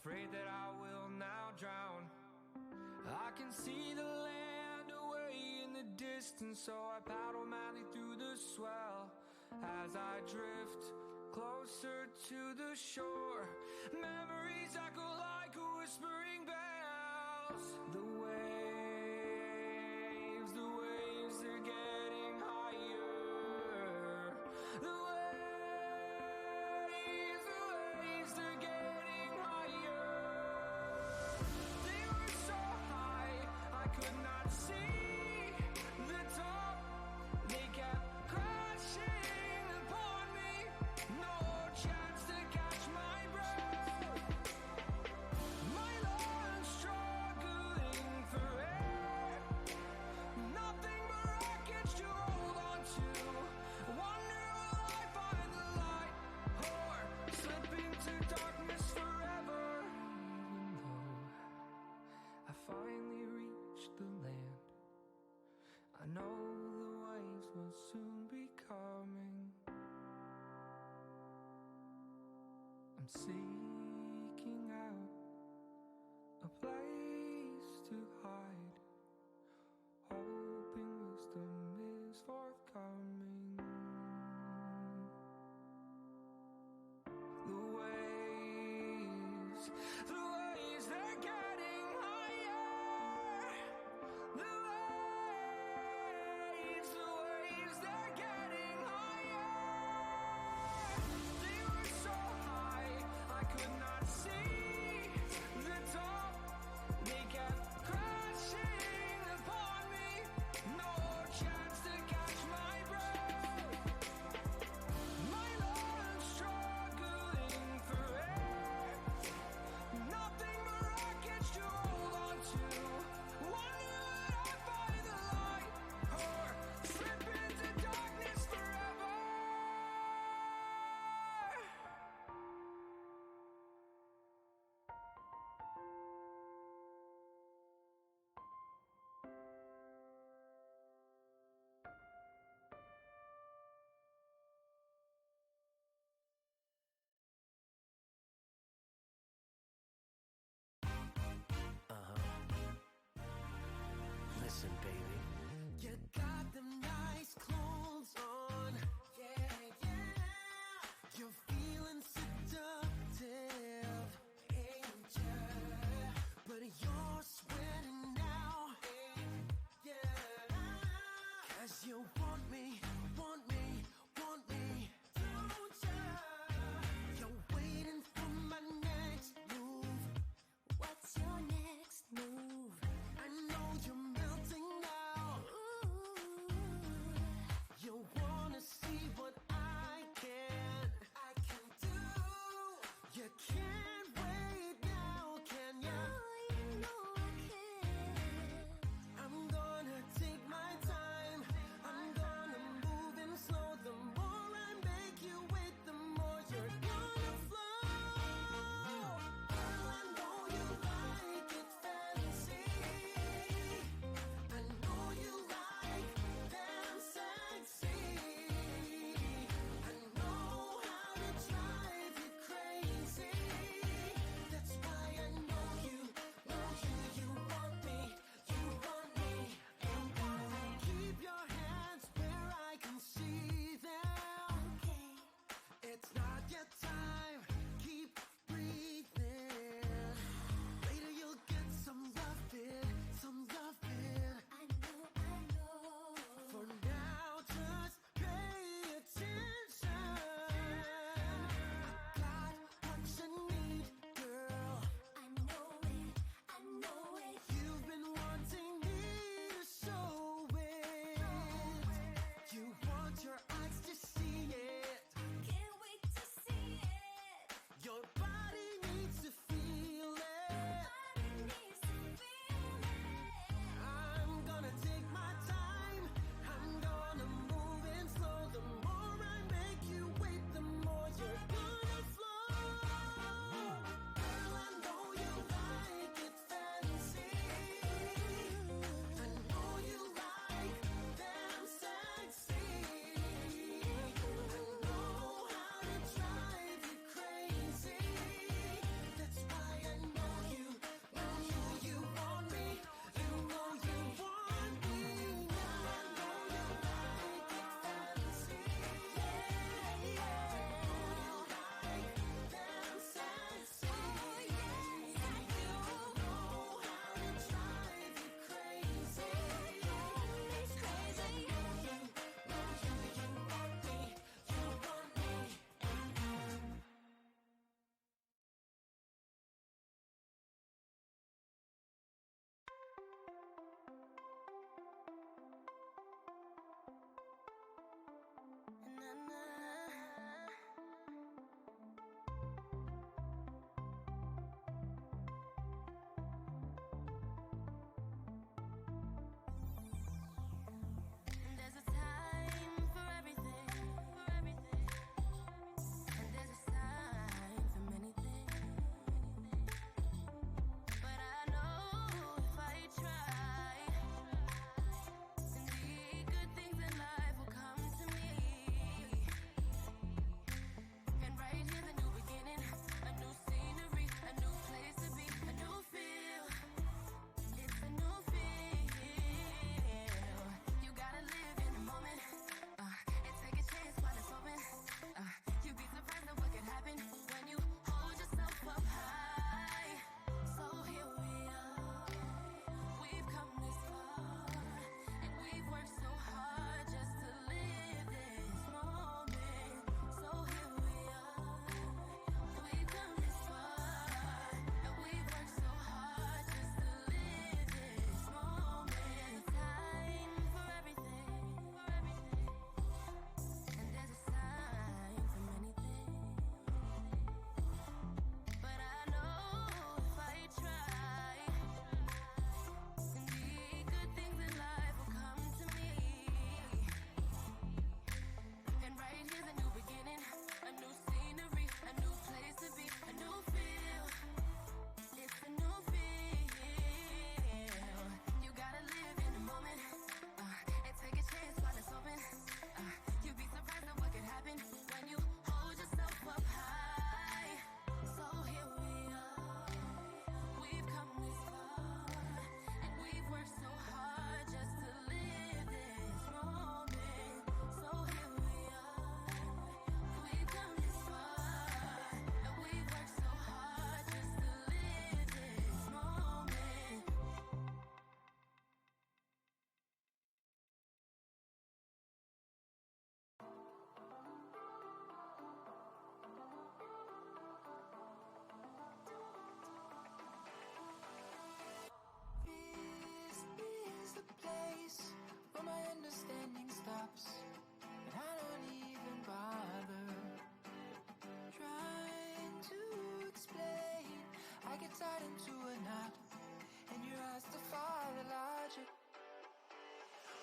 afraid that I will now drown. I can see the land away in the distance, so I paddle madly through the swell as I drift closer to the shore. Memories echo like whispering bells. The waves, they're getting higher. The waves, they're getting higher. They were so high, I could not see the top. They kept crashing upon me, no chance to catch my breath. My lungs struggling for air, nothing but wreckage to hold on to. Wonder will I find the light or slip into darkness forever. Even though I finally reached the land, I know the waves will soon be coming. I'm seeking out a place to hide, hoping wisdom is forthcoming. The waves, they're getting higher. The waves, they're getting higher. They were so high, I could not see the top. They kept crashing upon me, no chance to catch my breath. My lungs struggling for air, nothing but wreckage to hold on to. Wonder would I find the light or slip into darkness forever.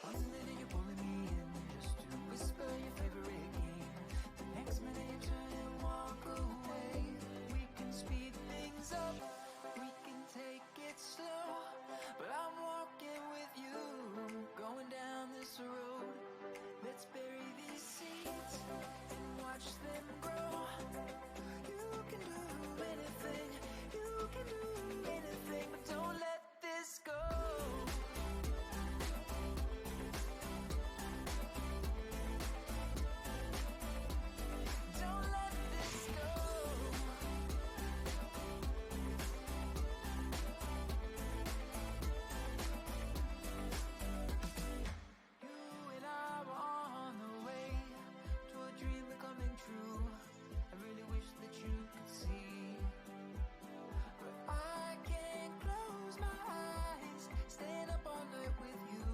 One minute you're pulling me in just to whisper your favorite game. The next minute you turn and walk away. We can speed things up, we can take it slow, but I'm walking with you, going down this road. Let's bury these seeds and watch them grow. You can do anything, you can do anything, but don't let this go. Don't let this go. You and I were on the way to a dream becoming true. I really wish that you could see, but I can't close my eyes, staying up all night with you.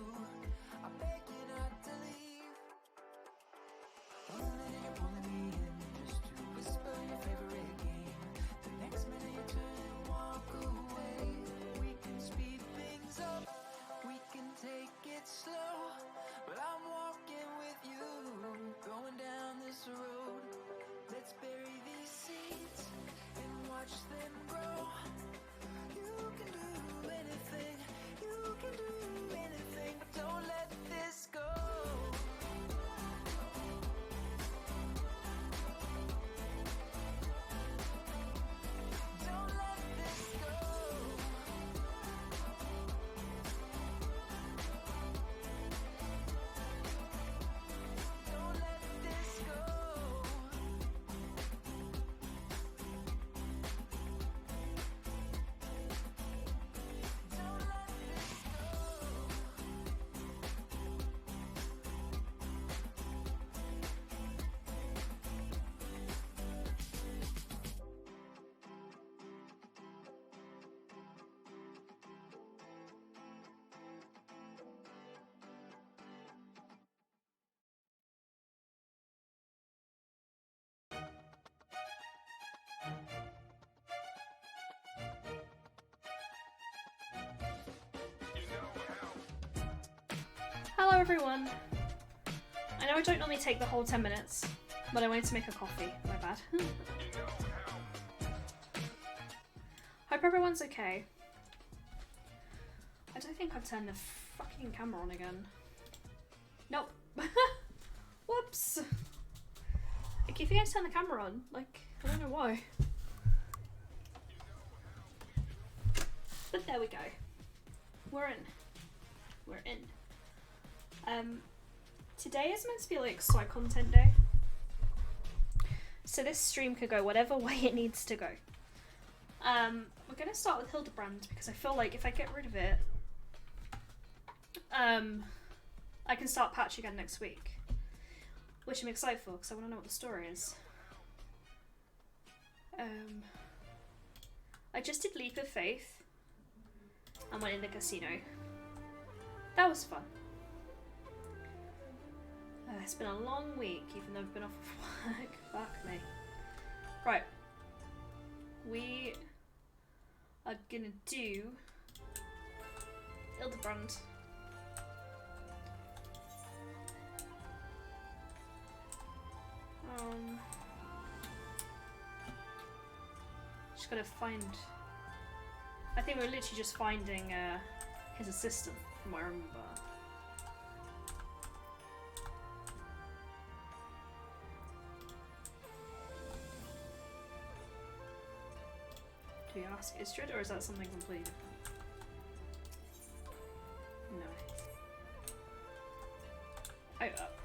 I beg you not to leave. One minute you're pulling me in just to whisper your favorite game. The next minute you turn and walk away. We can speed things up, we can take it slow, but I'm walking with you, going down this road. Let's bury these seeds and watch them grow. You can do anything, you can do anything, but don't let this go. Don't let this go. Don't let this go. Don't let this Hello everyone! I know I don't normally take the whole 10 minutes, but I wanted to make a coffee. My bad. Hope everyone's okay. I don't think I've turned the fucking camera on again. Nope. Whoops! I keep forgetting to turn the camera on. Like, I don't know why. But there we go. We're in. We're in. Today is meant to be like side content day. So this stream could go whatever way it needs to go. We're gonna start with Hilibrand because I feel like if I get rid of it, I can start patch again next week. Which I'm excited for because I want to know what the story is. I just did Leap of Faith and went in the casino. That was fun. It's been a long week, even though I've been off of work. Fuck me. Right. We are gonna do Hilibrand. Just gotta find. I think we're literally just finding his assistant, from what I remember. Do we ask Istrid, or is that something completely different? No. Oh, up.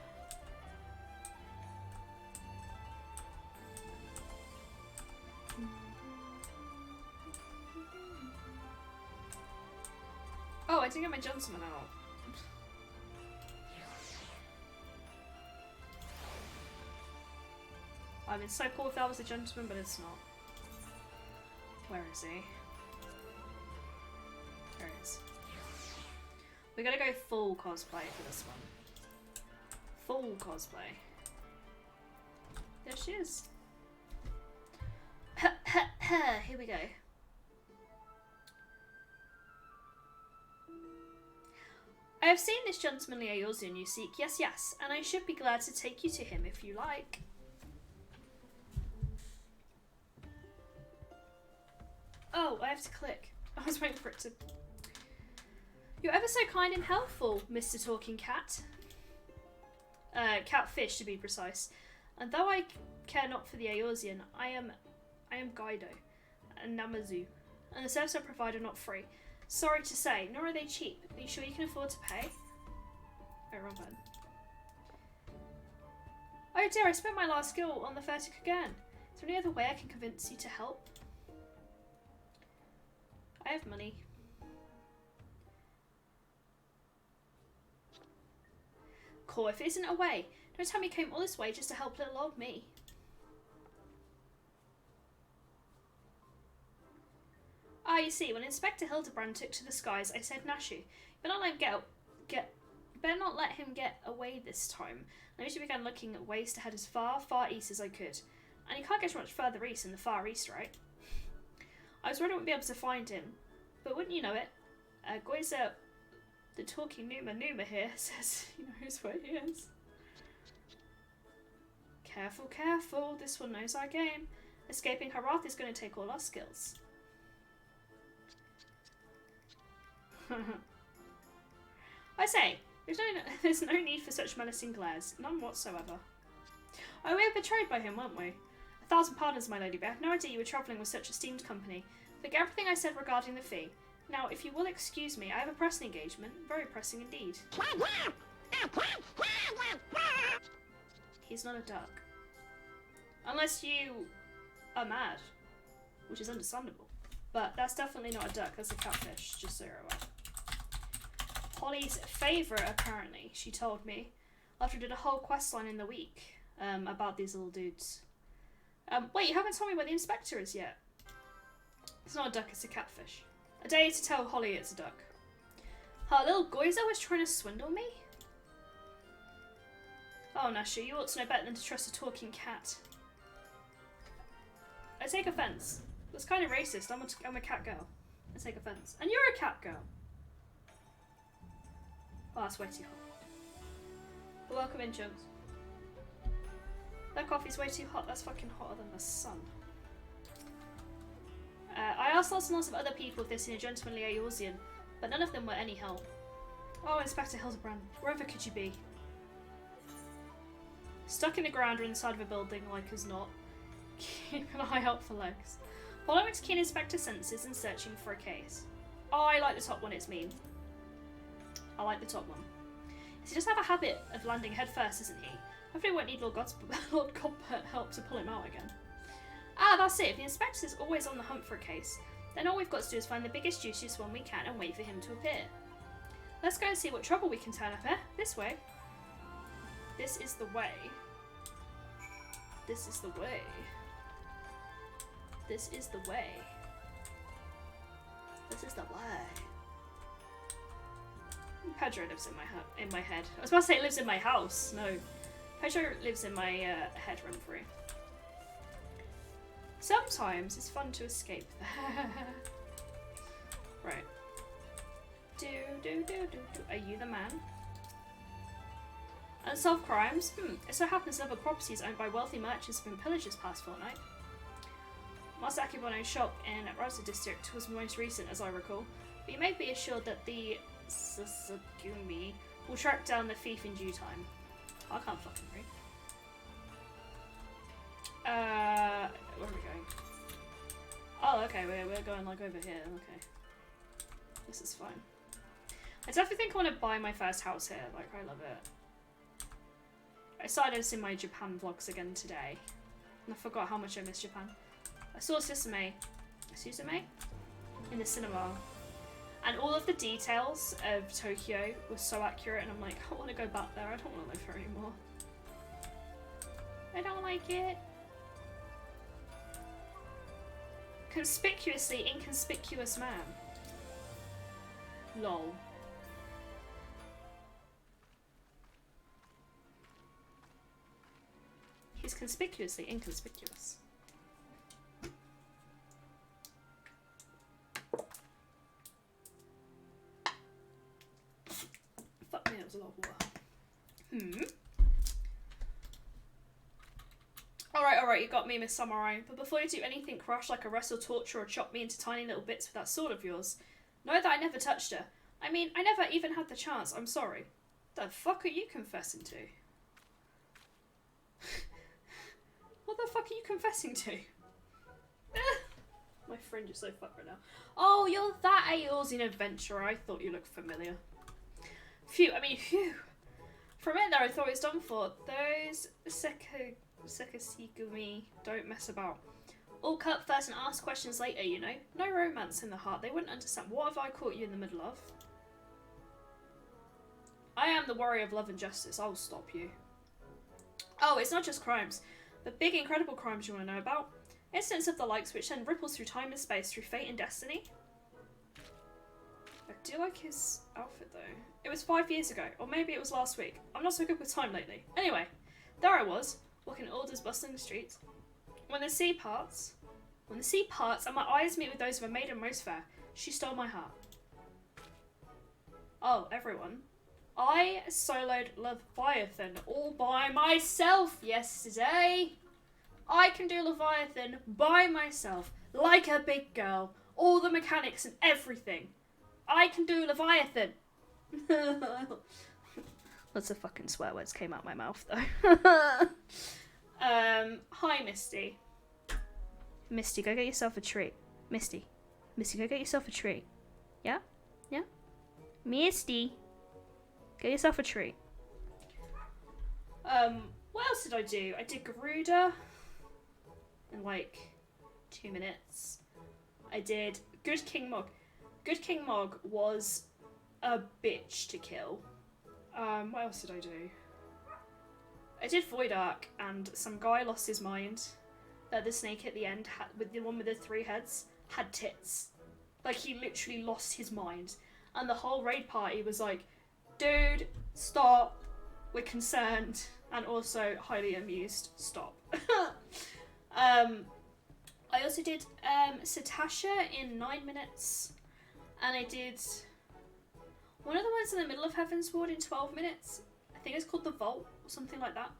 Oh, I didn't get my gentleman out. I've been so cool if that was a gentleman, but it's not. Where is he? There he is. We're gonna go full cosplay for this one. Full cosplay. There she is. Here we go. I have seen this gentlemanly Eorzean you seek. Yes, yes, and I should be glad to take you to him if you like. Oh, I have to click. I was waiting for it to... You're ever so kind and helpful, Mr. Talking Cat. Catfish, to be precise. And though I care not for the Eorzean, I am Guido, a Namazu, and the service I provide are not free. Sorry to say, nor are they cheap. Are you sure you can afford to pay? Oh, wrong button. Oh dear, I spent my last skill on the Furtic again. Is there any other way I can convince you to help? I have money. Cool, if it isn't a way, don't tell me you came all this way just to help little old me. Ah, you see, when Inspector Hilibrand took to the skies, I said, Nashu, better not let him get away this time. I immediately began looking at ways to head as far, far east as I could. And you can't get much further east than the far east, right? I was worried I wouldn't be able to find him. But wouldn't you know it, Goiza, the talking Numa here, says he knows where he is. Careful, careful, this one knows our game. Escaping her wrath is going to take all our skills. I say, there's no need for such menacing glares. None whatsoever. Oh, we were betrayed by him, weren't we? 1,000 pardons, my lady, but I had no idea you were travelling with such esteemed company. Forget everything I said regarding the fee. Now, if you will excuse me, I have a pressing engagement. Very pressing indeed. He's not a duck. Unless you are mad. Which is understandable. But that's definitely not a duck, that's a catfish, just so you're aware. Holly's favourite, apparently, she told me. After I did a whole quest line in the week about these little dudes. Wait, you haven't told me where the inspector is yet. It's not a duck, it's a catfish. A day to tell Holly it's a duck. Her little Goiza was trying to swindle me? Oh, Nashu, you ought to know better than to trust a talking cat. I take offence. That's kind of racist. I'm a cat girl. I take offence. And you're a cat girl. Oh, that's way too hot. Welcome in, chums. That coffee's way too hot. That's fucking hotter than the sun. I asked lots and lots of other people if they've seen a gentlemanly Eorzean, but none of them were any help. Oh, Inspector Hilibrand, wherever could you be? Stuck in the ground or inside of a building, like as not. Keep an eye out for legs. Following to keen Inspector senses and searching for a case. Oh, I like the top one, it's mean. I like the top one. He does have a habit of landing head first, isn't he? Hopefully he won't need Lord Godbert help to pull him out again. Ah, that's it. If the inspector's always on the hunt for a case, then all we've got to do is find the biggest, juiciest one we can and wait for him to appear. Let's go and see what trouble we can turn up here. This way. This is the way. This is the way. This is the way. This is the way. Pedro lives in my head. I was about to say it lives in my house. No. Pedro lives in my head run through. Sometimes it's fun to escape. Right. Are you the man? Unsolved crimes? It so happens other properties owned by wealthy merchants have been pillaged this past fortnight. Master Akibono's shop in Rasa district was most recent, as I recall, but you may be assured that the Sasagumi will track down the thief in due time. I can't fucking read. Where are we going? Oh, okay, we're going like over here, okay. This is fine. I definitely think I want to buy my first house here, like I love it. I started editing my Japan vlogs again today, and I forgot how much I miss Japan. I saw Suzume in the cinema, and all of the details of Tokyo were so accurate, and I'm like, I want to go back there, I don't want to live here anymore. I don't like it. Conspicuously inconspicuous man. Lol. He's conspicuously inconspicuous. I mean, that was a lot of water. Alright, you got me, Miss Samurai. But before you do anything crush like a wrestle, torture, or chop me into tiny little bits with that sword of yours, know that I never touched her. I mean, I never even had the chance. I'm sorry. The fuck are you confessing to? What the fuck are you confessing to? My friend is so fucked right now. Oh, you're that Eorzean adventurer. I thought you looked familiar. Phew. For a minute there, I thought it was done for. Those Sekasigumi don't mess about. All cut first and ask questions later, you know? No romance in the heart. They wouldn't understand. What have I caught you in the middle of? I am the warrior of love and justice. I'll stop you. Oh, it's not just crimes. The big, incredible crimes you want to know about. Incidents of the likes which send ripples through time and space, through fate and destiny. I do like his outfit though. It was 5 years ago, or maybe it was last week. I'm not so good with time lately. Anyway, there I was, walking orders bustling the streets. When the sea parts and my eyes meet with those of a maiden most fair, she stole my heart. Oh, everyone. I soloed Leviathan all by myself yesterday. I can do Leviathan by myself, like a big girl. All the mechanics and everything. I can do Leviathan. Lots of fucking swear words came out my mouth though. Hi Misty. Misty, go get yourself a treat. Misty, go get yourself a treat. Yeah? Yeah? Misty. Get yourself a treat. What else did I do? I did Garuda in like 2 minutes. I did Good King Mog. Good King Mog was a bitch to kill. What else did I do? I did Void Ark and some guy lost his mind. That the snake at the end, with the one with the 3 heads, had tits. Like he literally lost his mind. And the whole raid party was like, dude, stop, we're concerned, and also highly amused, stop. I also did Satasha in 9 minutes, and I did one of the ones in the middle of Heavensward in 12 minutes. I think it's called The Vault, or something like that.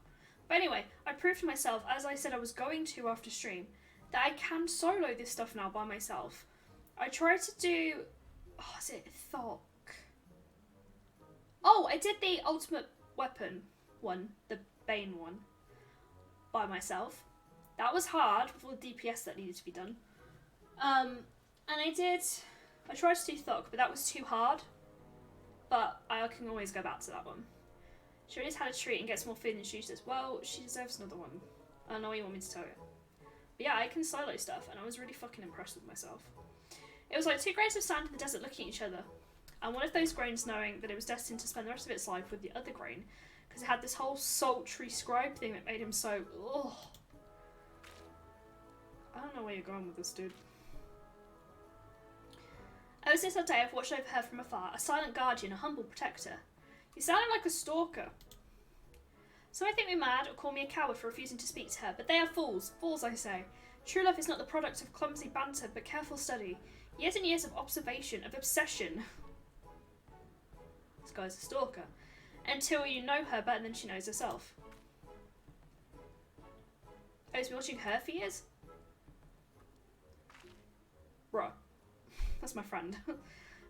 But anyway, I proved to myself, as I said I was going to after stream, that I can solo this stuff now by myself. I tried to do, is it Thok? Oh, I did the ultimate weapon one, the Bane one, by myself. That was hard with all the DPS that needed to be done. And I tried to do Thok, but that was too hard. But I can always go back to that one. She already had a treat and gets more food than she does. Well, she deserves another one. I don't know what you want me to tell you. But yeah, I can solo stuff, and I was really fucking impressed with myself. It was like 2 grains of sand in the desert looking at each other. And one of those grains knowing that it was destined to spend the rest of its life with the other grain, because it had this whole sultry scribe thing that made him so, ugh. I don't know where you're going with this, dude. Ever since that day, I've watched over her from afar, a silent guardian, a humble protector. You sounded like a stalker. Some may think me mad or call me a coward for refusing to speak to her, but they are fools. Fools, I say. True love is not the product of clumsy banter, but careful study. Years and years of observation, of obsession. This guy's a stalker. Until you know her better than she knows herself. Oh, he's been watching her for years? Bruh. That's my friend.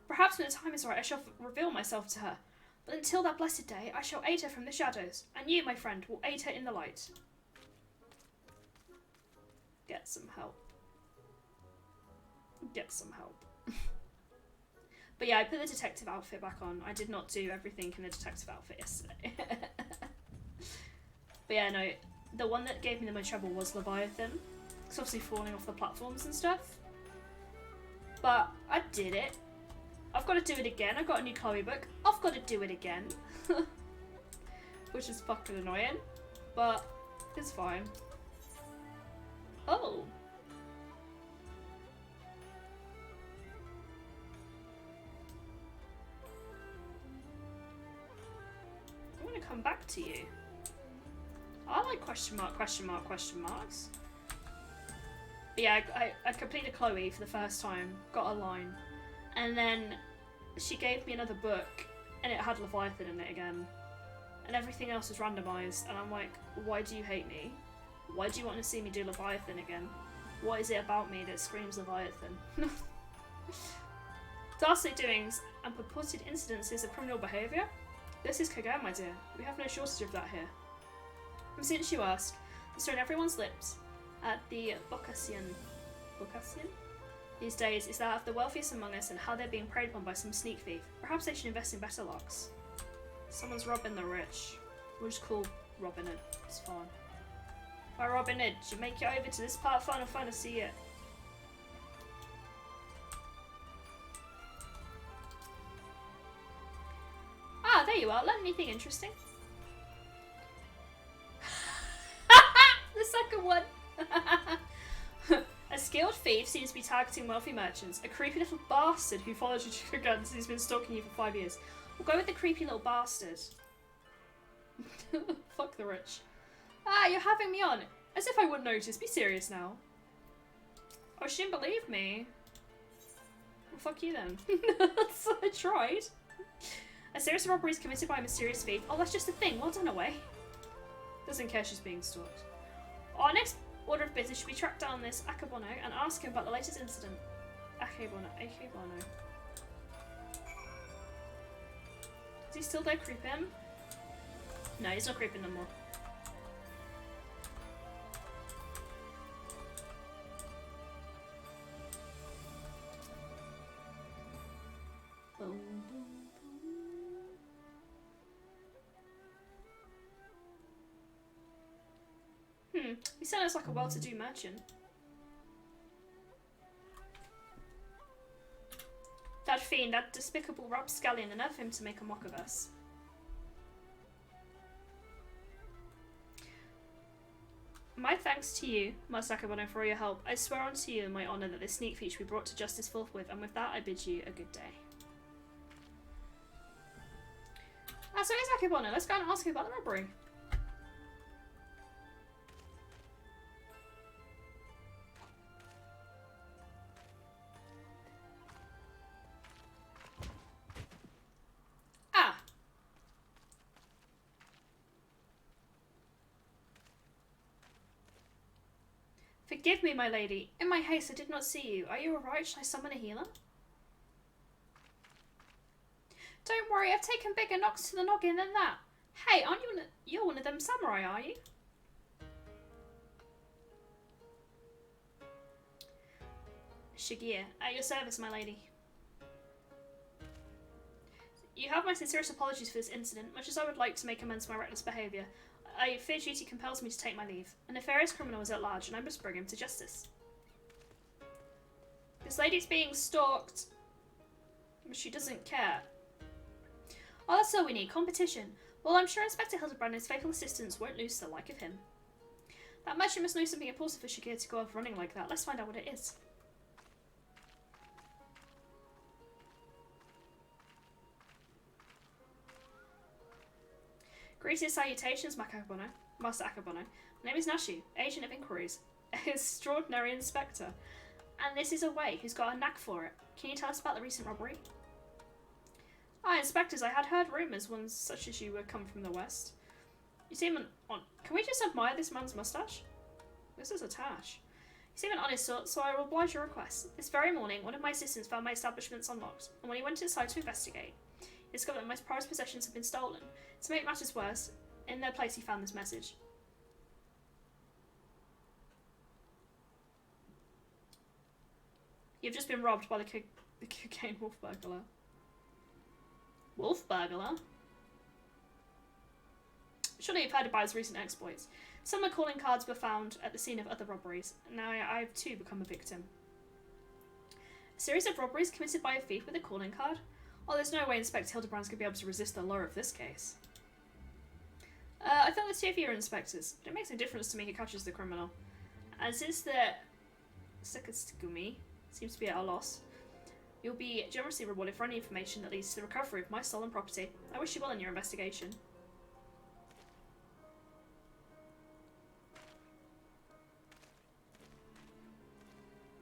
Perhaps when the time is right, I shall reveal myself to her. But until that blessed day, I shall aid her from the shadows, and you, my friend, will aid her in the light. Get some help. Get some help. But yeah, I put the detective outfit back on. I did not do everything in the detective outfit yesterday. But yeah, no, the one that gave me the most trouble was Leviathan. It's obviously falling off the platforms and stuff. But I did it. I've got to do it again. I got a new Chloe book. I've got to do it again. Which is fucking annoying. But it's fine. Oh. I'm going to come back to you. I like question mark, question mark, question marks. But yeah, I completed Chloe for the first time. Got a line. And then she gave me another book and it had Leviathan in it again. And everything else was randomised, and I'm like, why do you hate me? Why do you want to see me do Leviathan again? What is it about me that screams Leviathan? Dastardly doings and purported incidences of criminal behaviour? This is Kagan, my dear. We have no shortage of that here. And since you ask, it's on everyone's lips at the Bocassian these days is that of the wealthiest among us and how they're being preyed upon by some sneak thief. Perhaps they should invest in better locks. Someone's robbing the rich. We'll just call Robin Hood. It's fine. By Robin Hood, you make it over to this part of Final Fantasy yet? Ah, there you are. Learn anything interesting? The second one. A skilled thief seems to be targeting wealthy merchants. A creepy little bastard who follows you to your guns and has been stalking you for 5 years. We'll go with the creepy little bastard. Fuck the rich. Ah, you're having me on. As if I wouldn't notice. Be serious now. Oh, she didn't believe me. Well, fuck you then. So I tried. A series of robberies committed by a mysterious thief. Oh, that's just a thing. Well done, away. Doesn't care she's being stalked. Our next order of business should be track down this Akebono and ask him about the latest incident. Akebono. Is he still there creeping? No, he's not creeping no more. He sounds like a well-to-do merchant. That fiend, that despicable rapscallion, enough him to make a mock of us. My thanks to you, Master Akebono, for all your help. I swear unto you in my honour that this sneak thief should be brought to justice forthwith, and with that I bid you a good day. Ah, so it's Akebono. Let's go and ask him about the robbery. Forgive me, my lady. In my haste, I did not see you. Are you alright? Shall I summon a healer? Don't worry, I've taken bigger knocks to the noggin than that. Hey, aren't you you're one of them samurai, are you? Shigear, at your service, my lady. You have my sincerest apologies for this incident. Much as I would like to make amends for my reckless behaviour, I fear duty compels me to take my leave. A nefarious criminal is at large, and I must bring him to justice. This lady's being stalked. But she doesn't care. Oh, that's all we need. Competition. Well, I'm sure Inspector Hilibrand and his faithful assistants won't lose the like of him. That merchant must know something important for Shigear to go off running like that. Let's find out what it is. Greetings, salutations, Master Akebono. My name is Nashu, Agent of Inquiries, Extraordinary Inspector. And this is Away, who's got a knack for it. Can you tell us about the recent robbery? Ah, Inspectors, I had heard rumours one such as you would come from the west. You seem on. Can we just admire this man's moustache? This is a tash. You seem an honest sort, so I will oblige your request. This very morning, one of my assistants found my establishments unlocked, and when he went inside to investigate, he discovered that my prized possessions had been stolen. To make matters worse, in their place he found this message. You've just been robbed by the cocaine wolf burglar. Wolf burglar? Surely you've heard about his recent exploits. Similar calling cards were found at the scene of other robberies. Now I have too become a victim. A series of robberies committed by a thief with a calling card? Oh, there's no way Inspector Hildebrand's going to be able to resist the lure of this case. I thought the two of you are inspectors, but it makes no difference to me who catches the criminal. And since the Sakatsuki seems to be at a loss, you'll be generously rewarded for any information that leads to the recovery of my stolen property. I wish you well in your investigation.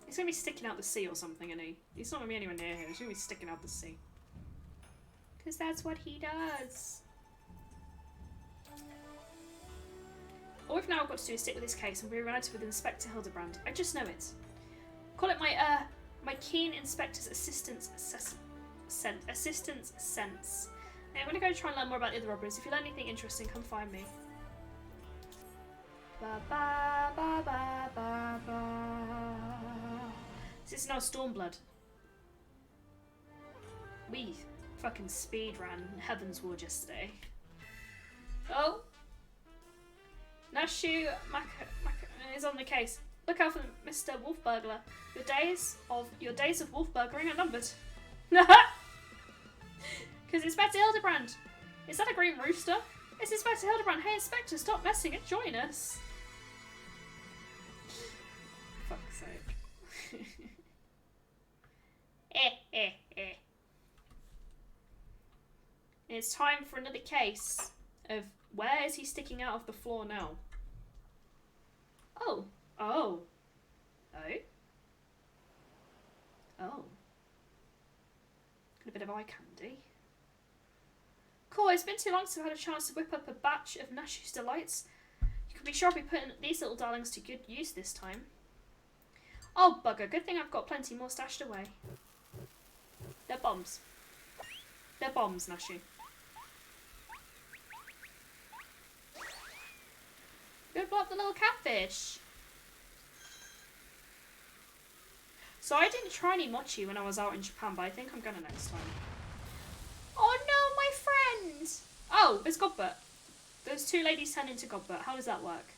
He's going to be sticking out the sea or something, isn't he? He's not going to be anywhere near here. He's going to be sticking out the sea. Because that's what he does. All we've now got to do is stick with this case and be reunited with Inspector Hilibrand. I just know it. Call it my keen inspector's assistance sense. Now, I'm going to go try and learn more about the other robberies. If you learn anything interesting, come find me. Ba ba ba ba ba ba. This is now Stormblood. We fucking speed ran Heaven's Ward yesterday. Oh! Nashu is on the case. Look out for Mr. Wolf Burglar. Your days of wolf burglaring are numbered. Because Inspector Hilibrand. Is that a green rooster? It's Inspector Hilibrand. Hey Inspector, stop messing and join us. Fuck's sake. It's time for another case of where is he sticking out of the floor now? Oh. Oh. Oh. Oh. Got a bit of eye candy. Cool, it's been too long since I've had a chance to whip up a batch of Nashu's delights. You can be sure I'll be putting these little darlings to good use this time. Oh, bugger. Good thing I've got plenty more stashed away. They're bombs. They're bombs, Nashu. Good blow up the little catfish. So I didn't try any mochi when I was out in Japan, but I think I'm gonna next time. Oh no, my friend! Oh, it's Godbert. Those two ladies turn into Godbert. How does that work?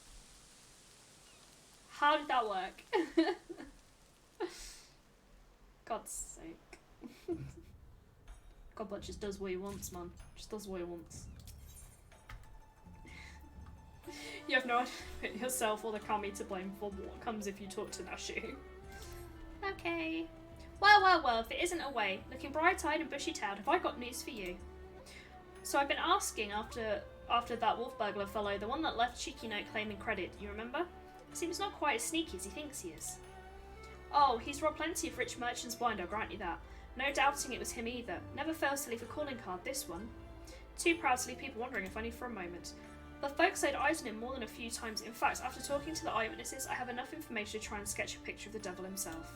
How did that work? God's sake. Godbert just does what he wants, man. Just does what he wants. You have no idea yourself or the kami to blame for what comes if you talk to Nashu. Okay. Well, if it isn't away, looking bright-eyed and bushy-tailed, have I got news for you? So I've been asking after that wolf burglar fellow, the one that left cheeky note claiming credit, you remember? Seems not quite as sneaky as he thinks he is. Oh, he's robbed plenty of rich merchants blind, I'll grant you that. No doubting it was him either. Never fails to leave a calling card, this one. Too proud to leave people wondering if only for a moment. But folks laid eyes on him more than a few times. In fact, after talking to the eyewitnesses, I have enough information to try and sketch a picture of the devil himself.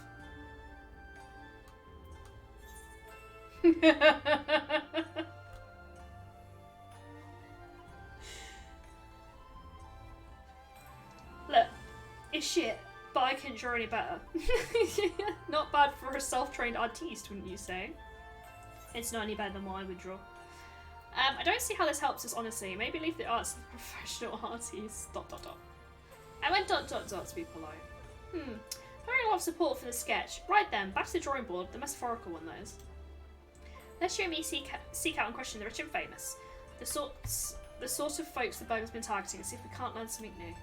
Look, it's shit, but I couldn't draw any better. Not bad for a self-trained artiste, wouldn't you say? It's not any better than what I would draw. I don't see how this helps us, honestly. Maybe leave the arts to the professional artists. ... I went ... to be polite. Very lot of support for the sketch. Right then, back to the drawing board, the metaphorical one, that is. Let's you and me seek out and question the rich and famous. The sort of folks the burglar's been targeting and see if we can't learn something new.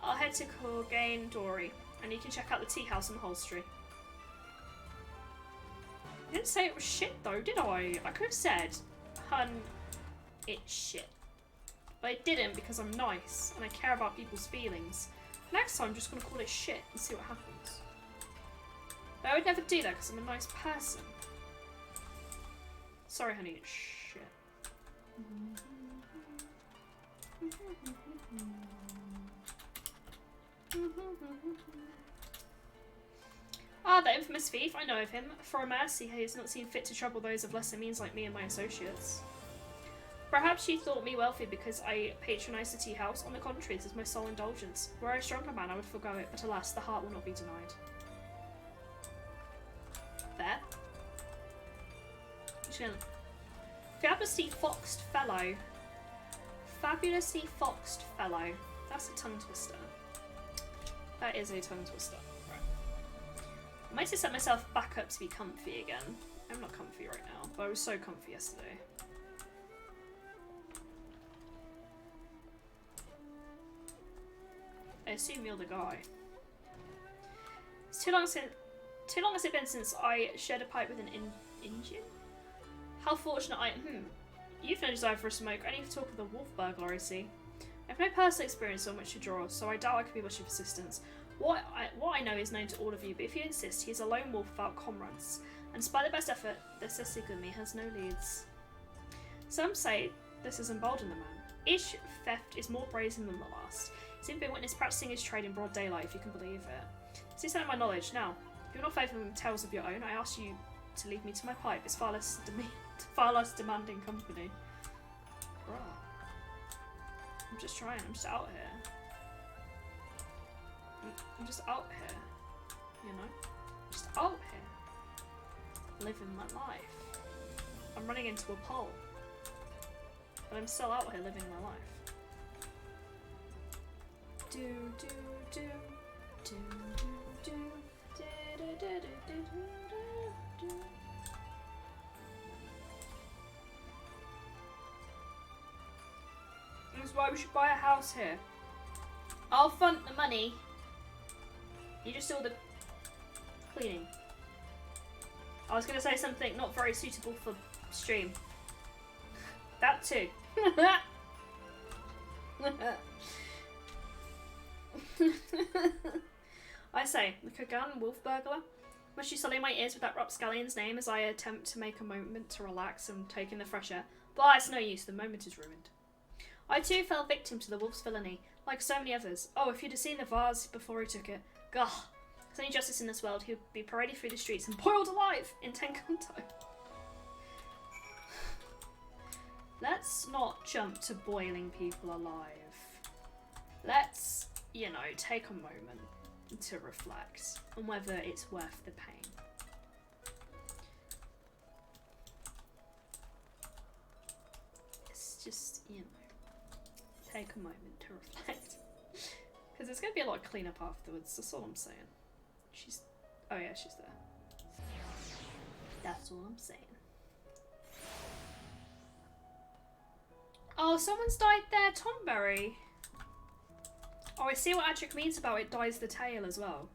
I'll head to Corgain Dory, and you can check out the tea house and the holstery. I didn't say it was shit though, did I? I could have said, hun, it's shit. But I didn't because I'm nice, and I care about people's feelings. Next time I'm just going to call it shit and see what happens. But I would never do that because I'm a nice person. Sorry honey, it's shit. Ah, the infamous thief, I know of him. For a mercy, he has not seen fit to trouble those of lesser means like me and my associates. Perhaps you thought me wealthy because I patronised the tea house. On the contrary, this is my sole indulgence. Were I a stronger man, I would forgo it, but alas, the heart will not be denied. There. Fabulously foxed fellow. Fabulously foxed fellow. That's a tongue twister. That is a tongue twister. Right. I might have set myself back up to be comfy again. I'm not comfy right now, but I was so comfy yesterday. I assume you're the guy. It's too long has it been since I shared a pipe with an Indian? How fortunate I am. You've no desire for a smoke, only for talk of the wolf burglar, I see. I have no personal experience on which to draw, so I doubt I could be much of assistance. What I know is known to all of you, but if you insist, he is a lone wolf without comrades, and despite the best effort, the statistic with me has no leads. Some say this has emboldened the man. Each theft is more brazen than the last. He's even been witnessed practicing his trade in broad daylight, if you can believe it. This is out of my knowledge. Now, if you're not favouring tales of your own, I ask you to leave me to my pipe. It's far less demanding company. Bruh. I'm just trying. I'm just out here. I'm just out here. You know? Just out here. Living my life. I'm running into a pole. But I'm still out here living my life. Do do do do do do do do do do do. That's why we should buy a house here. I'll front the money. You just do all the cleaning. I was gonna say something not very suitable for stream. That too. I say, the Kogan wolf burglar. Must you sully my ears with that rapscallion's name as I attempt to make a moment to relax and take in the fresh air? But it's no use, the moment is ruined. I too fell victim to the wolf's villainy, like so many others. Oh, if you'd have seen the vase before he took it. Gah! There's only justice in this world. He'd be paraded through the streets and boiled alive in Tenkanto. Let's not jump to boiling people alive. Let's, you know, take a moment to reflect on whether it's worth the pain. It's just, you know, take a moment to reflect. Because it's going to be a lot of cleanup afterwards, that's all I'm saying. Oh yeah, she's there. That's all I'm saying. Oh, someone's dyed their Tomberry. Oh, I see what Adric means about it dyes the tail as well.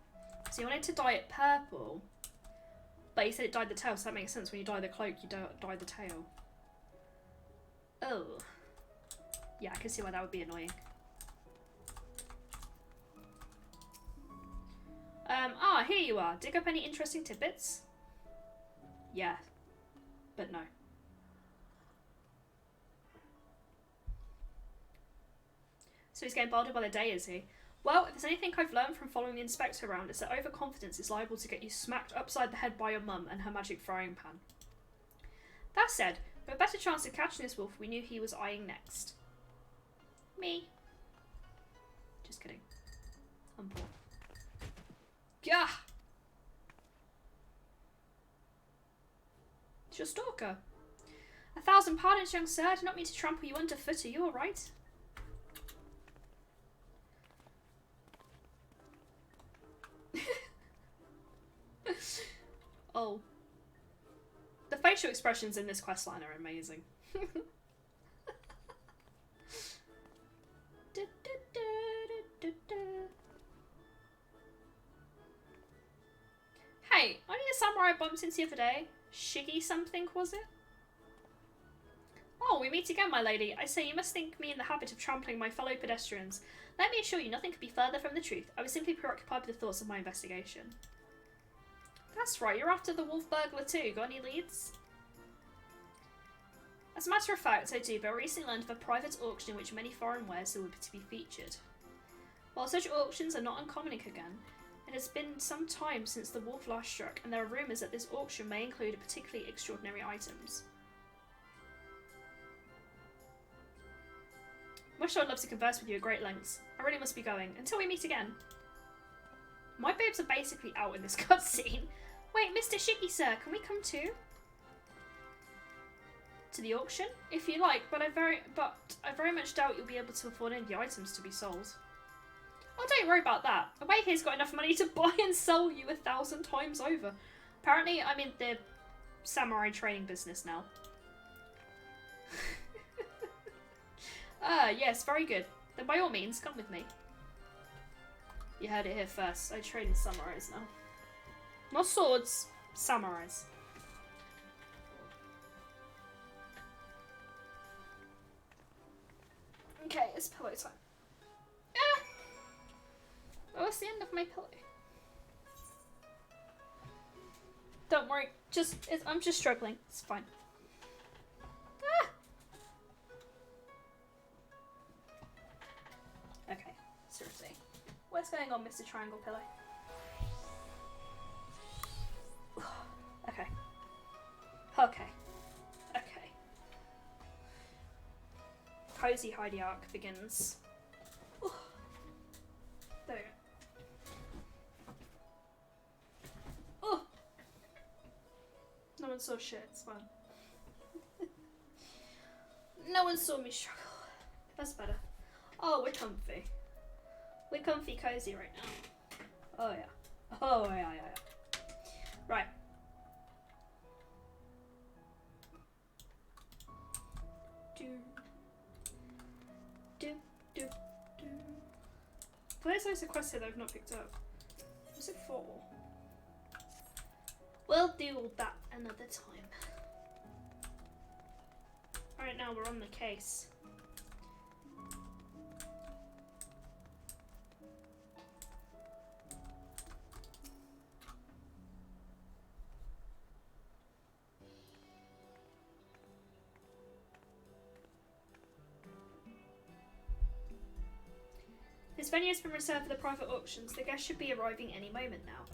So you wanted to dye it purple, but he said it dyed the tail, so that makes sense. When you dye the cloak, you dye the tail. Oh. Yeah, I can see why that would be annoying. Here you are. Dig up any interesting tidbits? Yeah. But no. So he's getting bolder by the day, is he? Well, if there's anything I've learned from following the inspector around, it's that overconfidence is liable to get you smacked upside the head by your mum and her magic frying pan. That said, we have a better chance of catching this wolf if we knew he was eyeing next. Me. Just kidding. I'm poor. Gah! It's your stalker. 1,000 pardons, young sir. I did not mean to trample you underfoot. Are you alright? Oh. The facial expressions in this questline are amazing. Hey, only a samurai I bumped into the other day. Shiggy something, was it? Oh, we meet again, my lady. I say, you must think me in the habit of trampling my fellow pedestrians. Let me assure you, nothing could be further from the truth. I was simply preoccupied with the thoughts of my investigation. That's right, you're after the wolf burglar too. Got any leads? As a matter of fact, I do, but I recently learned of a private auction in which many foreign wares are to be featured. While such auctions are not uncommon in Kogan, it has been some time since the wolf last struck, and there are rumours that this auction may include particularly extraordinary items. Much I'd love to converse with you at great lengths. I really must be going. Until we meet again. My babes are basically out in this cutscene. Wait, Mr. Shiggy, sir, can we come too? To the auction? If you like, but I very much doubt you'll be able to afford any of the items to be sold. Oh, don't worry about that. The way here's got enough money to buy and sell you 1,000 times over. Apparently, I'm in the samurai training business now. Yes, very good. Then by all means, come with me. You heard it here first. I train samurais now. Not swords, samurais. Okay, it's pillow time. Ah! Oh, it's the end of my pillow. Don't worry, I'm just struggling. It's fine. Ah! What's going on, Mr. Triangle Pillow? Okay. Okay. Okay. Cozy Heidi arc begins. There we go. Oh! No one saw shit, it's fine. No one saw me struggle. That's better. Oh, we're comfy. We're comfy cozy right now. Oh yeah. Oh yeah. Right. Do. There's a quest here that I've not picked up. What's it for? We'll do all that another time. Right now we're on the case. This venue has been reserved for the private auctions. The guests should be arriving any moment now.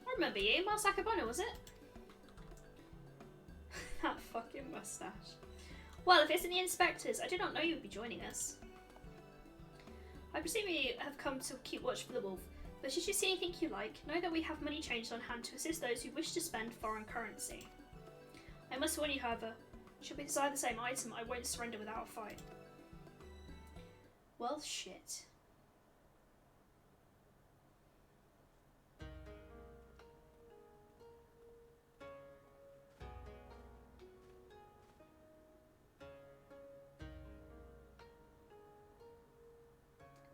I remember you, Masakabano, was it? That fucking mustache. Well, if it's in the inspectors, I did not know you would be joining us. I presume you have come to keep watch for the wolf, but should you see anything you like, know that we have money changed on hand to assist those who wish to spend foreign currency. I must warn you, however, should we desire the same item, I won't surrender without a fight. Well, shit.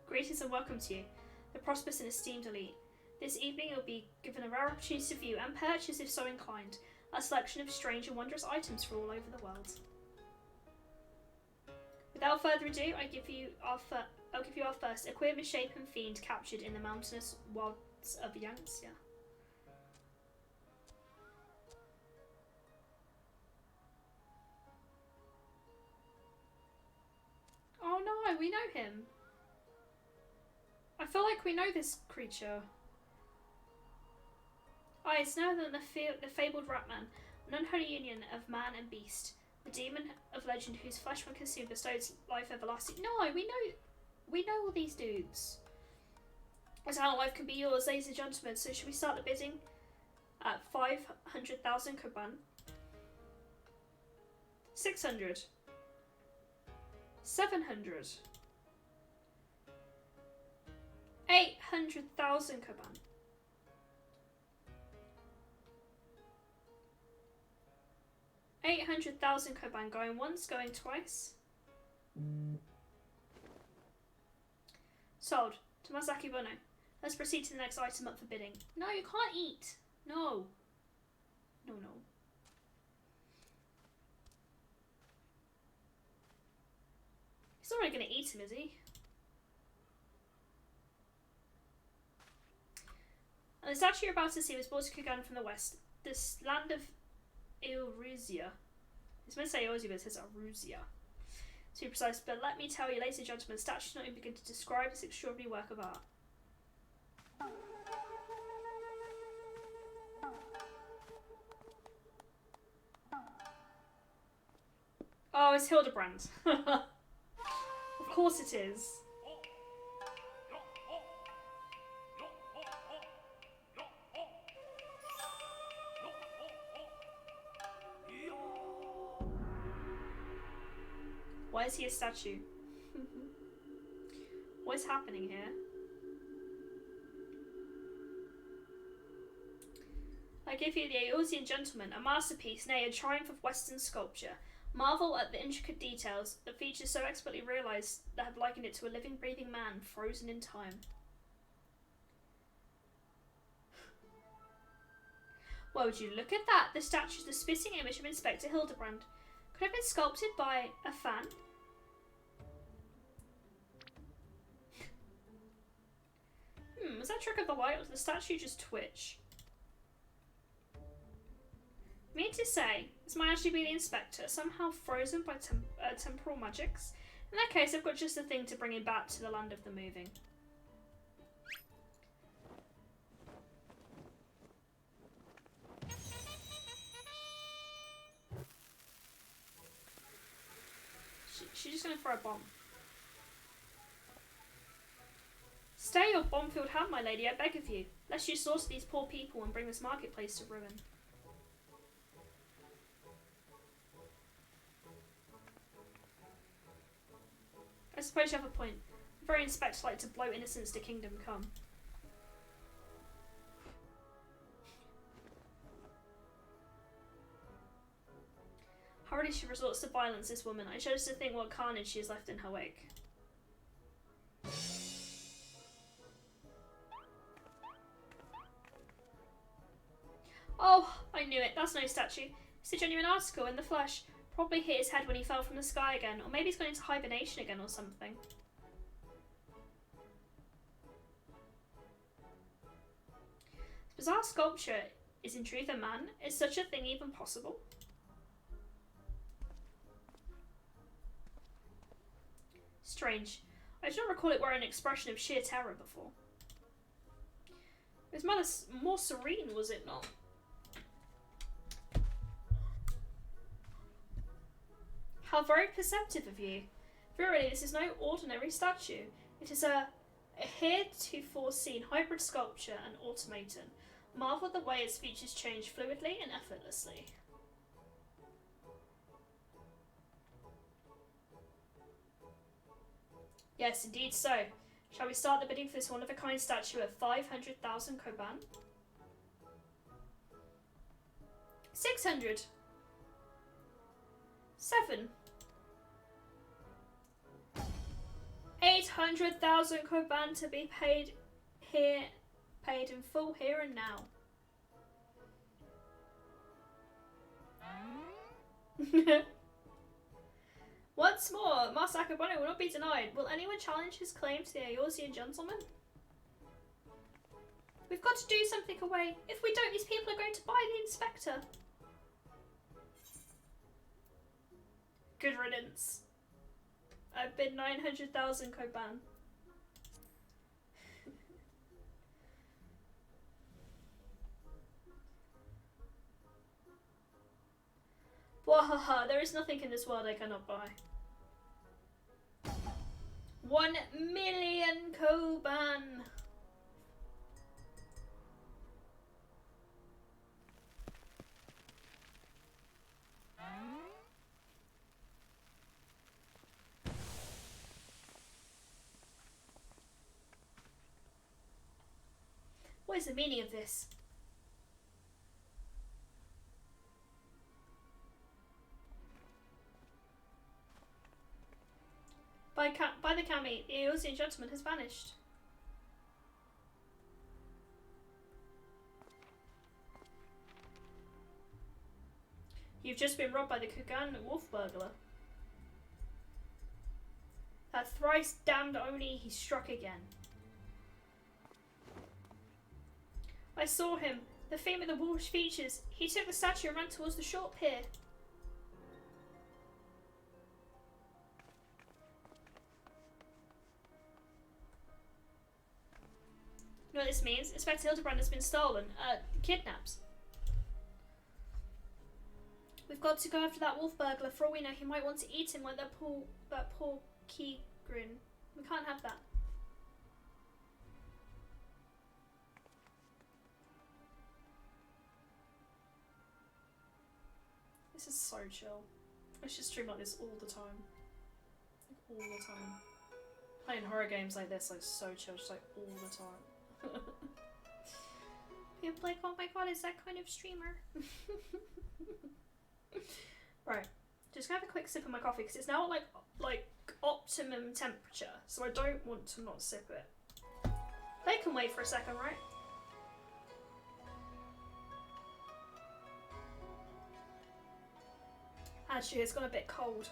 Greetings and welcome to you, the prosperous and esteemed elite. This evening you'll be given a rare opportunity to view and purchase, if so inclined, a selection of strange and wondrous items from all over the world. Without further ado, I'll give you our first, a queer misshapen fiend captured in the mountainous wilds of Yangtze. Oh no, we know him. I feel like we know this creature. Ah, it's none other than the fabled Ratman, an unholy union of man and beast, the demon of legend whose flesh when consumed bestows life everlasting. No, we know all these dudes. As how life can be yours, ladies and gentlemen. So should we start the bidding at 500,000 Koban? 600. 700. 800,000 Koban. 800,000 Koban, going once, going twice. Sold. To Masaki Bono. Let's proceed to the next item up for bidding. No, you can't eat. No. No. He's not really going to eat him, is he? And the statue you're about to see was brought to Kugan from the west. This land of Eorzea. It's meant to say Eorzea, but it says Eorzea, to be precise. But let me tell you, ladies and gentlemen, the statue does not even begin to describe this extraordinary work of art. Oh, it's Hilibrand. Of course it is. Why is he a statue? What is happening here? I give you the Eorzean gentleman, a masterpiece, nay, a triumph of Western sculpture. Marvel at the intricate details, the features so expertly realised that have likened it to a living, breathing man frozen in time. Well, would you look at that? The statue is the spitting image of Inspector Hilibrand. Could have been sculpted by a fan. Was that trick of the light or did the statue just twitch? Mean to say, this might actually be the inspector, somehow frozen by temporal magics. In that case, I've got just the thing to bring him back to the land of the moving. She's just gonna throw a bomb. Stay your bomb-filled hand, my lady, I beg of you. Lest you slaughter these poor people and bring this marketplace to ruin. I suppose you have a point. The very inspectors like to blow innocents to kingdom come. Hardly she resorts to violence, this woman. I shudder to think what carnage she has left in her wake. Oh, I knew it. That's no statue. It's a genuine article in the flesh. Probably hit his head when he fell from the sky again, or maybe he's gone into hibernation again or something. This bizarre sculpture is in truth a man. Is such a thing even possible? Strange. I do not recall it wearing an expression of sheer terror before. It was more serene, was it not? How very perceptive of you. Verily, this is no ordinary statue. It is a heretofore seen hybrid sculpture and automaton. Marvel at the way its features change fluidly and effortlessly. Yes, indeed so. Shall we start the bidding for this one-of-a-kind statue at 500,000 koban? 600. 7. 800,000 koban to be paid in full here and now. Once more, Master Akabane will not be denied. Will anyone challenge his claim to the Eorzean gentleman? We've got to do something away. If we don't, these people are going to buy the inspector. Good riddance. I bid 900,000 koban. Wahaha, there is nothing in this world I cannot buy. 1 million koban. What is the meaning of this? By the Kami, the Eorzean gentleman has vanished. You've just been robbed by the Kugan wolf burglar. That thrice damned Oni, he struck again. I saw him, the theme of the wolf's features. He took the statue and ran towards the short pier. You know what this means? Inspector Hilibrand has been stolen. Kidnapped. We've got to go after that wolf burglar. For all we know, he might want to eat him like that poor Keegrin. We can't have that. This is so chill. I should stream like this all the time. Like, all the time. Playing horror games like this, like so chill, just like all the time. People like, oh my god, is that kind of streamer? Right, just gonna have a quick sip of my coffee because it's now at like optimum temperature, so I don't want to not sip it. They can wait for a second, right? Actually, it's gone a bit cold.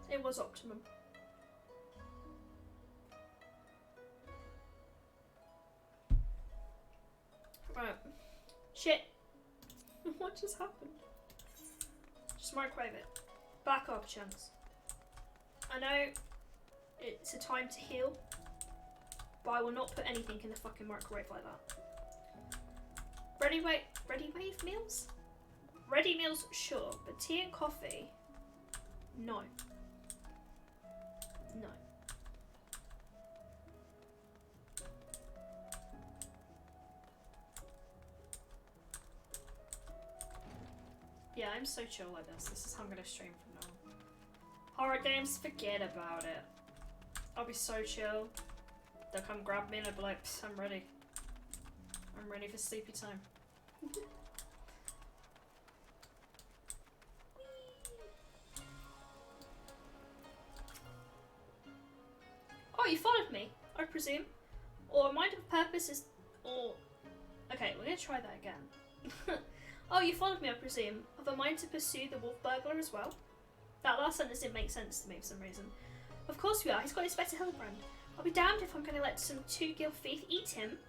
It was optimum. Right. Shit. What just happened? Just microwave it. Back up, chunks. I know it's a time to heal, but I will not put anything in the fucking microwave like that. Ready wave meals? Ready meals, sure, but tea and coffee, no. No. Yeah, I'm so chill like this. This is how I'm gonna stream from now on. Horror games, forget about it. I'll be so chill. They'll come grab me and I'll be like, I'm ready. I'm ready for sleepy time. Oh, you followed me, I presume. Or mind of purpose is... Or... Okay, we're gonna try that again. Oh, you followed me, I presume. Have a mind to pursue the wolf burglar as well? That last sentence didn't make sense to me for some reason. Of course we are. He's got Inspector Hilibrand. I'll be damned if I'm going to let some two-gill thief eat him.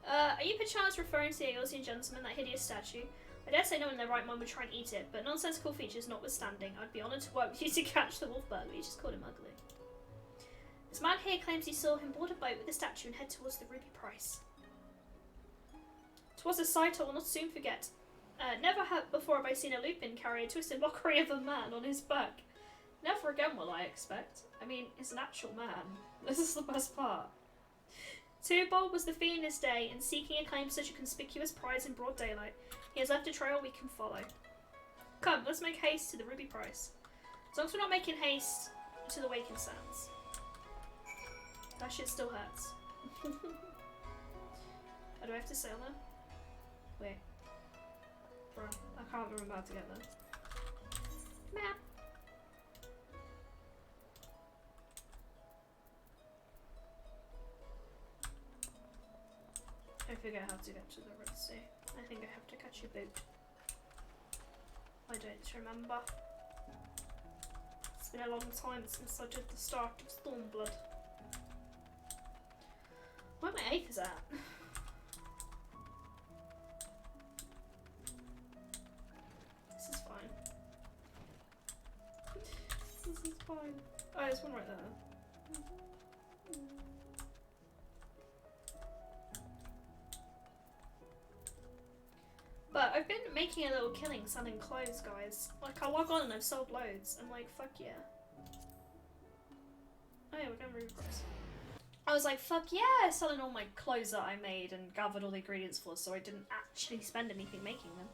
Are you perchance referring to the Eosian gentleman, that hideous statue? I dare say no one in their right mind would try and eat it, but nonsensical features notwithstanding, I'd be honoured to work with you to catch the wolf burglar. You just called him ugly. This man here claims he saw him board a boat with the statue and head towards the Ruby Price. 'Twas a sight I will not soon forget. Never before have I seen a lupin carry a twisted mockery of a man on his back. Never again will I expect. I mean, it's an actual man. This is the best part. Too bold was the fiend this day, in seeking a claim to such a conspicuous prize in broad daylight. He has left a trail we can follow. Come, let's make haste to the Ruby Price. As long as we're not making haste to the Waking Sands. That shit still hurts. How do I have to sail now? Wait. Bro, I can't remember how to get there. Map. I forget how to get to the Red Sea. I think I have to catch a boat. I don't remember. It's been a long time since I did the start of Stormblood. Where my eighth is at? This is fine. This is fine. Oh, there's one right there. But I've been making a little killing selling clothes, guys. Like, I log on and I've sold loads. I'm like, fuck yeah. Oh yeah, we're going Ruby Price. I was like, fuck yeah, selling all my clothes that I made and gathered all the ingredients for, so I didn't actually spend anything making them.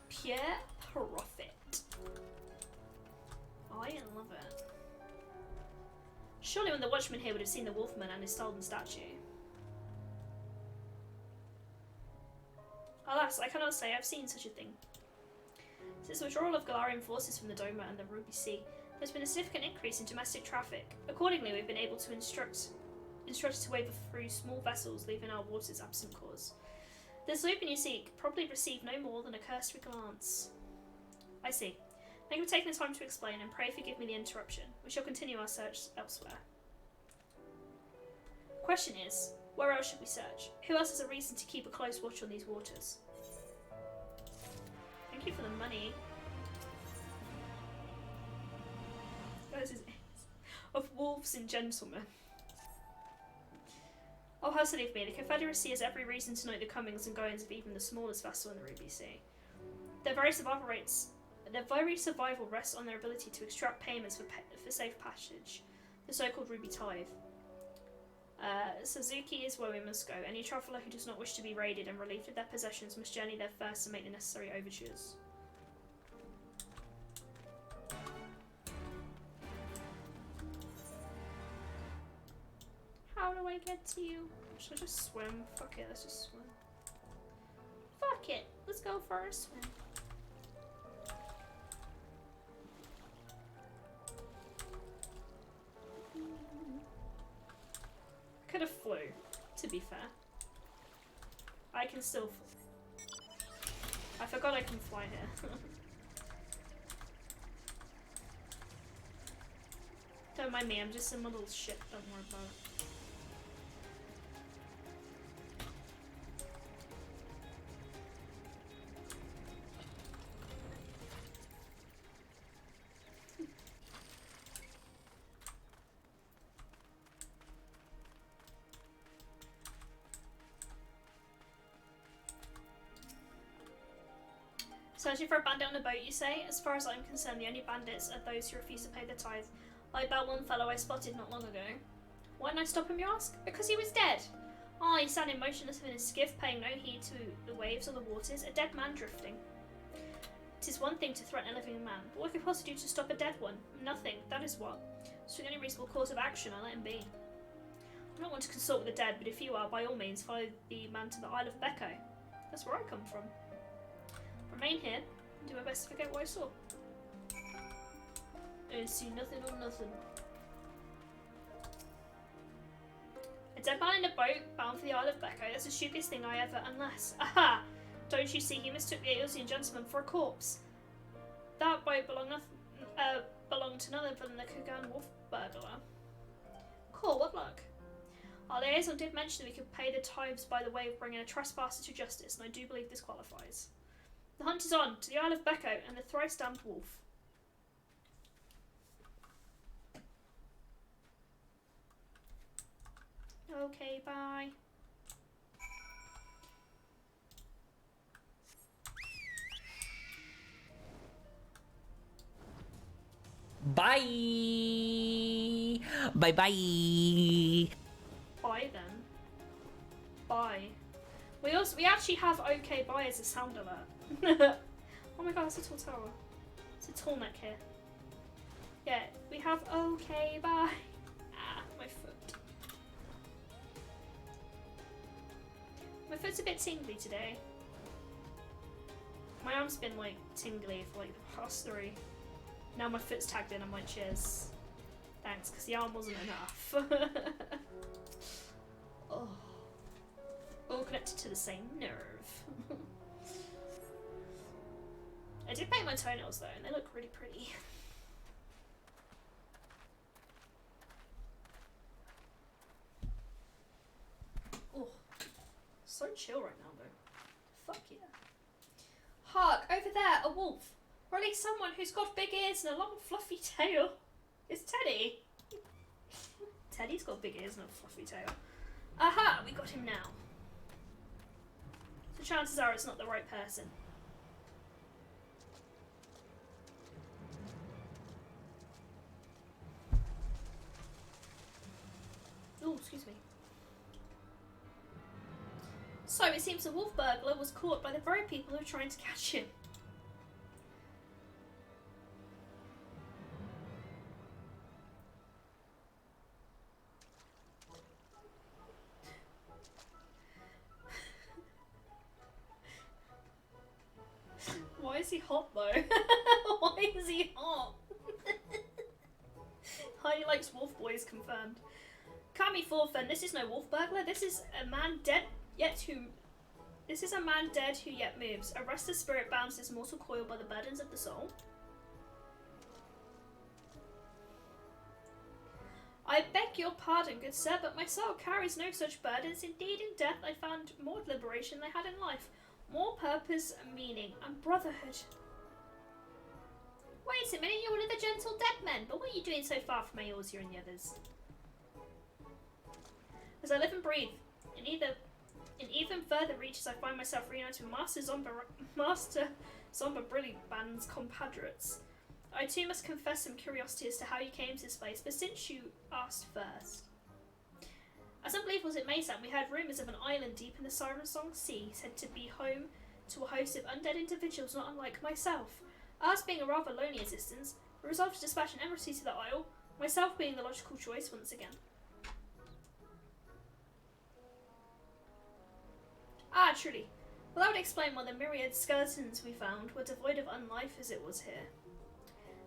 Pure profit. I love it. Surely when the watchman here would have seen the wolfman and his stolen statue. Alas, I cannot say I've seen such a thing. Since the withdrawal of Galarian forces from the Doma and the Ruby Sea, there's been a significant increase in domestic traffic. Accordingly, we've been able to instruct to waver through small vessels, leaving our waters absent cause. This lupin you seek probably received no more than a cursory glance. I see. Thank you for taking the time to explain, and pray forgive me the interruption. We shall continue our search elsewhere. Question is, where else should we search? Who else has a reason to keep a close watch on these waters? Thank you for the money. Guys, is of wolves and gentlemen. Oh, how silly of me. The Confederacy has every reason to know the comings and goings of even the smallest vessel in the Ruby Sea. Their very survival rests on their ability to extract payments for safe passage, the so-called Ruby Tithe. Suzuki is where we must go. Any traveller who does not wish to be raided and relieved of their possessions must journey there first and make the necessary overtures. How do I get to you? Should I just swim? Fuck it, let's just swim. Fuck it, let's go for a swim. Could have flew, to be fair. I can still fly. I forgot I can fly here. Don't mind me, I'm just some little shit, don't worry about it. Searching for a bandit on a boat, you say? As far as I'm concerned, the only bandits are those who refuse to pay the tithe. Like that one fellow I spotted not long ago. Why didn't I stop him, you ask? Because he was dead. Ah, he sat motionless in his skiff, paying no heed to the waves or the waters, a dead man drifting. It is one thing to threaten a living man, but what could possibly do to stop a dead one? Nothing, that is what. So the only reasonable course of action, I let him be. I don't want to consult with the dead, but if you are, by all means, follow the man to the Isle of Becco. That's where I come from. Remain here, and do my best to forget what I saw. I see nothing or nothing. A dead man in a boat, bound for the Isle of Becco. That's the stupidest thing I ever, unless... Aha! Don't you see, he mistook the Aeolian gentleman for a corpse. That boat belonged to none other than the Kugan wolf burglar. Cool, what luck? Our liaison did mention that we could pay the tithes by the way of bringing a trespasser to justice, and I do believe this qualifies. The hunt is on, to the Isle of Becco and the thrice-damned wolf. Okay, bye. Bye! Bye-bye! Bye then. Bye. We actually have okay bye as a sound alert. Oh my god, that's a tall tower. It's a tall neck here. Yeah, we have okay bye. Ah, my foot. My foot's a bit tingly today. My arm's been like tingly for like the past 3. Now my foot's tagged in, I'm like, cheers. Thanks, because the arm wasn't enough. Oh. All connected to the same nerve. I did paint my toenails though, and they look really pretty. Oh, so chill right now though. Fuck yeah. Hark, over there, a wolf. Or at least someone who's got big ears and a long fluffy tail. It's Teddy. Teddy's got big ears and a fluffy tail. Aha, we got him now. So chances are it's not the right person. Oh, excuse me. So it seems the wolf burglar was caught by the very people who are trying to catch him. Why is he hot though? Why is he hot? Heidi likes wolf boys confirmed. Can't be forth then. This is no wolf burglar. This is a man dead yet who. This is a man dead who yet moves. A restless spirit bounds his mortal coil by the burdens of the soul. I beg your pardon, good sir, but my soul carries no such burdens. Indeed, in death I found more liberation than I had in life. More purpose, meaning, and brotherhood. Wait a minute, you're one of the gentle dead men, but what are you doing so far from Eorzea and the others? As I live and breathe, in even further reaches I find myself reunited with Master Zomba Brilliant's compadres. I too must confess some curiosity as to how you came to this place, but since you asked first. As unbelievable as it may sound, we heard rumours of an island deep in the Siren Song Sea, said to be home to a host of undead individuals not unlike myself. Ours being a rather lonely existence, we resolved to dispatch an embassy to the isle, myself being the logical choice once again. Ah, truly. Well, that would explain why the myriad skeletons we found were devoid of unlife as it was here.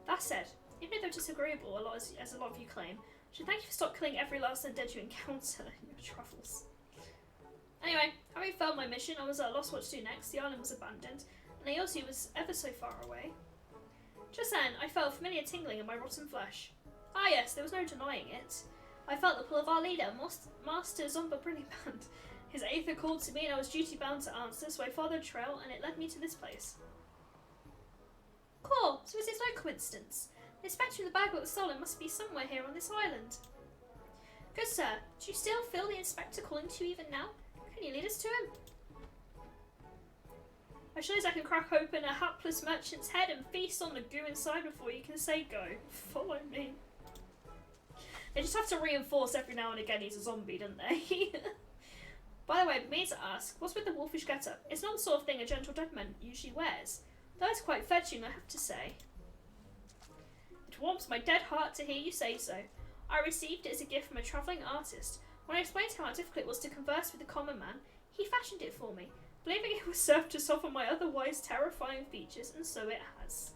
That said, even if they're disagreeable, as a lot of you claim, I should thank you for stop killing every last undead you encounter in your travels. Anyway, having failed my mission, I was at a loss what to do next. The island was abandoned, and Eorzea was ever so far away. Just then, I felt a familiar tingling in my rotten flesh. Ah yes, there was no denying it. I felt the pull of our leader, Master Zomba Brilliant. His aether called to me and I was duty-bound to answer, so I followed the trail and it led me to this place. Cool, so is it no coincidence? The inspector in the bag that was stolen must be somewhere here on this island. Good sir, do you still feel the inspector calling to you even now? Can you lead us to him? I suppose I can crack open a hapless merchant's head and feast on the goo inside before you can say go. Follow me. They just have to reinforce every now and again he's a zombie, don't they? By the way, me to ask, what's with the wolfish getup? It's not the sort of thing a gentle deadman usually wears. Though it's quite fetching, I have to say. It warms my dead heart to hear you say so. I received it as a gift from a travelling artist. When I explained to him how difficult it was to converse with the common man, he fashioned it for me, believing it would serve to soften my otherwise terrifying features, and so it has.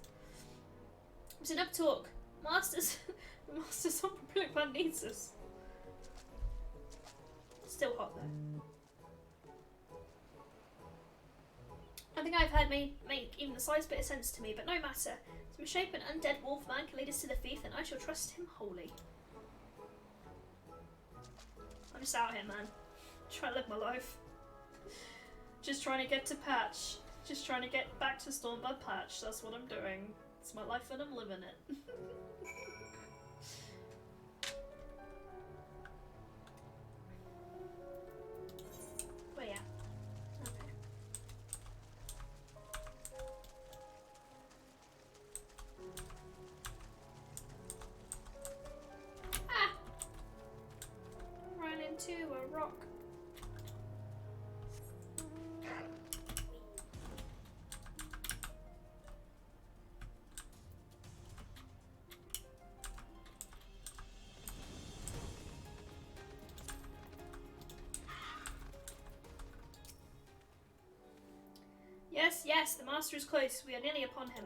It's enough talk. Masters, the Masters on Public Plan needs us. Still hot though. I think I've heard make even the slightest bit of sense to me, but no matter. If a misshapen undead wolf man can lead us to the thief, then I shall trust him wholly. I'm just out here, man. Trying to live my life. Just trying to get to Patch. Just trying to get back to Stormblood Patch. That's what I'm doing. It's my life and I'm living it. But yeah. Okay. Ah! Ran into a rock. Yes, yes, the master is close. We are nearly upon him.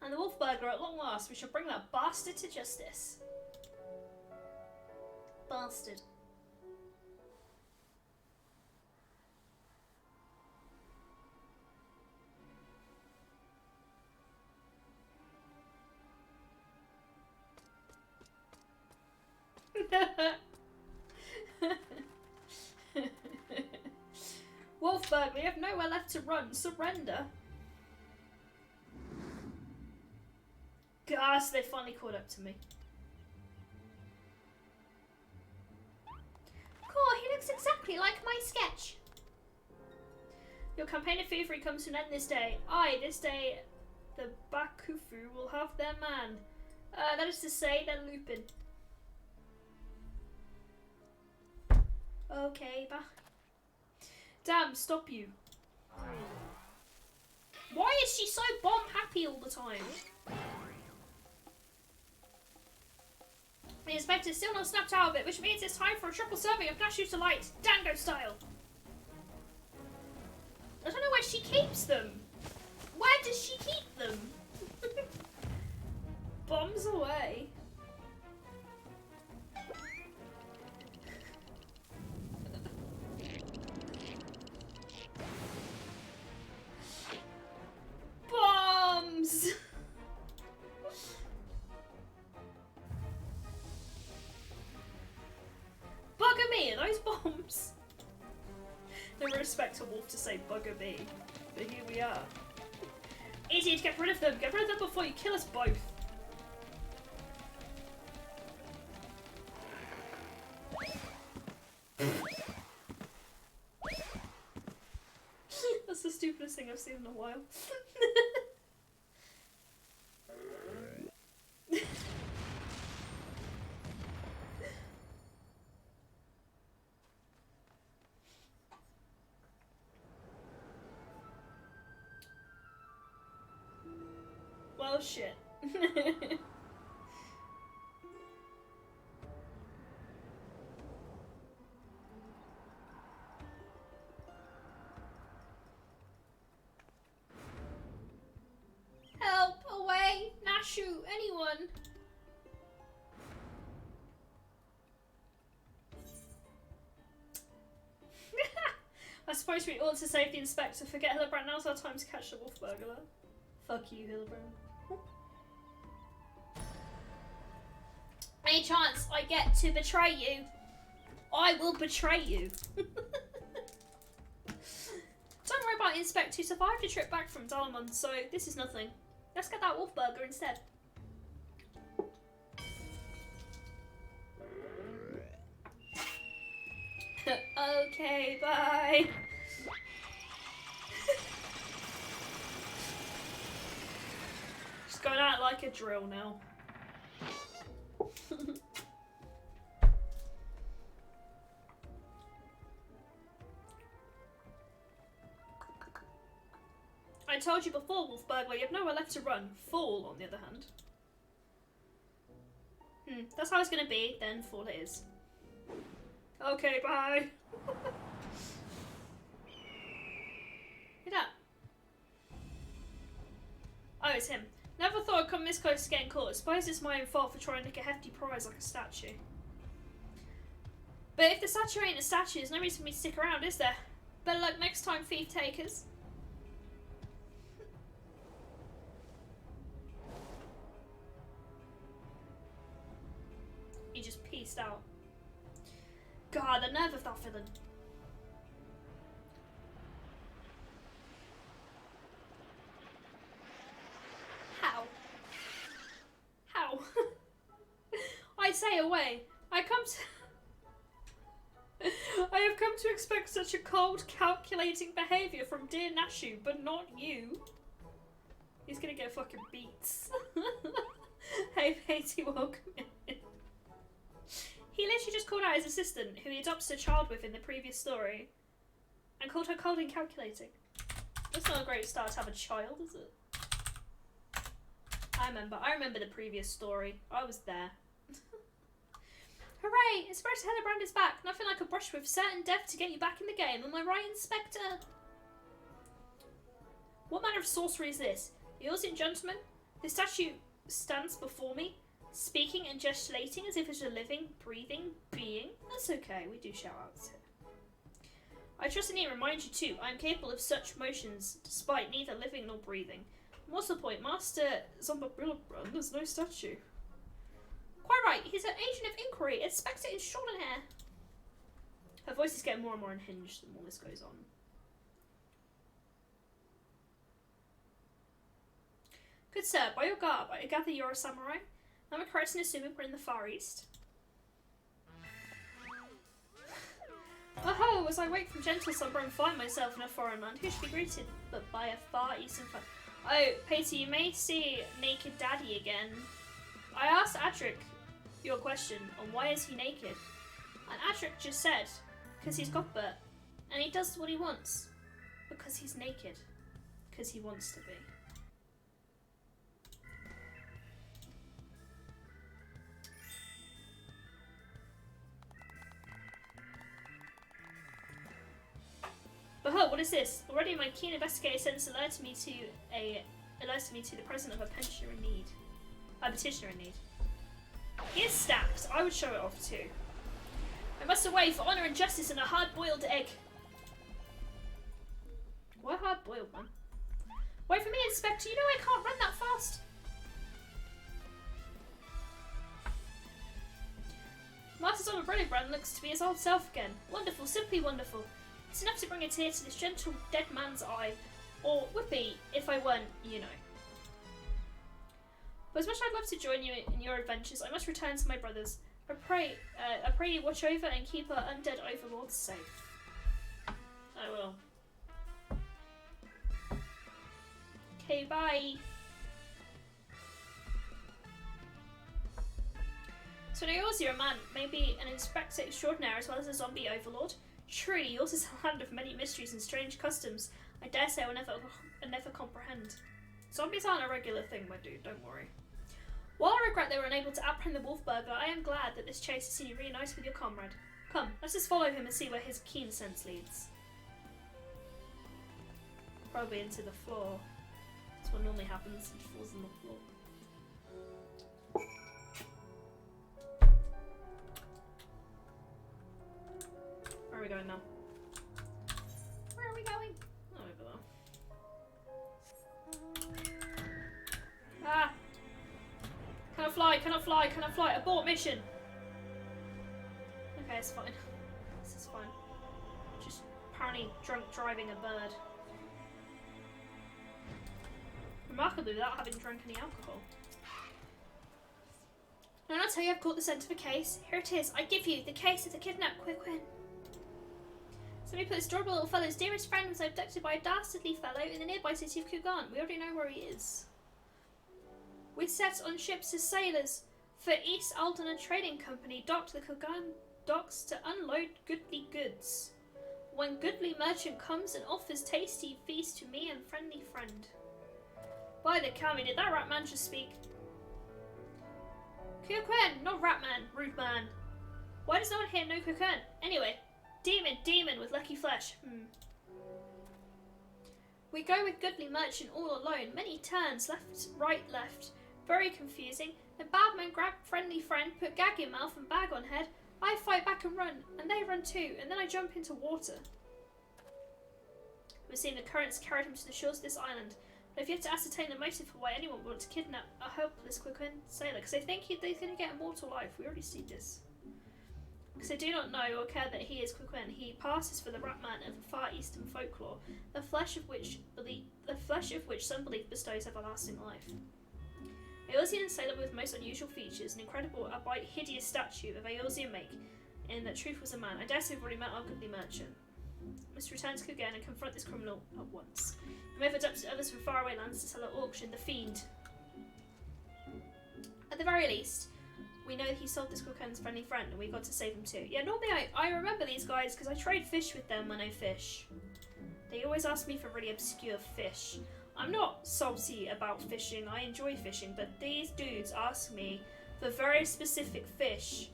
And the Wolfburger, at long last, we shall bring that bastard to justice. Bastard. Wolfberg, we have nowhere left to run. Surrender. Gosh, they finally caught up to me. Cool, he looks exactly like my sketch. Your campaign of thievery comes to an end this day. Aye, this day the Bakufu will have their man. That is to say, they're looping. Okay, bah. Damn, stop you. Why is she so bomb happy all the time? The inspector's still not snapped out of it, which means it's time for a triple serving of Nashu's Delight, Dango style. I don't know where she keeps them. Where does she keep them? Bombs away. Bombs! Bugger me, are those bombs? No respect to Wolf to say bugger me, but here we are. Easy to get rid of them. Get rid of them before you kill us both. That's the stupidest thing I've seen in a while. Well, shit. Help! Away! Nashu! Anyone! I suppose we ought to save the inspector. Forget Hilibrand, now's our time to catch the wolf burglar. Fuck you, Hilibrand. Any chance I get to betray you, I will betray you. Don't worry about Inspect, who survived a trip back from Dalamon, so this is nothing. Let's get that wolf burger instead. Okay, bye. going out like a drill now. I told you before, Wolf Burglar, you have nowhere left to run. Fall, on the other hand. That's how it's gonna be, then fall it is. Okay, bye. Who's that? Oh, it's him. Never thought I'd come this close to getting caught. I suppose it's my own fault for trying to get a hefty prize like a statue. But if the statue ain't a statue, there's no reason for me to stick around, is there? Better luck next time, thief takers. He just pieced out. God, the nerve of that villain. How? How? I say away. I have come to expect such a cold, calculating behaviour from dear Nashu, but not you. He's gonna get fucking beats. Hey, Patey, welcome in. He literally just called out his assistant, who he adopted a child with in the previous story, and called her cold and calculating. That's not a great start to have a child, is it? I remember the previous story. I was there. Hooray! Inspector Hilibrand is back. Nothing like a brush with certain death to get you back in the game. Am I right, Inspector? What manner of sorcery is this? Yours and gentlemen? The statue stands before me, speaking and gesticulating as if it's a living, breathing being. That's okay, we do shout outs here. I trust I need to remind you too, I am capable of such motions, despite neither living nor breathing. What's the point? Master Hilibrand, there's no statue. Quite right, he's an agent of inquiry, Inspector in Shorten Hair. Her voice is getting more and more unhinged the more this goes on. Good sir, by your garb, I gather you're a samurai. Am I correct in assuming we're in the Far East? Oh, as I wake from gentle slumber and find myself in a foreign land, who should be greeted but by a Far Eastern fan? Oh, Patey, you may see naked daddy again. I asked Adric your question on why is he naked, and Adric just said, because he's got butt, and he does what he wants, because he's naked, because he wants to be. Behold, what is this? Already my keen investigator sense alerted me to the presence of a petitioner in need. He is stacked. I would show it off too. I must away for honour and justice and a hard-boiled egg. Why hard-boiled, man? Wait for me, Inspector. You know I can't run that fast. Master's on a Hilibrand looks to be his old self again. Wonderful, simply wonderful. It's enough to bring a tear to this gentle dead man's eye, or would be if I weren't, you know. But as much as I'd love to join you in your adventures, I must return to my brothers. I pray you watch over and keep our undead overlords safe. I will. Okay, bye. So now yours, you're a man, maybe an inspector extraordinaire as well as a zombie overlord. Truly, yours is a land of many mysteries and strange customs. I dare say I will never comprehend. Zombies aren't a regular thing, my dude, don't worry. While I regret they were unable to apprehend the wolf burglar, I am glad that this chase has seen you reunited with your comrade. Come, let's just follow him and see where his keen sense leads. Probably into the floor. That's what normally happens, it falls on the floor. Where are we going now? Where are we going? Oh, over there. Ah! Can I fly? Can I fly? Can I fly? Abort mission! Okay, it's fine. This is fine. Just apparently drunk driving a bird. Remarkably, without having drunk any alcohol. No, I'll tell you, I've caught the scent of a case. Here it is. I give you the case of the kidnapped quick win. Somebody put this adorable little fellow's dearest friend was abducted by a dastardly fellow in the nearby city of Kugan. We already know where he is. We set on ships as sailors for East Aldona Trading Company docked the Kogan docks to unload goodly goods. When goodly merchant comes and offers tasty feast to me and friendly friend. By the Kami, did that rat man just speak? Kukuen, not rat man, rude man. Why does no one here know Kukuen? Anyway, demon with lucky flesh. We go with goodly merchant all alone. Many turns, left, right, left. Very confusing. The bad man grab friendly friend, put gag in mouth and bag on head. I fight back and run, and they run too, and then I jump into water. We're seeing the currents carried him to the shores of this island. But I've yet to ascertain the motive for why anyone would want to kidnap a helpless Kukuen sailor, because they think he's going to get immortal life. We already see this. Because they do not know or care that he is Kukuen. He passes for the rat man of Far Eastern folklore, the flesh of which some believe bestows everlasting life. Eorzean sailor with most unusual features, an incredible, albeit hideous statue of Eorzean make, in that truth was a man. I dare say we've already met our goodly merchant. We must return to Kugan and confront this criminal at once. We may have adopted others from faraway lands to sell at auction, the fiend. At the very least, we know that he sold this Kugan's friendly friend and we got to save him too. Yeah, normally I remember these guys because I trade fish with them when I fish. They always ask me for really obscure fish. I'm not salty about fishing, I enjoy fishing, but these dudes ask me for very specific fish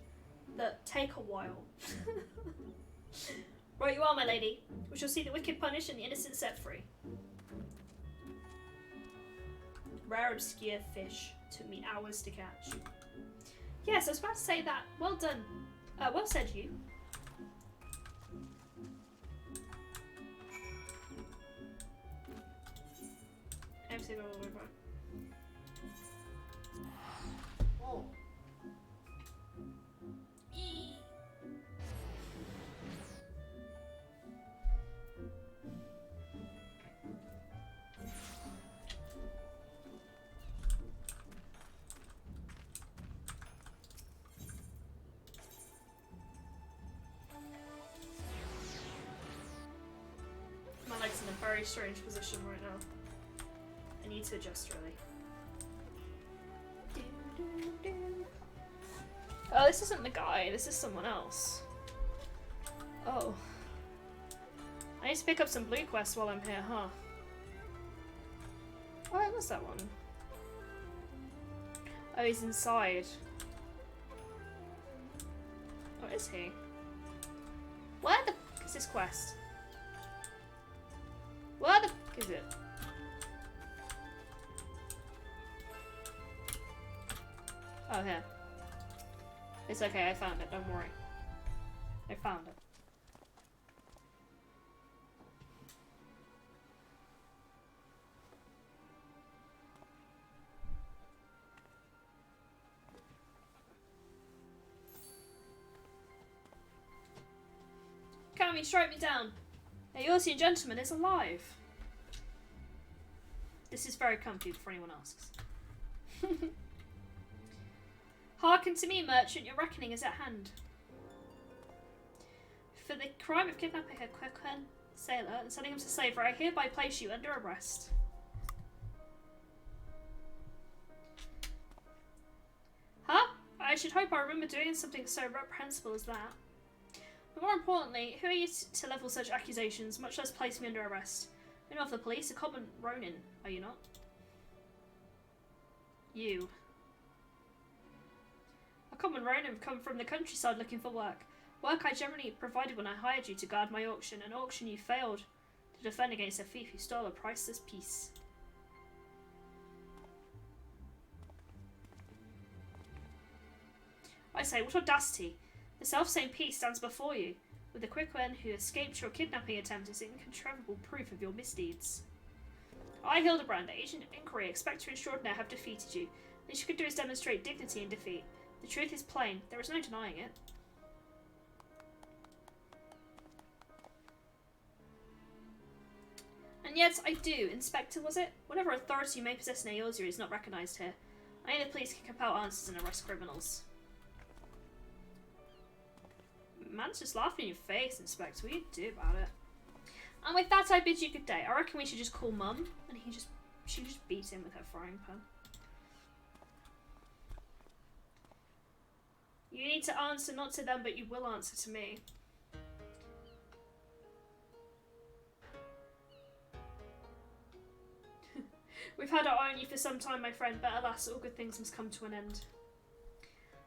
that take a while. Right you are, my lady. We shall see the wicked punished and the innocent set free. Rare obscure fish. Took me hours to catch. Yes, I was about to say that. Well done. Well said, you. Everything all over. Oh. My leg's in a very strange position right now. I need to adjust really. Oh, this isn't the guy, this is someone else. Oh. I need to pick up some blue quests while I'm here, huh? Oh, where was that one? Oh, he's inside. What is he? Where the f is this quest? Where the f is it? Oh, here. It's okay, I found it, don't worry. I found it. Kami, strike me down. A Eorzean gentleman is alive. This is very comfy before anyone asks. Hearken to me, merchant, your reckoning is at hand. For the crime of kidnapping a Kukuen sailor and selling him to slavery, I hereby place you under arrest. Huh? I should hope I remember doing something so reprehensible as that. But more importantly, who are you to level such accusations, much less place me under arrest? You're not of the police, a common Ronin, are you not? You. A common Ronin come from the countryside looking for work. Work I generally provided when I hired you to guard my auction, an auction you failed to defend against a thief who stole a priceless piece. I say, what audacity! The self-same piece stands before you, with the Kukuen who escaped your kidnapping attempt is incontrovertible proof of your misdeeds. I, Hilibrand, agent of inquiry, Inspector Extraordinaire, have defeated you. The least you could do is demonstrate dignity in defeat. The truth is plain. There is no denying it. And yet I do. Inspector, was it? Whatever authority you may possess in Eorzea is not recognised here. Only the police can compel answers and arrest criminals. Man's just laughing in your face, Inspector. What do you do about it? And with that, I bid you good day. I reckon we should just call Mum, and she just beats him with her frying pan. You need to answer not to them, but you will answer to me. We've had our eye on you for some time, my friend, but alas, all good things must come to an end.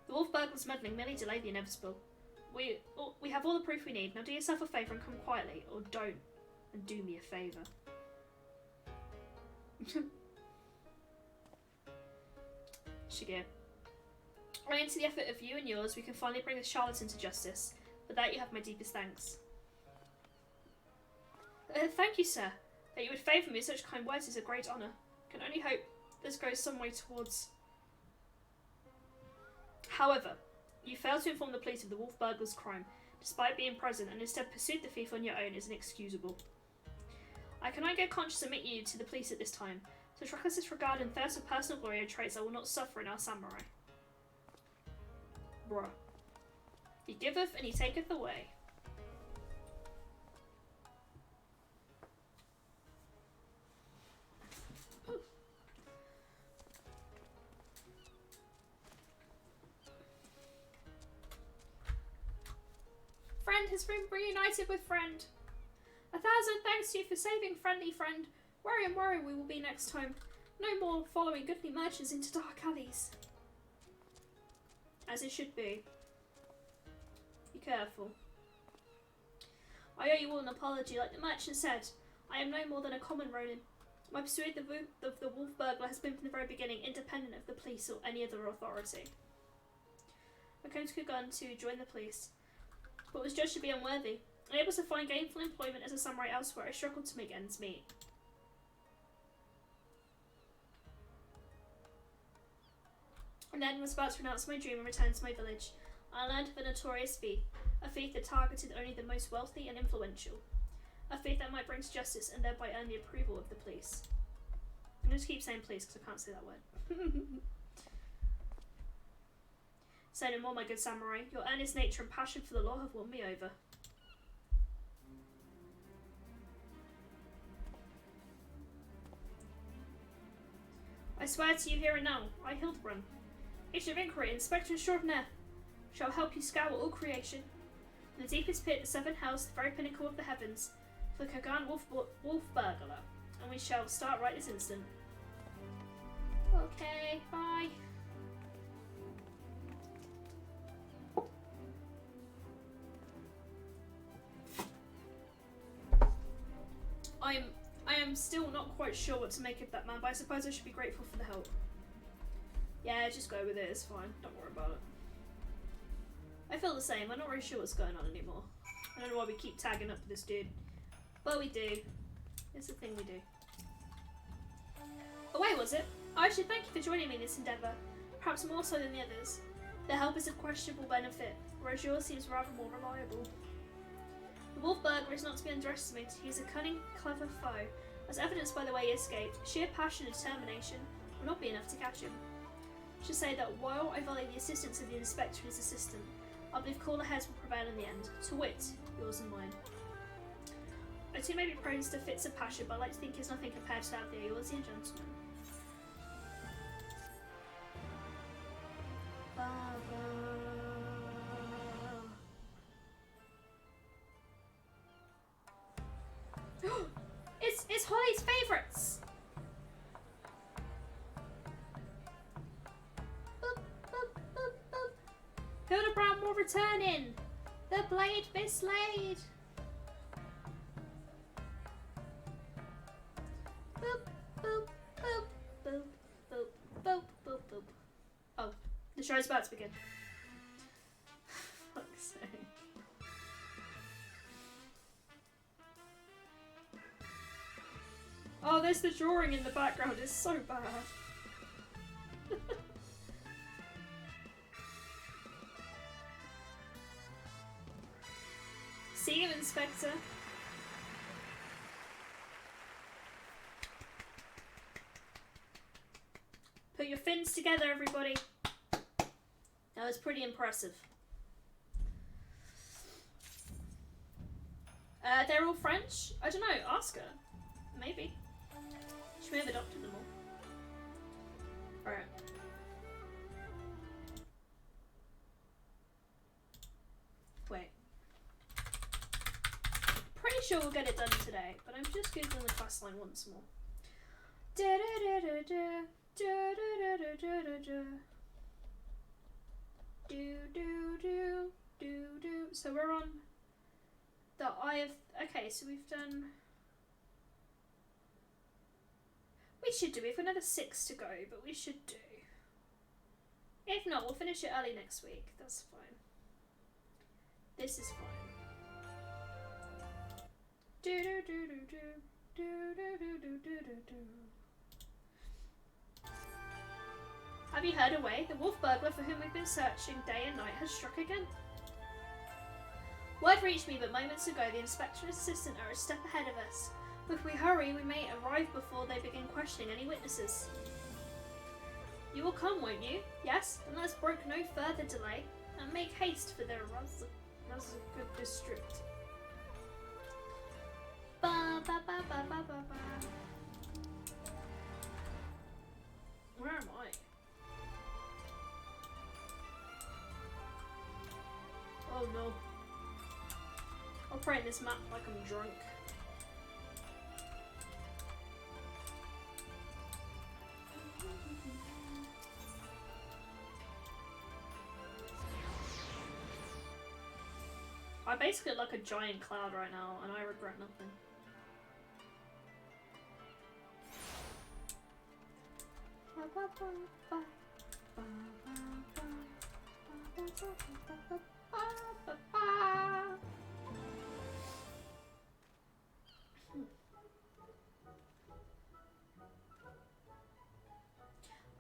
The wolf burglar's meddling merely delayed the inevitable. We have all the proof we need. Now do yourself a favour and come quietly, or don't, and do me a favour. Shigir. Owing to the effort of you and yours, we can finally bring the charlatan to justice. For that you have my deepest thanks. Thank you, sir. That you would favour me with such kind words is a great honour. Can only hope this goes some way towards... However, you failed to inform the police of the wolf burglar's crime, despite being present, and instead pursued the thief on your own is inexcusable. I cannot get conscious admit you to the police at this time. Such reckless disregard and thirst for personal glory are traits I will not suffer in our samurai. Bruh. He giveth and he taketh away. Friend has been reunited with friend. 1,000 thanks to you for saving friendly friend. Worry and worry we will be next time. No more following goodly merchants into dark alleys. As it should be. Be careful. I owe you all an apology. Like the merchant said, I am no more than a common ronin. My pursuit of the wolf burglar has been from the very beginning, independent of the police or any other authority. I came to Kugan to join the police, but was judged to be unworthy. Unable to find gainful employment as a samurai elsewhere, I struggled to make ends meet. And then was about to renounce my dream and return to my village. I learned of a notorious thief, a thief that targeted only the most wealthy and influential. A thief that might bring to justice and thereby earn the approval of the police. I'm going to keep saying police because I can't say that word. Say no more, my good samurai. Your earnest nature and passion for the law have won me over. I swear to you here and now, I Hilibrand, agent of inquiry, Inspector Extraordinaire, shall help you scour all creation. In the deepest pit, the seventh house, the very pinnacle of the heavens, for the Kogan wolf burglar, and we shall start right this instant. Okay, bye. I am still not quite sure what to make of that man, but I suppose I should be grateful for the help. Yeah, just go with it, it's fine. Don't worry about it. I feel the same. I'm not really sure what's going on anymore. I don't know why we keep tagging up with this dude. But we do. It's the thing we do. Away was it? I should thank you for joining me in this endeavour. Perhaps more so than the others. Their help is of questionable benefit, whereas yours seems rather more reliable. The wolf burglar is not to be underestimated. He is a cunning, clever foe, as evidenced by the way he escaped. Sheer passion and determination will not be enough to catch him. I should say that while I value the assistance of the inspector and his assistant, I believe cooler heads will prevail in the end, to wit, yours and mine. I too may be prone to fits of passion, but I like to think it's nothing compared to that of the Eorzean gentleman. It's Holly's favourites! Boop, boop, boop, boop. Hilibrand will return in! The blade mislaid! Boop, boop, boop, boop, boop, boop, boop, boop. Oh, the show's about to begin. Fuck's sake. Oh, there's the drawing in the background. It's so bad. See you, Inspector. Put your fins together, everybody. That was pretty impressive. They're all French? I don't know. Ask her. Maybe. She may have adopted them all. Alright. pretty sure we'll get it done today, but I'm just googling the quest line once more. So we're on the Eye of... Okay, so we've done... We should do. We've got another 6 to go, but we should do. If not, we'll finish it early next week. That's fine. This is fine. Have you heard away? The wolf burglar for whom we've been searching day and night has struck again. Word reached me but moments ago the inspector and his assistant are a step ahead of us. If we hurry, we may arrive before they begin questioning any witnesses. You will come, won't you? Yes? Then let's brook no further delay and make haste for the Razagud district. Ba ba ba ba ba ba ba. Where am I? Oh no. I'll pray in this map like I'm drunk. I basically look like a giant cloud right now, and I regret nothing.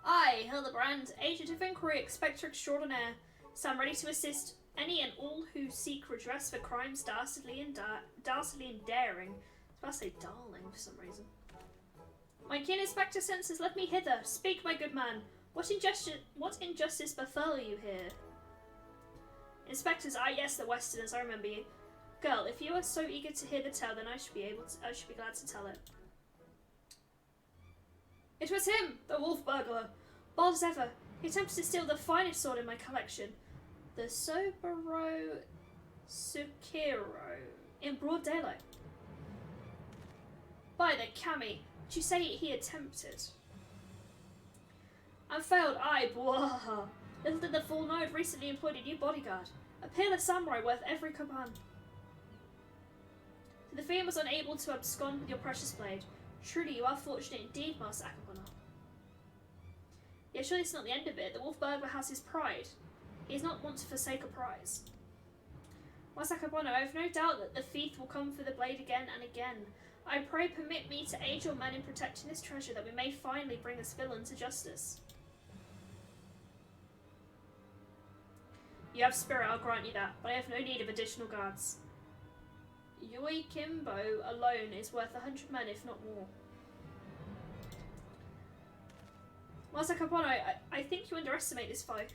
I, Hilibrand, Agent of Inquiry, Inspector Extraordinaire, stand ready to assist any and all who seek redress for crimes dastardly and daring. I was about to say darling for some reason. My keen inspector senses led me hither. Speak, my good man. What injustice befell you here? Inspectors, yes, the Westerners, I remember you. Girl, if you are so eager to hear the tale, then I should be glad to tell it. It was him, the wolf burglar. Bold as ever, he attempted to steal the finest sword in my collection. The Soboro Sukiro in broad daylight. By the kami, did you say he attempted? And failed, bwaha. Little did the fool know I'd recently employed a new bodyguard. A peerless samurai worth every kaban. The fiend was unable to abscond with your precious blade. Truly, you are fortunate indeed, Master Akabona. Yet surely it's not the end of it. The wolf burglar has his pride. He is not one to forsake a prize. Master Akabona, I have no doubt that the thief will come for the blade again and again. I pray permit me to aid your men in protecting this treasure that we may finally bring this villain to justice. You have spirit, I'll grant you that, but I have no need of additional guards. Yoi Kimbo alone is worth 100 men, if not more. Master Akabona, I think you underestimate this foe.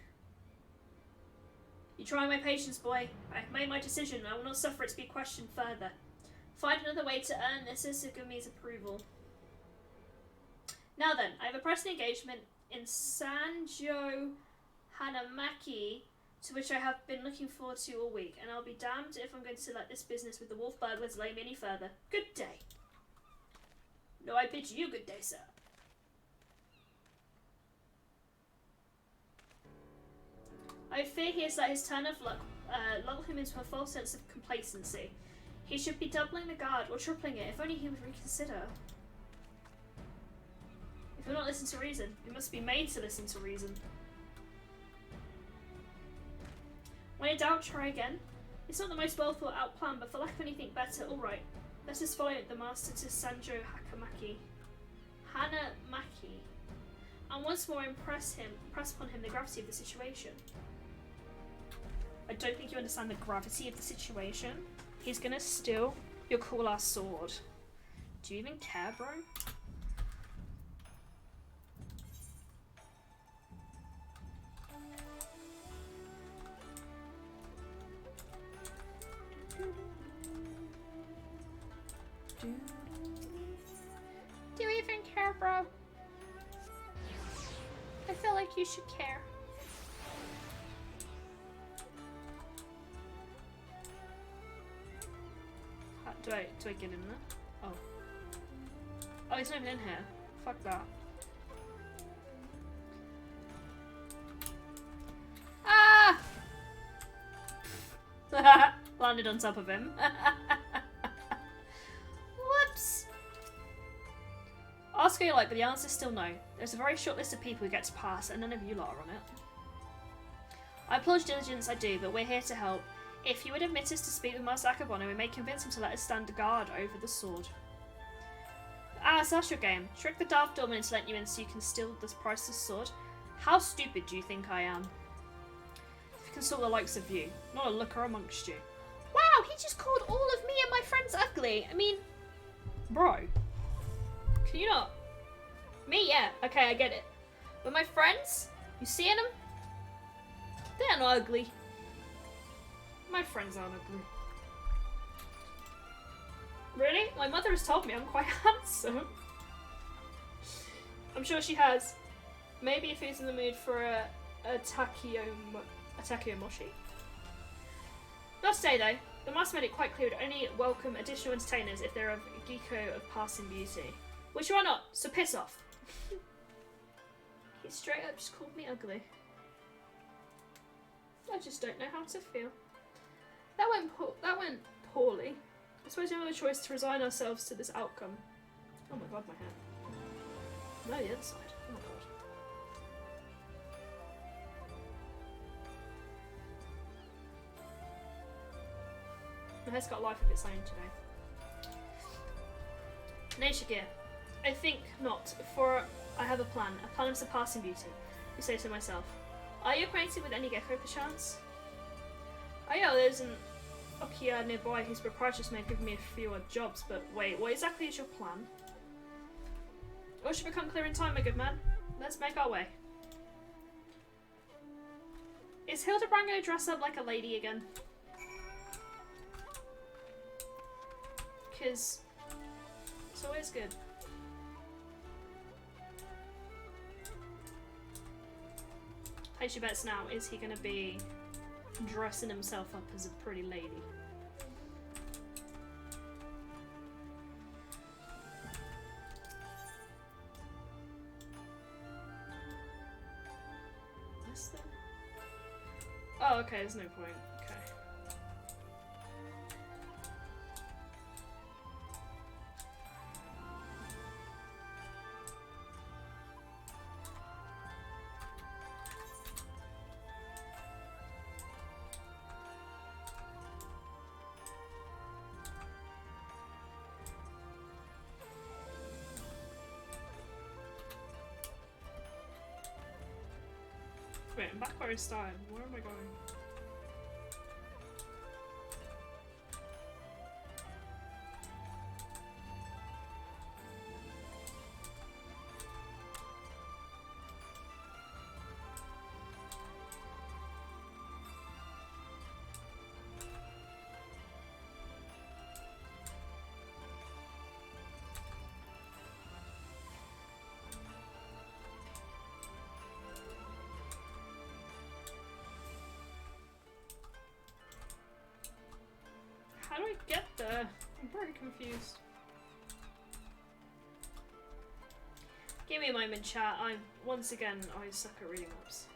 You try my patience, boy. I have made my decision, and I will not suffer it to be questioned further. Find another way to earn this Isugumi's approval. Now then, I have a pressing engagement in Sanjo Hanamaki, to which I have been looking forward to all week, and I'll be damned if I'm going to let this business with the wolf burglar delay me any further. Good day. No, I bid you good day, sir. I fear he has let his turn of luck lull him into a false sense of complacency. He should be doubling the guard or tripling it, if only he would reconsider. If you'll not listen to reason, you must be made to listen to reason. When in doubt, try again. It's not the most well thought out plan, but for lack of anything better, alright. Let us follow the master to Sanjo Hanamaki. And once more impress upon him the gravity of the situation. I don't think you understand the gravity of the situation. He's gonna steal your cool ass sword. Do you even care, bro? Do you even care, bro? I feel like you should care. Do I get in there? Oh. Oh, he's not even in here. Fuck that. Ah! Landed on top of him. Whoops! Ask who you like, but the answer is still no. There's a very short list of people who get to pass, and none of you lot are on it. I applaud your diligence, I do, but we're here to help. If you would admit us to speak with Master Akabano, we may convince him to let us stand guard over the sword. Ah, so that's your game. Trick the Dark Dorman into letting you in so you can steal this priceless sword? How stupid do you think I am? If you consult the likes of you, not a looker amongst you. Wow, he just called all of me and my friends ugly. I mean, bro. Can you not? Me, yeah. Okay, I get it. But my friends? You seeing them? They're not ugly. My friends aren't ugly. Really? My mother has told me I'm quite handsome. I'm sure she has. Maybe if he's in the mood for a takiyomoshi. Not to say though, the master made it quite clear to only welcome additional entertainers if they're of Giko of passing beauty. Which you are not, so piss off. He straight up just called me ugly. I just don't know how to feel. That went poorly. I suppose we have no choice to resign ourselves to this outcome. Oh my god, my hair. No, the other side. Oh my god. My hair's got a life of its own today. Nature gear. I think not, for I have a plan of surpassing beauty. I say to myself, are you acquainted with any gecko perchance? Oh yeah, there's an Okia nearby whose proprietress may have given me a few odd jobs, but wait, what exactly is your plan? All should become clear in time, my good man. Let's make our way. Is Hilibrand going to dress up like a lady again? Because it's always good. Place your bets now, is he going to be dressing himself up as a pretty lady? Is there? Oh, okay, there's no point. Okay. Wait, I'm back where I started. Where am I going? How do I get there? I'm very confused. Give me a moment, chat. Once again, I suck at reading maps.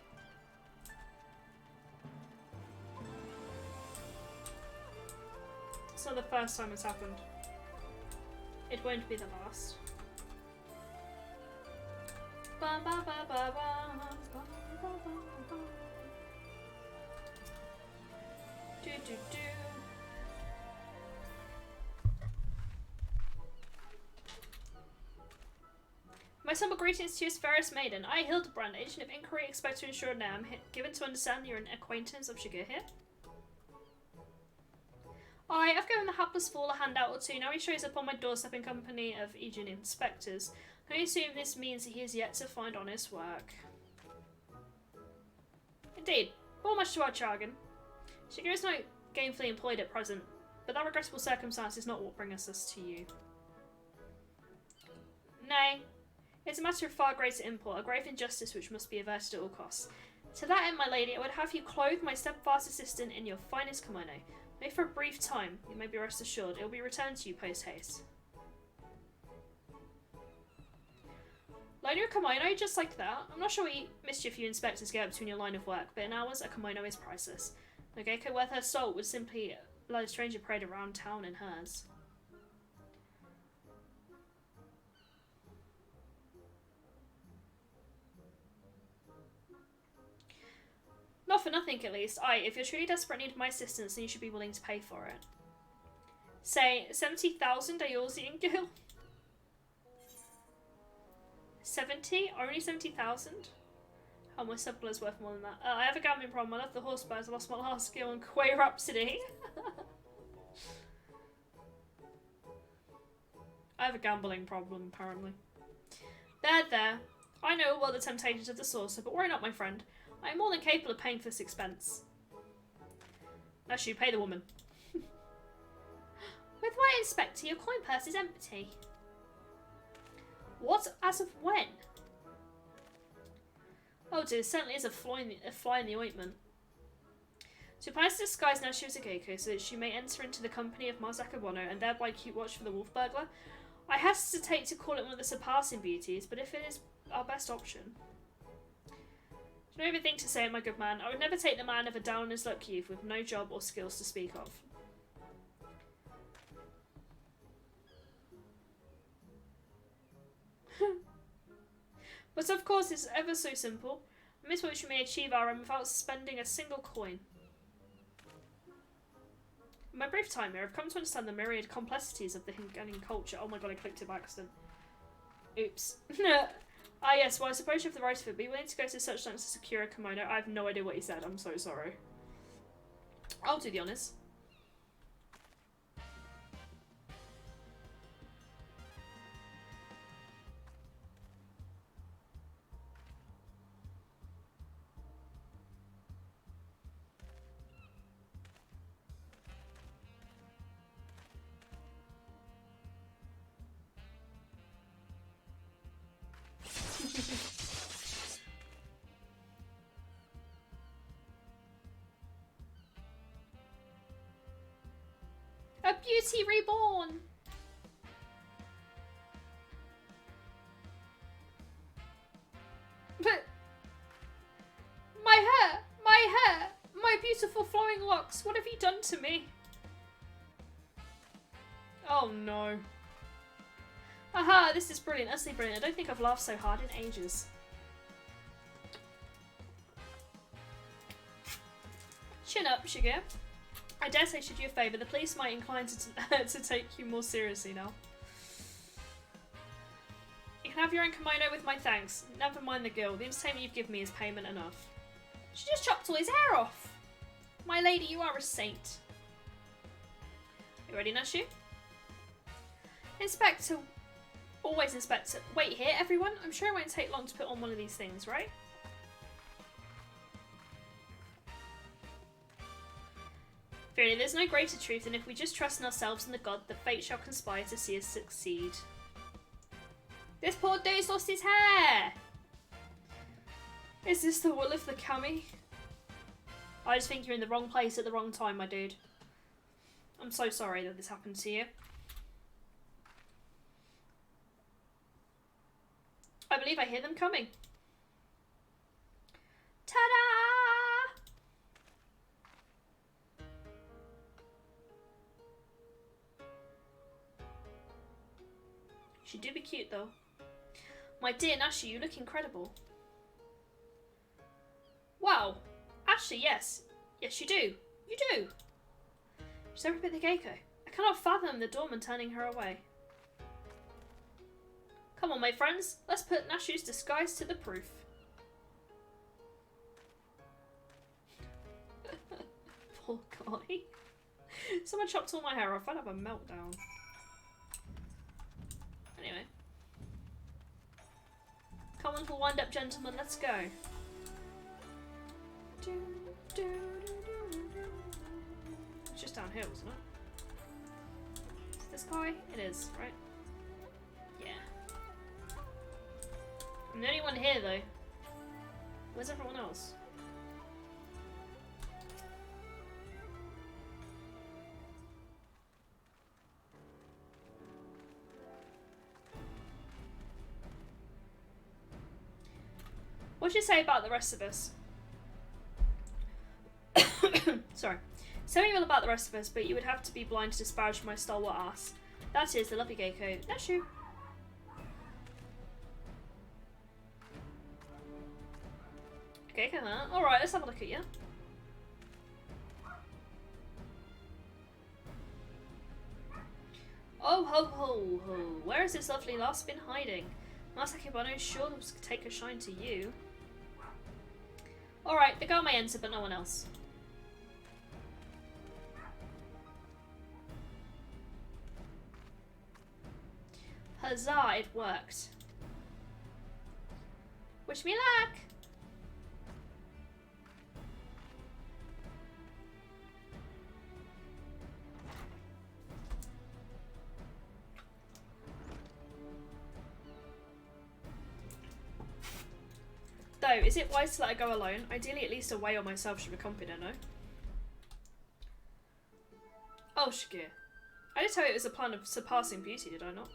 It's not the first time it's happened. It won't be the last. Ba ba ba ba ba ba ba ba ba. Do do do. My humble greetings to you, fairest maiden. I, Hilibrand, agent of inquiry, expect to ensure now I'm given to understand you're an acquaintance of Shigeru here. I've given the hapless fool a handout or two. Now he shows up on my doorstep in company of Ijin inspectors. Can I assume this means that he is yet to find honest work? Indeed. All much to our jargon. Shigeru is not gainfully employed at present, but that regrettable circumstance is not what brings us to you. Nay. It's a matter of far greater import, a grave injustice which must be averted at all costs. To that end, my lady, I would have you clothe my steadfast assistant in your finest kimono. Maybe for a brief time. You may be rest assured. It will be returned to you post-haste. Loan you a kimono just like that? I'm not sure what mischief you inspectors get between your line of work, but in ours, a kimono is priceless. A geiko worth her salt would simply let a stranger parade around town in hers. Not for nothing, at least. If you're truly desperate need of my assistance, then you should be willing to pay for it. Say, 70,000 are yours, young girl? 70? Only 70,000? Oh, my simple is worth more than that. I have a gambling problem. I love the horse birds. I lost my last skill on Quay Rhapsody. I have a gambling problem, apparently. There. I know well the temptations of the saucer, but worry not, my friend. I am more than capable of paying for this expense. That's you, pay the woman. With my inspector, your coin purse is empty. What? As of when? Oh dear, certainly is a fly in the ointment. To apply to disguise now she was a geiko, so that she may enter into the company of Marzaka Wano and thereby keep watch for the wolf burglar. I hesitate to call it one of the surpassing beauties, but if it is our best option. Don't even think to say it, my good man. I would never take the man of a down on his luck youth with no job or skills to speak of. But of course it's ever so simple. Miss which we may achieve our aim without spending a single coin. In my brief time here, I've come to understand the myriad complexities of the Hungarian culture. Oh my god, I clicked it by accident. Oops. Ah yes, well I suppose you have the right of it. Be willing to go to such lengths to secure a kimono. I have no idea what he said, I'm so sorry. I'll do the honours. A beauty reborn! But my hair, my beautiful flowing locks, what have you done to me? Oh no. Aha, this is brilliant, utterly brilliant. I don't think I've laughed so hard in ages. Chin up, sugar. I dare say, should you a favour, the police might incline to take you more seriously now. You can have your own kimono with my thanks. Never mind the girl. The entertainment you've given me is payment enough. She just chopped all his hair off. My lady, you are a saint. You ready, Nashu? Inspector. Always Inspector. Wait here, everyone. I'm sure it won't take long to put on one of these things, right? Really, there's no greater truth than if we just trust in ourselves and the god, the fate shall conspire to see us succeed. This poor dude's lost his hair! Is this the will of the kami? I just think you're in the wrong place at the wrong time, my dude. I'm so sorry that this happened to you. I believe I hear them coming. Ta-da! She do be cute though. My dear Nashi, you look incredible. Wow. Ashley, yes. Yes, you do. You do. She's every bit the geiko. I cannot fathom the doorman turning her away. Come on, my friends. Let's put Nashu's disguise to the proof. Poor guy. Someone chopped all my hair off. I'd have a meltdown. Anyway. Come on, little wind-up gentlemen, let's go. It's just downhill, isn't it? Is this guy? It is, right? Yeah. I'm the only one here, though. Where's everyone else? What do you say about the rest of us? Sorry. Say what you will about the rest of us, but you would have to be blind to disparage my stalwart ass. That is the lovely Gecko. That's you. Gecko, huh? Alright, let's have a look at you. Oh ho ho ho. Where has this lovely lass been hiding? Masakibano sure will take a shine to you. Alright, the girl may enter, but no one else. Huzzah, it worked. Wish me luck! Though, is it wise to let her go alone? Ideally, at least a way or myself should accompany her, no? Oh, Shagir. I did tell you it was a plan of surpassing beauty, did I not?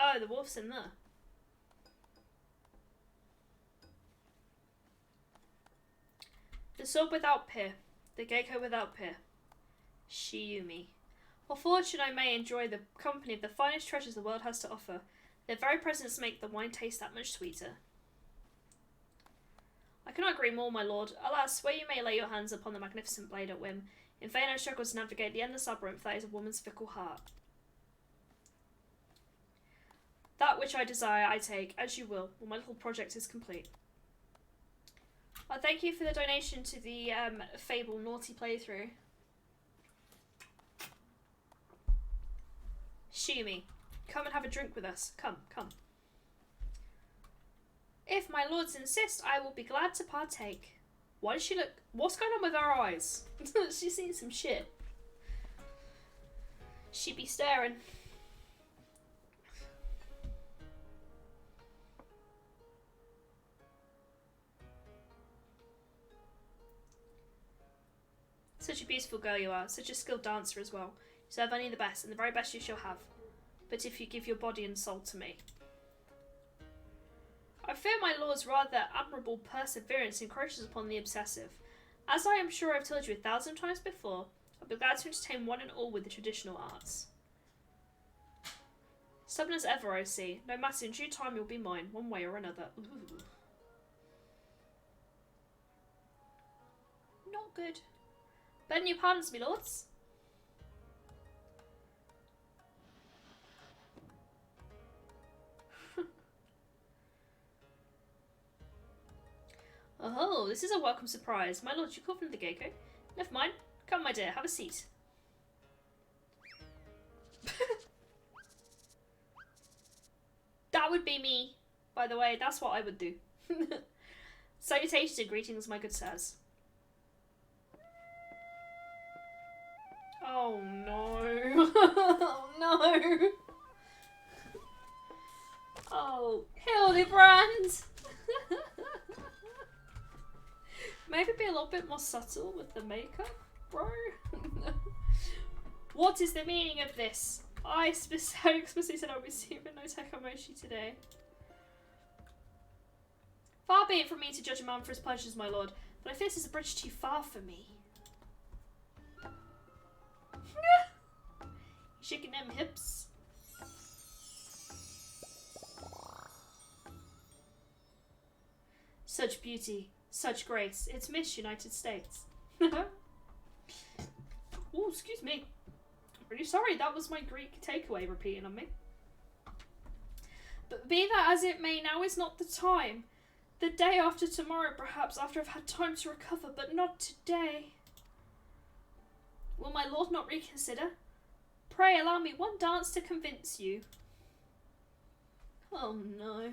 Oh, the wolf's in there. The sword without peer. The Gecko without peer. Shiyumi. While fortune I may enjoy the company of the finest treasures the world has to offer, their very presence make the wine taste that much sweeter. I cannot agree more, my lord. Alas, where you may lay your hands upon the magnificent blade at whim, in vain I struggle to navigate the endless labyrinth that is a woman's fickle heart. That which I desire, I take, as you will, when my little project is complete. Thank you for the donation to the Fable Naughty playthrough. Shumi, come and have a drink with us. Come, come. If my lords insist, I will be glad to partake. Why does she look... What's going on with her eyes? She's seen some shit. She be staring. Such a beautiful girl you are, such a skilled dancer as well. You serve only the best, and the very best you shall have. But if you give your body and soul to me. I fear my lord's rather admirable perseverance encroaches upon the obsessive. As I am sure I've told you 1,000 times before, I'll be glad to entertain one and all with the traditional arts. Stubborn as ever, I see. No matter, in due time you'll be mine, one way or another. Ooh. Not good. Beg your pardons, me lords. Oh, this is a welcome surprise. My lord, you called from the Gecko. Never mind. Come, my dear, have a seat. That would be me, by the way. That's what I would do. Salutations and greetings, my good sirs. Oh no. Oh no. Oh, Hilibrand. Maybe be a little bit more subtle with the makeup, bro. What is the meaning of this? I explicitly said I'll be receiving no Takamoshi today. Far be it from me to judge a man for his pleasures, my lord, but I fear this is a bridge too far for me. Shaking them hips. Such beauty, such grace. It's Miss United States. Oh, excuse me. I'm really sorry, that was my Greek takeaway repeating on me. But be that as it may, now is not the time. The day after tomorrow, perhaps, after I've had time to recover, but not today. Will my lord not reconsider? Pray allow me one dance to convince you. Oh no.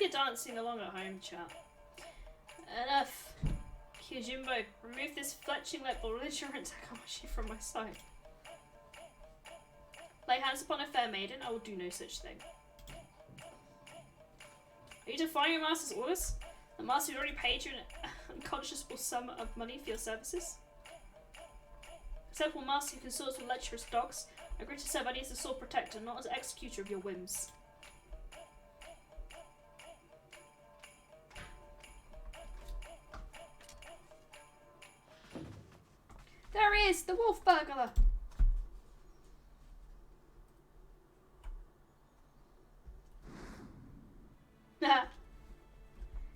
you're dancing along at home, chap. Enough. Kyojimbo, remove this fletching like belligerent Takahashi from my sight. Lay hands upon a fair maiden, I will do no such thing. Are you defying your master's orders? The master had already paid you an unconscionable sum of money for your services? Acceptable master who consorts with lecherous dogs, I agree to serve only as the sole protector, not as executor of your whims. There he is, the wolf burglar!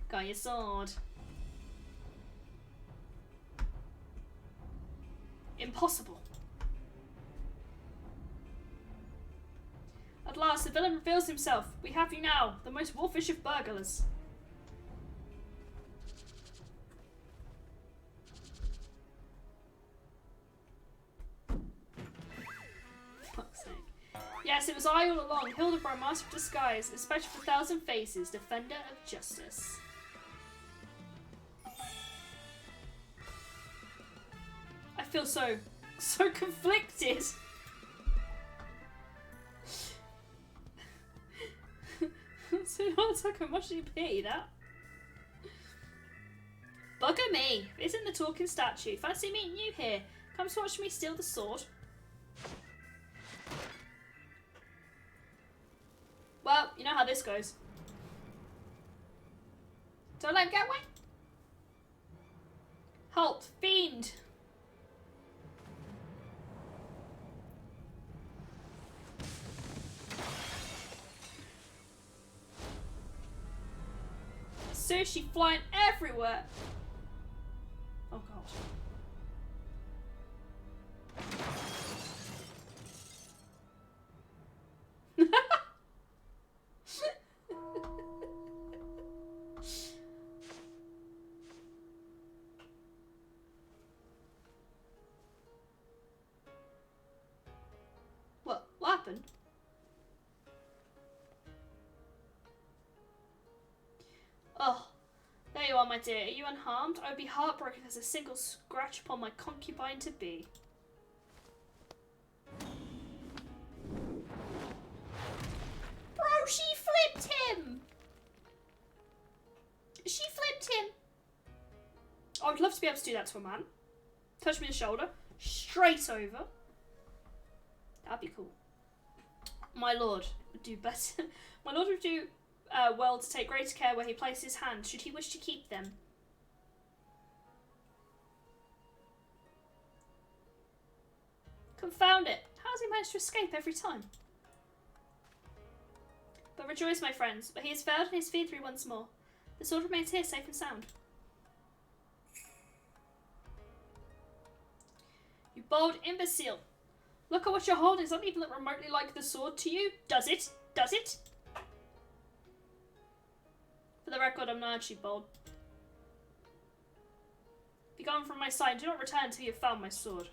Got your sword. Impossible. At last, the villain reveals himself. We have you now, the most wolfish of burglars. Fuck's sake. Yes, it was I all along, Hilibrand, master of disguise, a spectre of 1,000 faces, defender of justice. I feel so conflicted. So not like a much pity that. Bugger me! Isn't the talking statue? Fancy meeting you here. Come to watch me steal the sword. Well, you know how this goes. Don't let him get away. Halt, fiend! Sushi flying everywhere! Oh god. What happened? Oh, there you are, my dear. Are you unharmed? I would be heartbroken if there's a single scratch upon my concubine to be. Bro, she flipped him! She flipped him! I would love to be able to do that to a man. Touch me on the shoulder. Straight over. That'd be cool. My lord would do better. My lord would do well to take greater care where he places his hand, should he wish to keep them. Confound it! How has he managed to escape every time? But rejoice, my friends, but he has failed and is feared through once more. The sword remains here, safe and sound. You bold imbecile! Look at what you're holding. Does that even look remotely like the sword to you? Does it? Does it? For the record, I'm not actually bold. Be gone from my sight. Do not return until you have found my sword.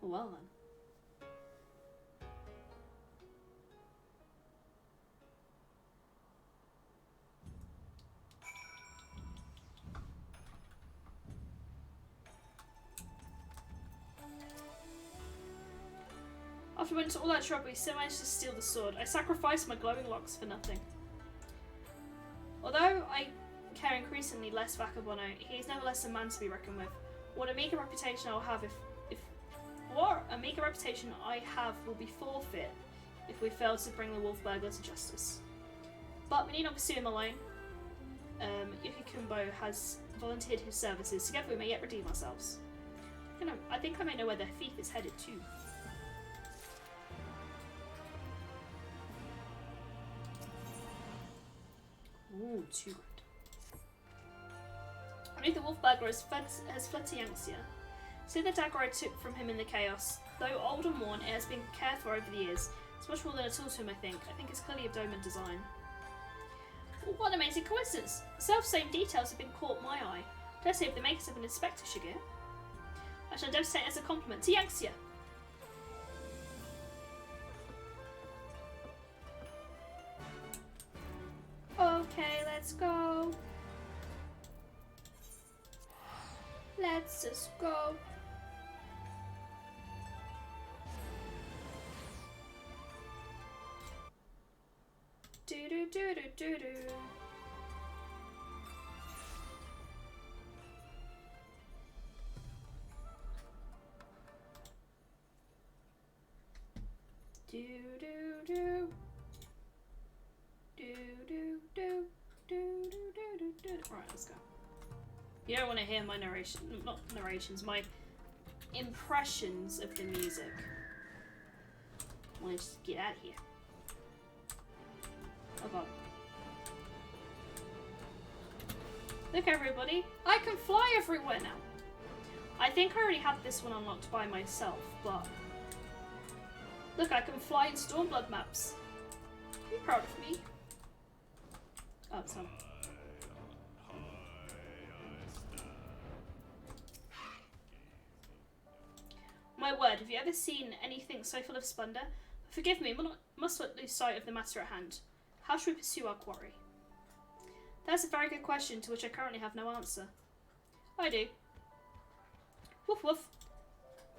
Well then. After we went to all that trouble, we still managed to steal the sword. I sacrificed my glowing locks for nothing. Although I care increasingly less for Akebono, he is nevertheless a man to be reckoned with. What a meager reputation I will have will be forfeit if we fail to bring the wolf burglar to justice. But we need not pursue him alone. Yukikumbo has volunteered his services. Together we may yet redeem ourselves. I think I may know where the thief is headed to. Ooh, 2 grand. I believe the wolf burglar has fled to Yangtze. See the dagger I took from him in the chaos. Though old and worn, it has been cared for over the years. It's much more than a tool to him, I think. I think it's clearly of Doman design. Well, what an amazing coincidence! Self-same details have been caught my eye. Dare say if the makers of an Inspector Shigure. I shall endeavour to take it as a compliment to Yangtze. Let's go. Let's just go. Do do do do do do. Do do do. Do do do do do do do. Right, let's go. You don't want to hear my narration, not narrations, my impressions of the music. I want to just get out of here. Oh god. Look everybody, I can fly everywhere now. I think I already had this one unlocked by myself, but look, I can fly in Stormblood maps. Are you proud of me? Oh, it's not. My word, have you ever seen anything so full of splendour? Forgive me, must not lose sight of the matter at hand. How should we pursue our quarry? That's a very good question to which I currently have no answer. I do. Woof woof.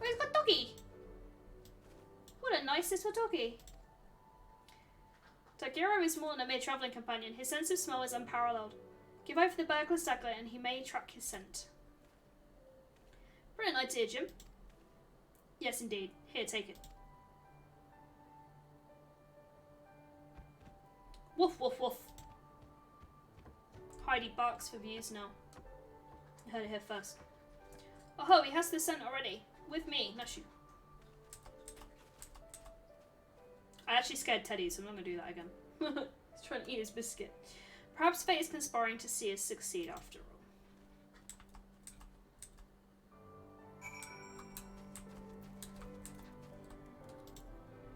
Oh, he's got doggy! What a nice little doggy. Tagiro is more than a mere travelling companion. His sense of smell is unparalleled. Give over the burglar's dagger and he may track his scent. Brilliant idea, Jim. Yes, indeed. Here, take it. Woof, woof, woof. Heidi barks for views now. You heard it here first. Oh, he has the scent already. With me, not you. I actually scared Teddy, so I'm not going to do that again. He's trying to eat his biscuit. Perhaps fate is conspiring to see us succeed after all.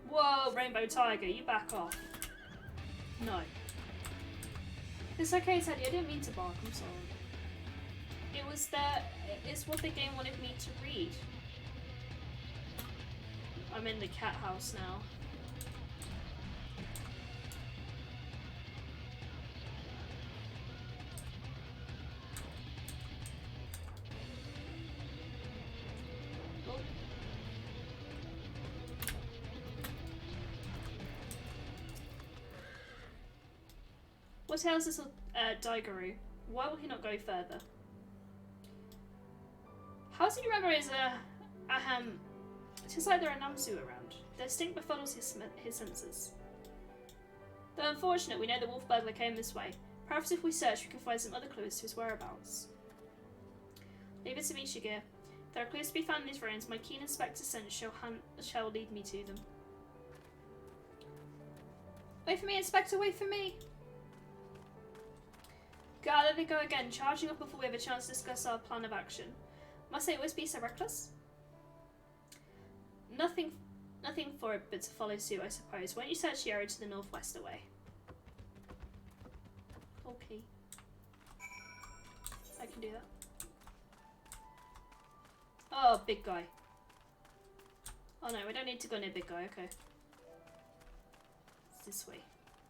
Whoa, Rainbow Tiger, you back off. No. It's okay, Teddy, I didn't mean to bark, I'm sorry. It's what the game wanted me to read. I'm in the cat house now. Oh. What ails this Daiguru? Why will he not go further? How does he remember his It is like there are Namsu around. Their stink befuddles his senses. Though unfortunate, we know the wolf burglar came this way. Perhaps if we search, we can find some other clues to his whereabouts. Leave it to me, Shigeru. If there are clues to be found in his ruins, my keen inspector sense shall lead me to them. Wait for me, Inspector, wait for me! God, there they go again, charging up before we have a chance to discuss our plan of action. Must they always be so reckless? Nothing for it but to follow suit, I suppose. Why don't you search the area to the northwest away? Okay. I can do that. Oh, big guy. Oh no, we don't need to go near big guy, okay. It's this way.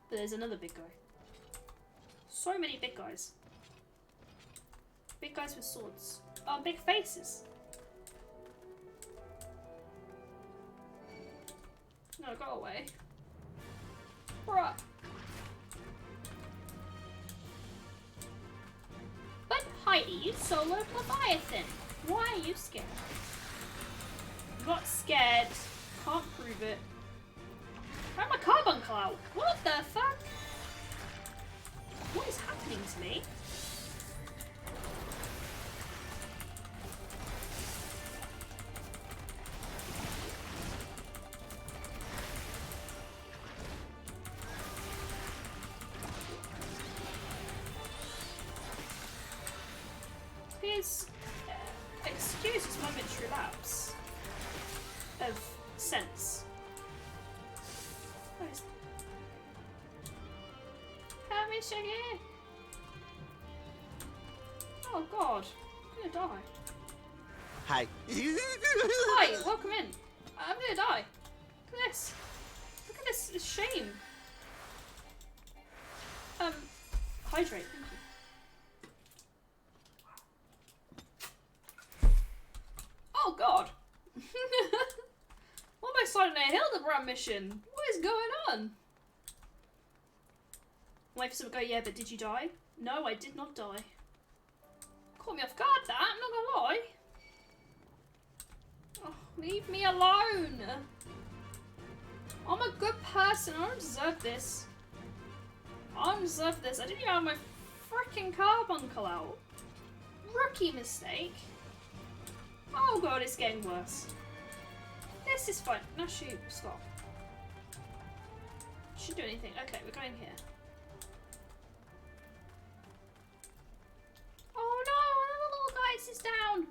But there's another big guy. So many big guys. Big guys with swords. Oh, big faces. No, go away. Bruh. But Heidi, you soloed Leviathan. Why are you scared? I'm not scared. Can't prove it. Where'd my carbuncle out? What the fuck? What is happening to me? Please excuse this momentary lapse of sense. Where is help me, Shaggy! Oh god, I'm gonna die. Hi. Hi, welcome in. I'm gonna die. Look at this. Look at this shame. Hydrate, thank you. Oh god! Almost on a Hilibrand mission! What is going on? Wait for someone to go, yeah, but did you die? No, I did not die. Caught me off guard, that, I'm not gonna lie. Oh, leave me alone! I'm a good person, I don't deserve this. I don't deserve this. I didn't even have my freaking carbuncle out. Rookie mistake. Oh god, it's getting worse. This is fine. No, shoot. Stop. Shouldn't do anything. Okay, we're going here. Oh no! One of the little guys is down!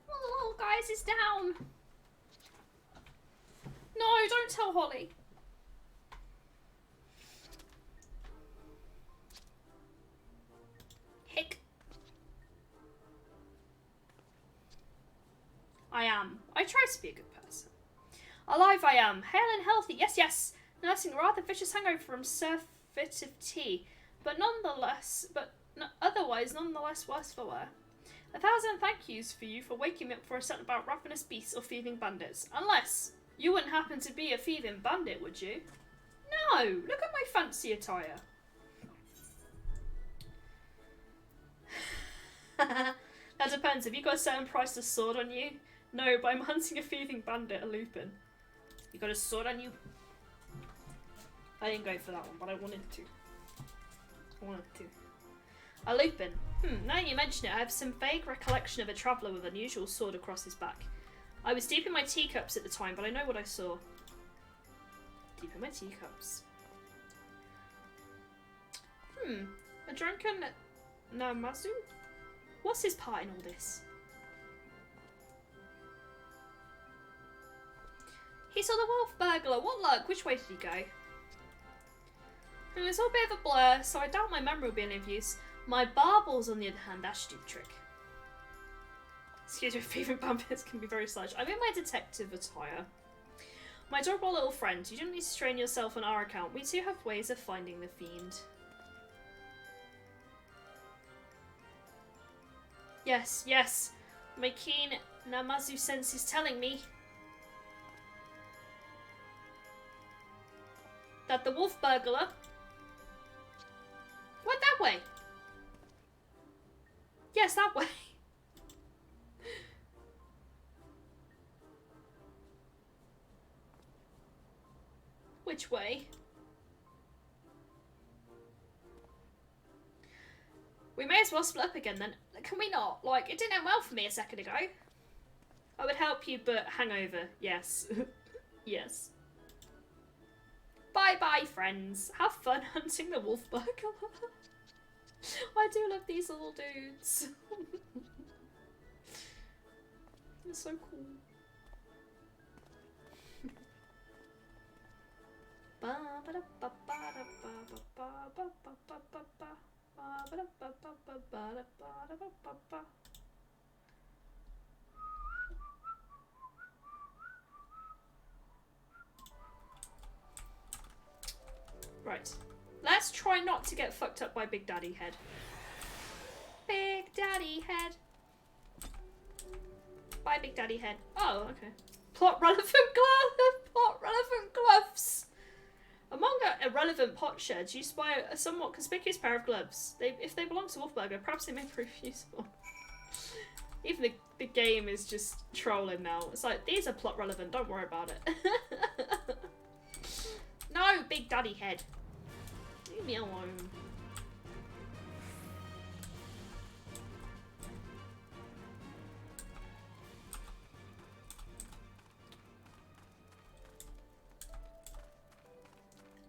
One of the little guys is down! No, don't tell Holly. Hick. I am. I try to be a good person. Alive I am. Hale and healthy. Yes, yes. Nursing a rather vicious hangover from surfeit of tea. But otherwise nonetheless worse for wear. 1,000 thank yous for you for waking me up for a set about ravenous beasts or thieving bandits. Unless you wouldn't happen to be a thieving bandit, would you? No! Look at my fancy attire. That depends. Have you got a certain priceless sword on you? No, but I'm hunting a thieving bandit, a Lupin. You got a sword on you? I didn't go for that one, but I wanted to. A Lupin. Now that you mention it, I have some vague recollection of a traveller with an unusual sword across his back. I was deep in my teacups at the time, but I know what I saw. Deep in my teacups. A drunken Namazu? What's his part in all this? He saw the wolf burglar. What luck? Which way did he go? It's all a bit of a blur, so I doubt my memory will be any of use. My baubles, on the other hand, that should do the trick. Excuse me, thieving bandits can be very sludge. I'm in my detective attire. My adorable little friend, you don't need to strain yourself on our account. We too have ways of finding the fiend. Yes, yes. My keen Namazu sense is telling me that the wolf burglar went that way. Yes, that way. Which way? We may as well split up again then. Can we not? Like, it didn't end well for me a second ago. I would help you, but hangover. Yes. Yes. Bye-bye, friends. Have fun hunting the wolf burglar. I do love these little dudes. They're so cool. Right. Let's try not to get fucked up by Big Daddy Head. Big Daddy Head. Bye, Big Daddy Head. Oh, okay. Plot relevant gloves. Plot relevant gloves. Among irrelevant pot sheds, you spy a somewhat conspicuous pair of gloves. If they belong to Wolfburger, perhaps they may prove useful. Even the game is just trolling now. It's like, these are plot relevant, don't worry about it. No, Big Daddy Head. Leave me alone.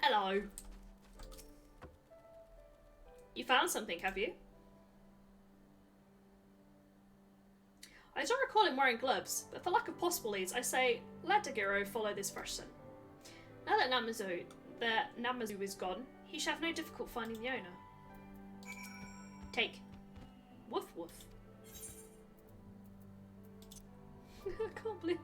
Hello. You found something, have you? I don't recall him wearing gloves, but for lack of possible leads, I say, let Dagiro follow this fresh scent. Now that Namazu is gone, he shall have no difficulty finding the owner. Take. Woof woof. I can't believe...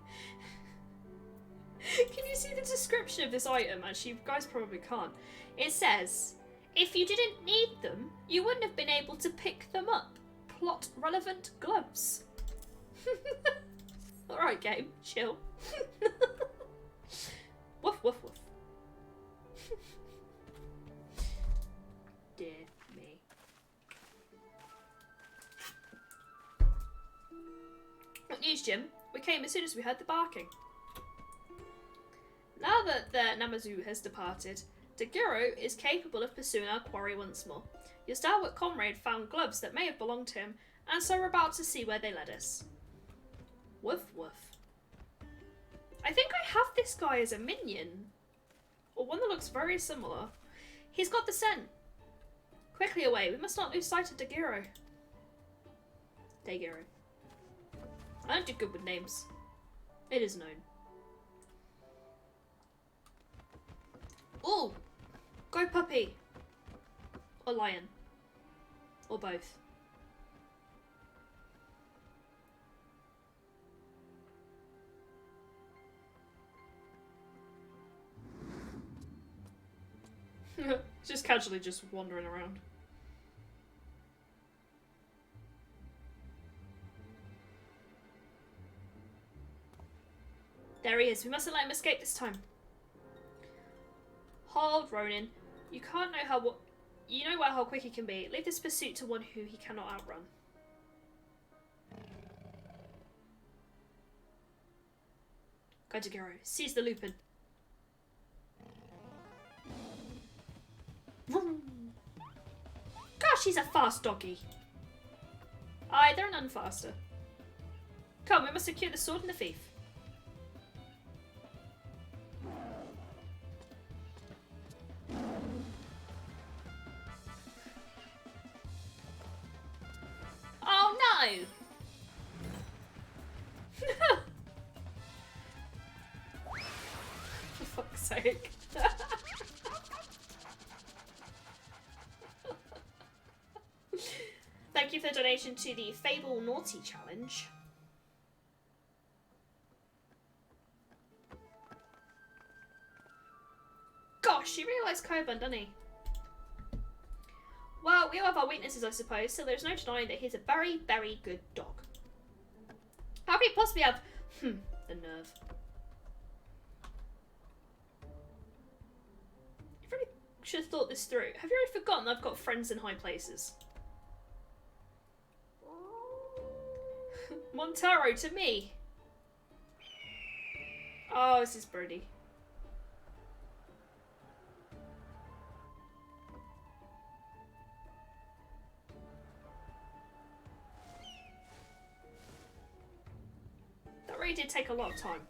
Can you see the description of this item? Actually, you guys probably can't. It says, If you didn't need them, you wouldn't have been able to pick them up. Plot relevant gloves. Alright, game, chill. Woof, woof, woof. Dear me. What news, Jim? We came as soon as we heard the barking. Now that the Namazu has departed, Daguro is capable of pursuing our quarry once more. Your stalwart comrade found gloves that may have belonged to him, and so we're about to see where they led us. Woof woof. I think I have this guy as a minion. Or one that looks very similar. He's got the scent. Quickly away, we must not lose sight of Daguro. Daguro. I don't do good with names. It is known. Ooh! Go puppy! Or lion. Or both. Just casually just wandering around. There he is. We mustn't let him escape this time. Hold, Ronin. You can't know how quick he can be. Leave this pursuit to one who he cannot outrun. Go to Gero. Seize the Lupin. Gosh, he's a fast doggy. Aye, they're none faster. Come, we must secure the sword and the thief. Oh no! For fuck's sake. Thank you for the donation to the Fable Naughty Challenge. Gosh, you really likes Koban, doesn't he? Well, we all have our weaknesses, I suppose, so there's no denying that he's a very, very good dog. How could he possibly have, the nerve? You really should have thought this through. Have you already forgotten I've got friends in high places? Montaro, to me. Oh, this is Birdie. That really did take a lot of time.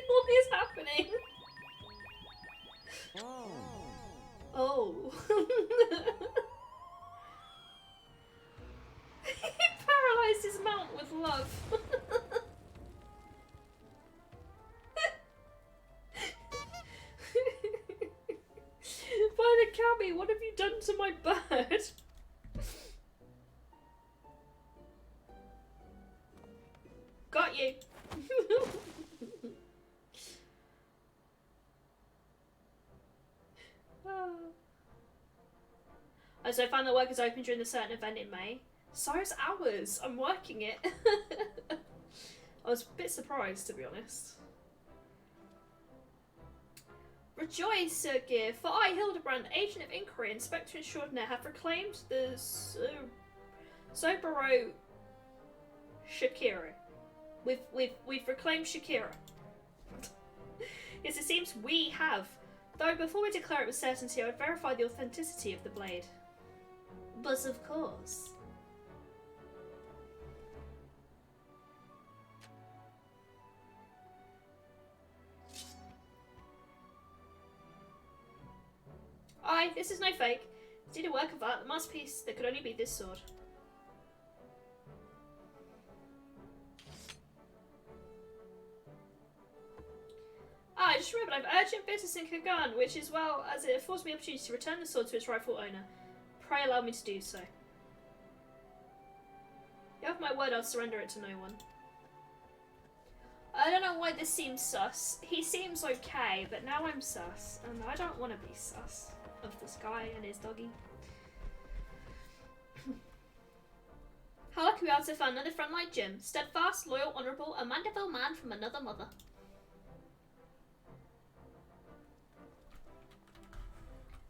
What is happening? Oh. He paralysed his mount with love. By the cabby, what have you done to my bird? Got you. Oh, so I found that work is open during a certain event in May. So's ours. I'm working it. I was a bit surprised, to be honest. Rejoice, Sir Gear, for I, Hilibrand, Agent of Inquiry, Inspector Extraordinaire, have reclaimed the Soboro Shakira. We've reclaimed Shakira. Yes, it seems we have. Though before we declare it with certainty, I would verify the authenticity of the blade. But of course. Aye, this is no fake. It's indeed a work of art, the masterpiece that could only be this sword. Ah, I just remembered I have urgent business in Kagan, which as well as it affords me the opportunity to return the sword to its rightful owner. Pray allow me to do so. You have my word, I'll surrender it to no one. I don't know why this seems sus. He seems okay, but now I'm sus. And I don't want to be sus of this guy and his doggy. How lucky we are to find another friend like Jim. Steadfast, loyal, honourable, a Mandeville man from another mother.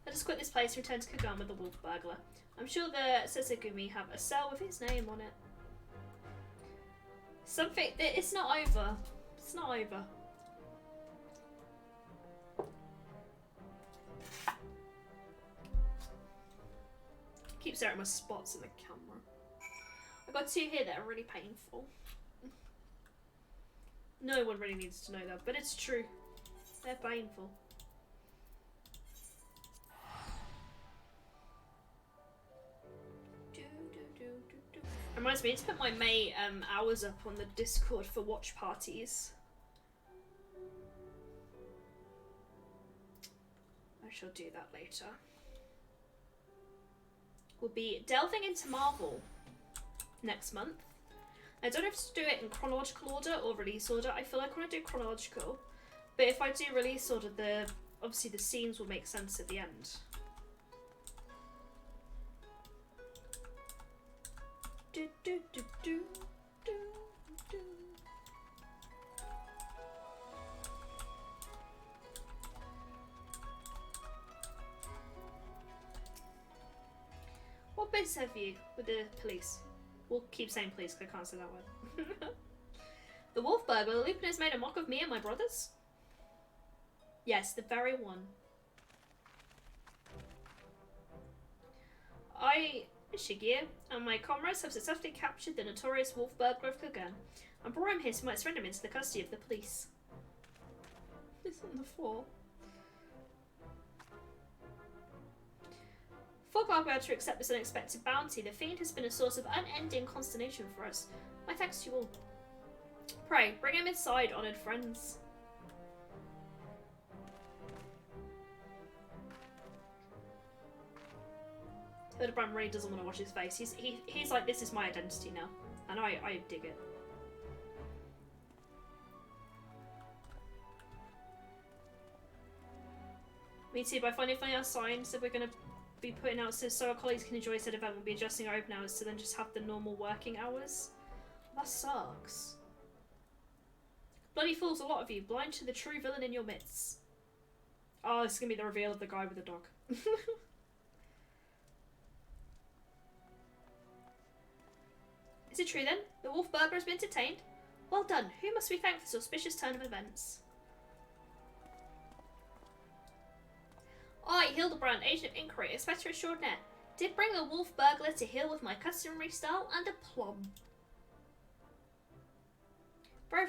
Let us quit this place and return to Kagan with the wolf burglar. I'm sure the Sesagumi have a cell with his name on it. Something. It's not over. It's not over. Keep staring at my spots in the camera. I've got two here that are really painful. No one really needs to know that, but it's true. They're painful. Reminds me to put my May hours up on the Discord for watch parties. I shall do that later. We'll be delving into Marvel next month. I don't have to do it in chronological order or release order. I feel like I want to do chronological, but if I do release order, obviously the scenes will make sense at the end. Do, do, do, do, do, do. What bits have you with the police? We'll keep saying police because I can't say that word. The wolf burglar, Lupin has made a mock of me and my brothers? Yes, the very one. Shigeru and my comrades have successfully captured the notorious wolf burglar of Kogan and brought him here so we might surrender him into the custody of the police. It's on the floor. For glad we are to accept this unexpected bounty, the fiend has been a source of unending consternation for us. My thanks to you all. Pray, bring him inside, honoured friends. Hilibrand really doesn't want to wash his face. He's like, this is my identity now. And I dig it. Me too, by finding funny signs that we're going to be putting out so our colleagues can enjoy said event, we'll be adjusting our open hours to then just have the normal working hours. That sucks. Bloody fools, a lot of you, blind to the true villain in your midst. Oh, this is going to be the reveal of the guy with the dog. Is it true then? The wolf burglar has been detained? Well done. Who must we thank for this auspicious turn of events? I, Hilibrand, agent of inquiry, Inspector Extraordinaire, did bring the wolf burglar to heel with my customary style and aplomb. Very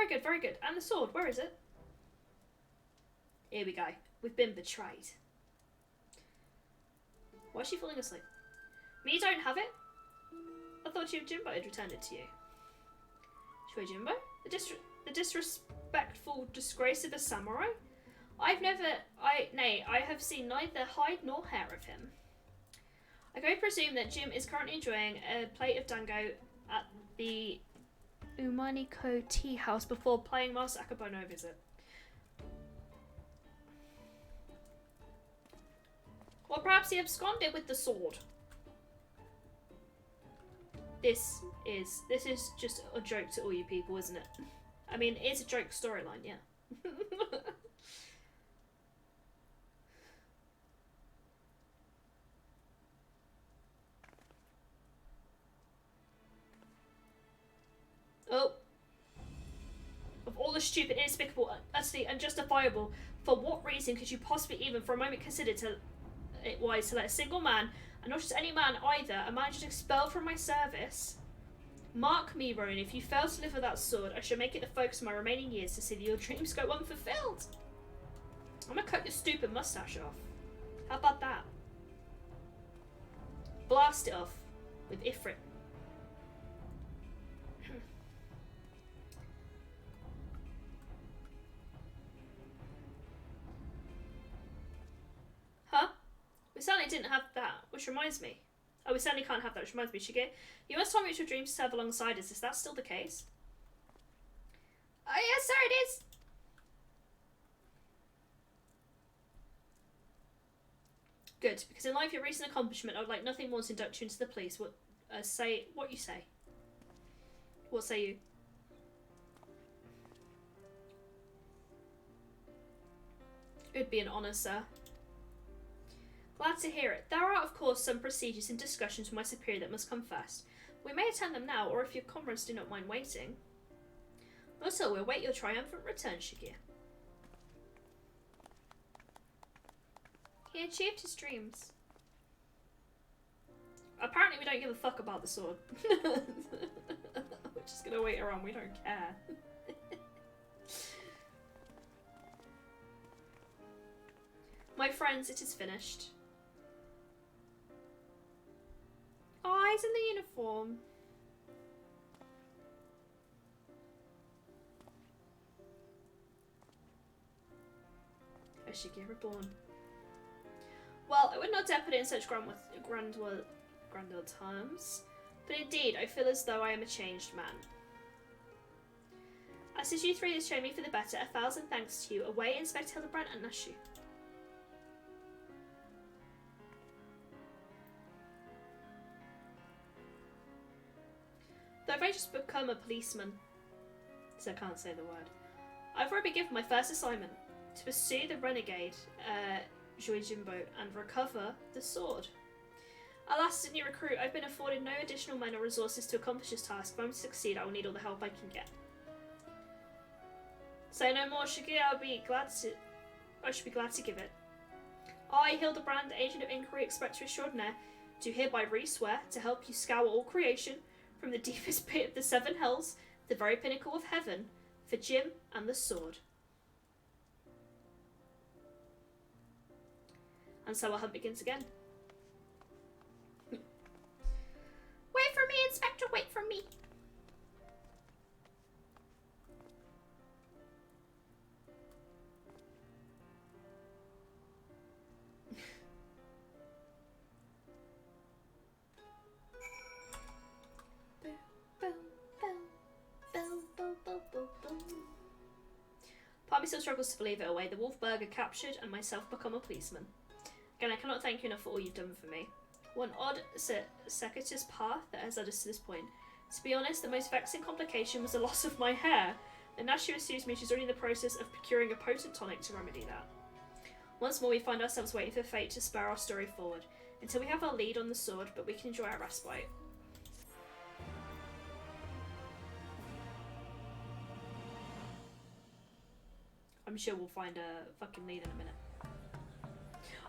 good, very good. And the sword, where is it? Here we go. We've been betrayed. Why is she falling asleep? Me don't have it? I thought Jimbo had returned it to you. Shui Jimbo? The disrespectful disgrace of a samurai? I have seen neither hide nor hair of him. I can presume that Jim is currently enjoying a plate of dango at the Umaniko tea house before playing Master Akabono visit. Or perhaps he absconded with the sword. This is just a joke to all you people, isn't it? I mean, it's a joke storyline, yeah. Oh. Of all the stupid, inexplicable, utterly unjustifiable, for what reason could you possibly even for a moment consider it wise to let a single man, and not just any man either, a man just expelled from my service? Mark me, Rowan, if you fail to live with that sword, I shall make it the focus of my remaining years to see that your dreams go unfulfilled. I'm gonna cut your stupid mustache off. How about that? Blast it off with Ifrit. Huh? We certainly didn't have that. Which reminds me. Oh, we certainly can't have that. Which reminds me, Shige, you must tell me what your dreams serve alongside us. Is that still the case? Oh, yes, sir, it is. Good, because in light of your recent accomplishment, I would like nothing more to induct you into the police. What you say? What say you? It would be an honour, sir. Glad to hear it. There are, of course, some procedures and discussions with my superior that must come first. We may attend them now, or if your comrades do not mind waiting. Also, we'll await your triumphant return, Shigir. He achieved his dreams. Apparently we don't give a fuck about the sword. We're just gonna wait around, we don't care. My friends, it is finished. Oh, he's in the uniform. Ashiki reborn. Well, I would not dare put it in such grandeur terms, but indeed, I feel as though I am a changed man. As you three has shown me for the better, 1,000 thanks to you. Away, Inspector Hilibrand and Nashu. Though I've just become a policeman, so I can't say the word, I've already been given my first assignment, to pursue the renegade, Joijimbo, and recover the sword. Alas, as a new recruit, I've been afforded no additional men or resources to accomplish this task. If I'm to succeed, I will need all the help I can get. Say no more, Shigi. I should be glad to give it. I, Hilibrand, agent of inquiry, Inspector Extraordinaire, do hereby re-swear to help you scour all creation from the deepest pit of the seven hells to the very pinnacle of heaven for Jim and the sword. And so our hunt begins again. Wait for me, Inspector, wait for me. Part of me still struggles to believe it away. The Wolf Burger captured and myself become a policeman. Again, I cannot thank you enough for all you've done for me. What an odd, circuitous path that has led us to this point. To be honest, the most vexing complication was the loss of my hair. The Nashu assumes me she's already in the process of procuring a potent tonic to remedy that. Once more, we find ourselves waiting for fate to spur our story forward, until we have our lead on the sword, but we can enjoy our respite. I'm sure we'll find a fucking lead in a minute.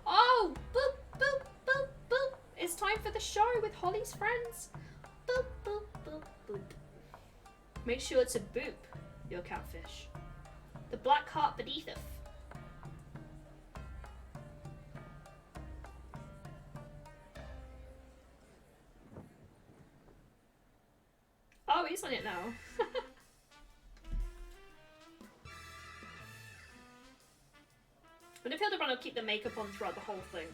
Oh! Boop, boop, boop, boop. It's time for the show with Holly's friends. Boop, boop, boop, boop. Make sure to boop your catfish. The black heart beneatheth. Oh, he's on it now. But if Hilibrand will keep the makeup on throughout the whole thing.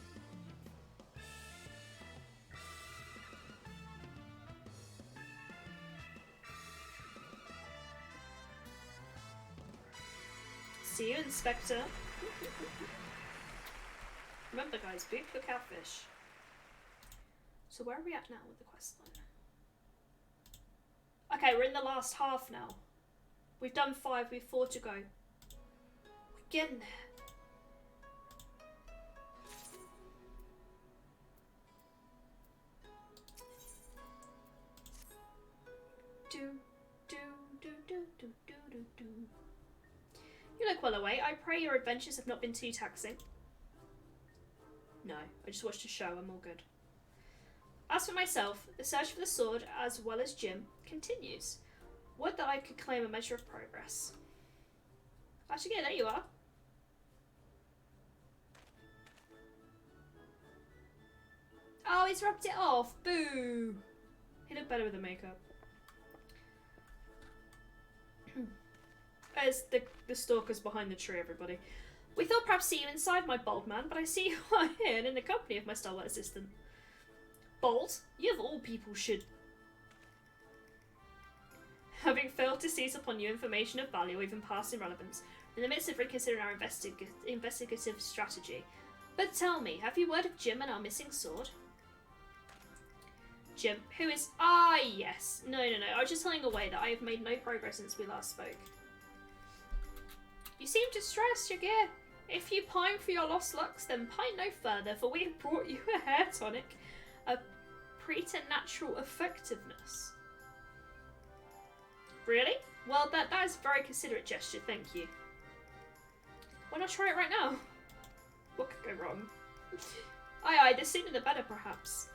See you, Inspector. Remember, guys, boop your catfish. So where are we at now with the questline? Okay, we're in the last half now. We've done 5, we've 4 to go. We're getting there. You look well away. I pray your adventures have not been too taxing. No, I just watched a show. I'm all good. As for myself, the search for the sword, as well as Jim, continues. Would that I could claim a measure of progress. Actually, yeah, there you are. Oh, he's rubbed it off. Boo! He looked better with the makeup. There's the stalkers behind the tree, everybody. We thought perhaps see you inside, my bold man, but I see you are here and in the company of my stalwart assistant. Bolt? You of all people should. Having failed to seize upon new information of value or even past irrelevance, in the midst of reconsidering our investigative strategy. But tell me, have you word of Jim and our missing sword? Jim, who is... Ah, yes. No. I was just telling away that I have made no progress since we last spoke. You seem distressed, Yagir. If you pine for your lost lux, then pine no further, for we have brought you a hair tonic. A preternatural effectiveness. Really? Well, that is a very considerate gesture, thank you. Why not try it right now? What could go wrong? Aye, the sooner the better, perhaps.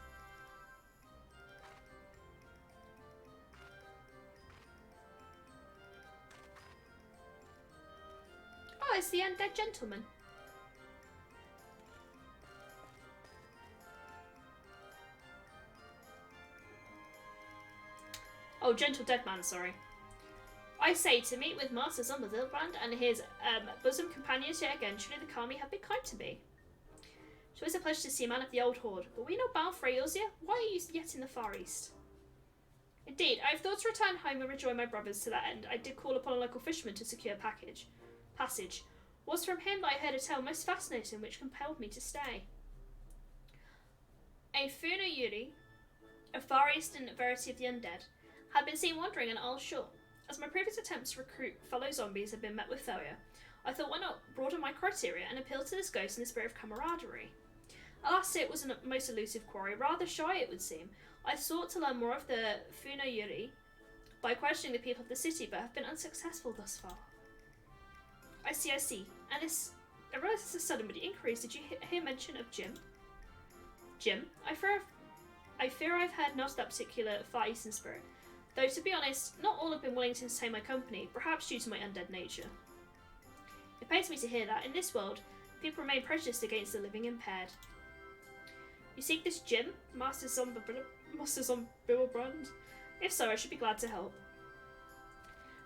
Oh, it's the undead gentleman. Oh, gentle dead man, sorry. I say, to meet with Master Hilibrand and his bosom companions yet again, truly the Kami have been kind to me. It's always a pleasure to see a man of the old horde. But we not bound for Eorzea? Why are you yet in the Far East? Indeed, I have thought to return home and rejoin my brothers. To that end, I did call upon a local fisherman to secure passage. It was from him that I heard a tale most fascinating, which compelled me to stay. A Funa Yuri, a Far Eastern variety of the undead, had been seen wandering an Isle shore. As my previous attempts to recruit fellow zombies had been met with failure, I thought why not broaden my criteria and appeal to this ghost in the spirit of camaraderie. Alas, it was a most elusive quarry, rather shy it would seem. I sought to learn more of the Funa Yuri by questioning the people of the city, but have been unsuccessful thus far. I see. And this, I realise this is a sudden but increase. Did you hear mention of Jim? Jim? I fear I've heard not of that particular Far Eastern spirit. Though, to be honest, not all have been willing to entertain my company, perhaps due to my undead nature. It pains me to hear that, in this world, people remain prejudiced against the living impaired. You seek this Jim, Master Hilibrand? If so, I should be glad to help.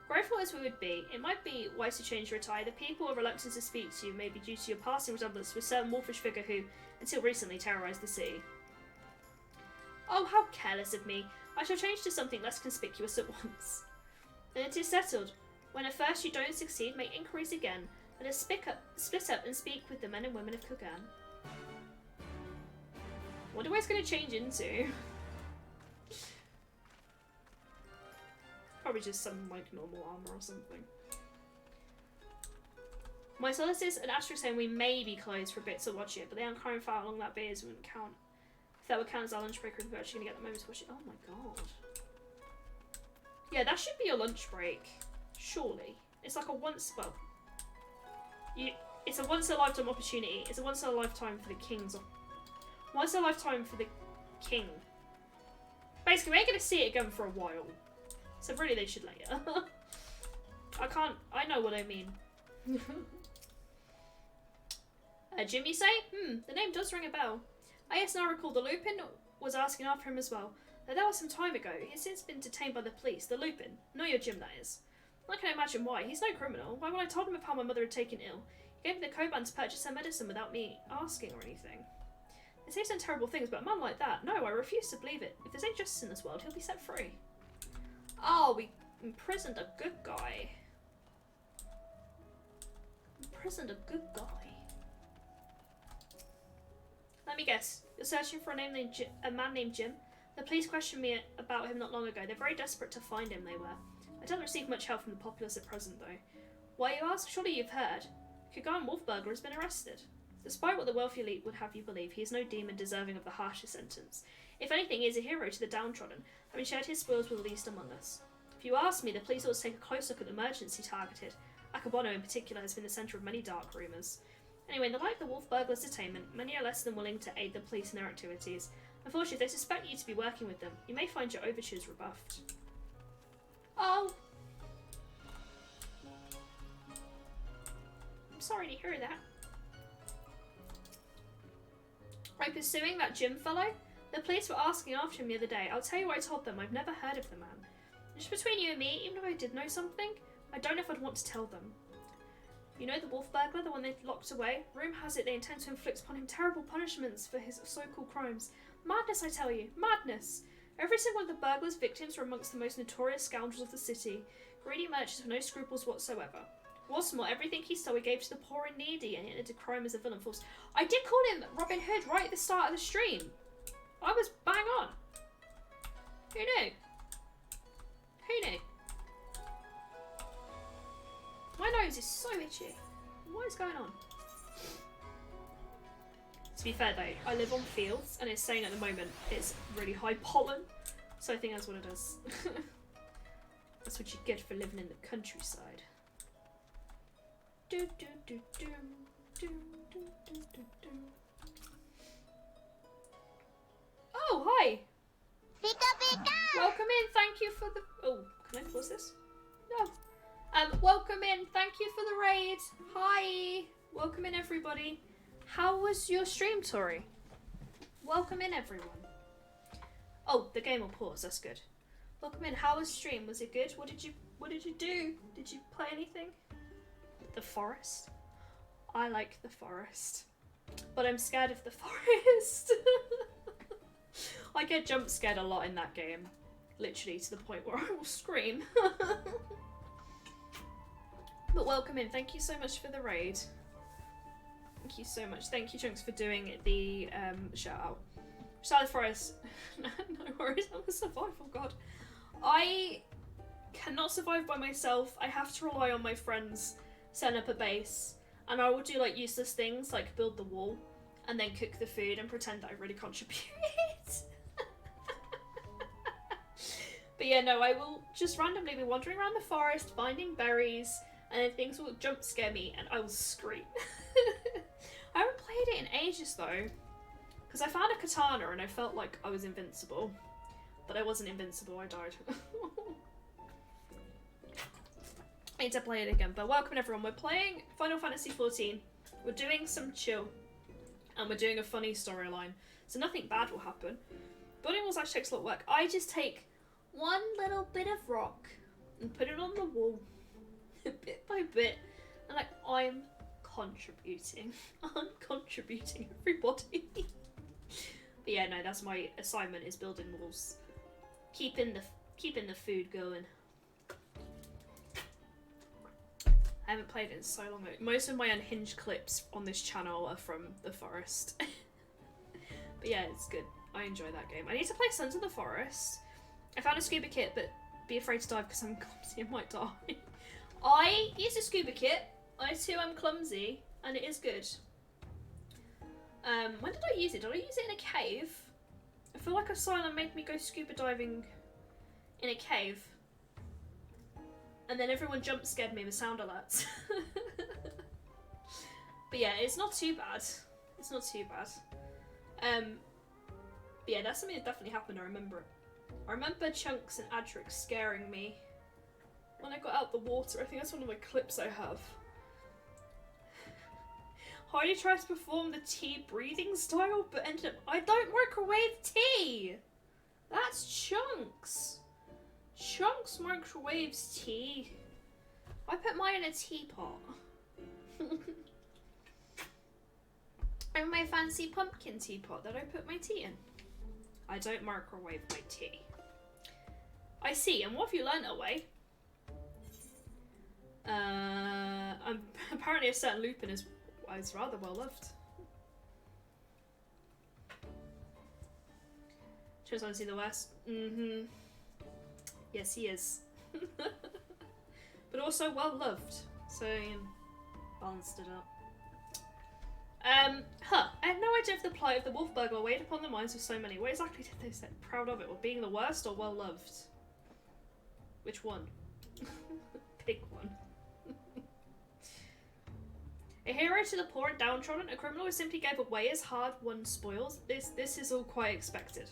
Grateful as we would be, it might be wise to change your attire. The people are reluctant to speak to you may be due to your passing resemblance with a certain wolfish figure who, until recently, terrorised the city. Oh, how careless of me! I shall change to something less conspicuous at once. Then it is settled. When at first you don't succeed, make inquiries again. Let us split up and speak with the men and women of Kugan. Wonder what it's going to change into. Probably just some like normal armor or something. My solicitors and Astra saying we may be closed for a bit to watch it, but they aren't carrying far along that bit as wouldn't count. If that would count as our lunch break, we're actually going to get the moment to watch it. Oh my god. Yeah, that should be your lunch break. Surely. It's like a once, well, it's a once in a lifetime opportunity. It's a once in a lifetime for the kings. Once in a lifetime for the king. Basically, we ain't going to see it again for a while. So really they should let you. I know what I mean. Jim, you say? The name does ring a bell. Yes, now I recall the Lupin was asking after him as well. Though that was some time ago. He has since been detained by the police. The Lupin. Not your Jim, that is. I can imagine why. He's no criminal. Why, when I told him of how my mother had taken ill, he gave me the Koban to purchase her medicine without me asking or anything. They say some terrible things, but a man like that, no, I refuse to believe it. If there's any justice in this world, he'll be set free. Oh, we imprisoned a good guy. Imprisoned a good guy. Let me guess. You're searching for a man named Jim? The police questioned me about him not long ago. They're very desperate to find him, they were. I don't receive much help from the populace at present, though. Why, you ask? Surely you've heard. Kugan Wolfburglar has been arrested. Despite what the wealthy elite would have you believe, he is no demon deserving of the harshest sentence. If anything, he is a hero to the downtrodden, having shared his spoils with the least among us. If you ask me, the police ought to take a close look at the merchants he targeted. Akabono, in particular, has been the centre of many dark rumours. Anyway, in the light of the Wolfburglar's detainment, many are less than willing to aid the police in their activities. Unfortunately, if they suspect you to be working with them, you may find your overtures rebuffed. Oh! I'm sorry to hear that. By pursuing that Jim fellow? The police were asking after him the other day. I'll tell you what I told them. I've never heard of the man. Just between you and me, even if I did know something, I don't know if I'd want to tell them. You know the wolf burglar, the one they locked away? Rumour has it they intend to inflict upon him terrible punishments for his so-called crimes. Madness, I tell you. Madness! Every single one of the burglar's victims were amongst the most notorious scoundrels of the city. Greedy merchants with no scruples whatsoever. What's more, everything he stole he gave to the poor and needy, and yet did crime as a villain force. I did call him Robin Hood right at the start of the stream. I was bang on. Who knew? Who knew? My nose is so itchy. What is going on? To be fair though, I live on fields and it's saying at the moment it's really high pollen. So I think that's what it is. That's what you get for living in the countryside. Do, do, do, do, do, do, do, do, do. Oh, hi! Pika pika! Welcome in, thank you for the... Oh, can I pause this? No. Welcome in, thank you for the raid. Hi! Welcome in, everybody. How was your stream, Tori? Welcome in, everyone. Oh, the game will pause, that's good. Welcome in, how was stream? Was it good? What did you do? Did you play anything? The forest? I like the forest. But I'm scared of the forest. I get jump scared a lot in that game. Literally to the point where I will scream. But welcome in. Thank you so much for the raid. Thank you so much. Thank you, Chunks, for doing the shout out. Shout out the forest. No worries. I'm a survival god. I cannot survive by myself. I have to rely on my friends, set up a base, and I will do like useless things like build the wall and then cook the food and pretend that I really contribute. But yeah, no, I will just randomly be wandering around the forest, finding berries, and then things will jump scare me and I will scream. I haven't played it in ages though, because I found a katana and I felt like I was invincible. But I wasn't invincible, I died. I need to play it again, but welcome everyone. We're playing Final Fantasy XIV. We're doing some chill, and we're doing a funny storyline, so nothing bad will happen. Building walls actually takes a lot of work. I just take one little bit of rock and put it on the wall, bit by bit, and like, I'm contributing. I'm contributing, everybody. But yeah, no, that's my assignment, is building walls. Keeping the food going. I haven't played it in so long. Most of my unhinged clips on this channel are from the forest. But yeah, it's good. I enjoy that game. I need to play Sons of the Forest. I found a scuba kit, but be afraid to dive because I'm clumsy and might die. I use a scuba kit. I too am clumsy, and it is good. When did I use it? Did I use it in a cave? I feel like Asylum made me go scuba diving in a cave. And then everyone jump scared me with sound alerts. But yeah, it's not too bad. It's not too bad. But yeah, that's something that definitely happened, I remember it. I remember Chunks and Adrix scaring me when I got out the water. I think that's one of my clips I have. Heidi tried to perform the tea breathing style, but ended up... I don't microwave tea! That's Chunks! Chunks microwaves tea. I put mine in a teapot. And my fancy pumpkin teapot that I put my tea in. I don't microwave my tea. I see, and what have you learnt away? Apparently a certain Lupin is rather well loved. Just want to see the West. Mm-hmm. Yes, he is. But also well loved. So, balanced it up. I had no idea if the plight of the wolf burglar weighed upon the minds of so many. What exactly did they say? Proud of it, or being the worst, or well loved? Which one? Pick one. A hero to the poor and downtrodden, a criminal who simply gave away his hard-won spoils. This is all quite expected.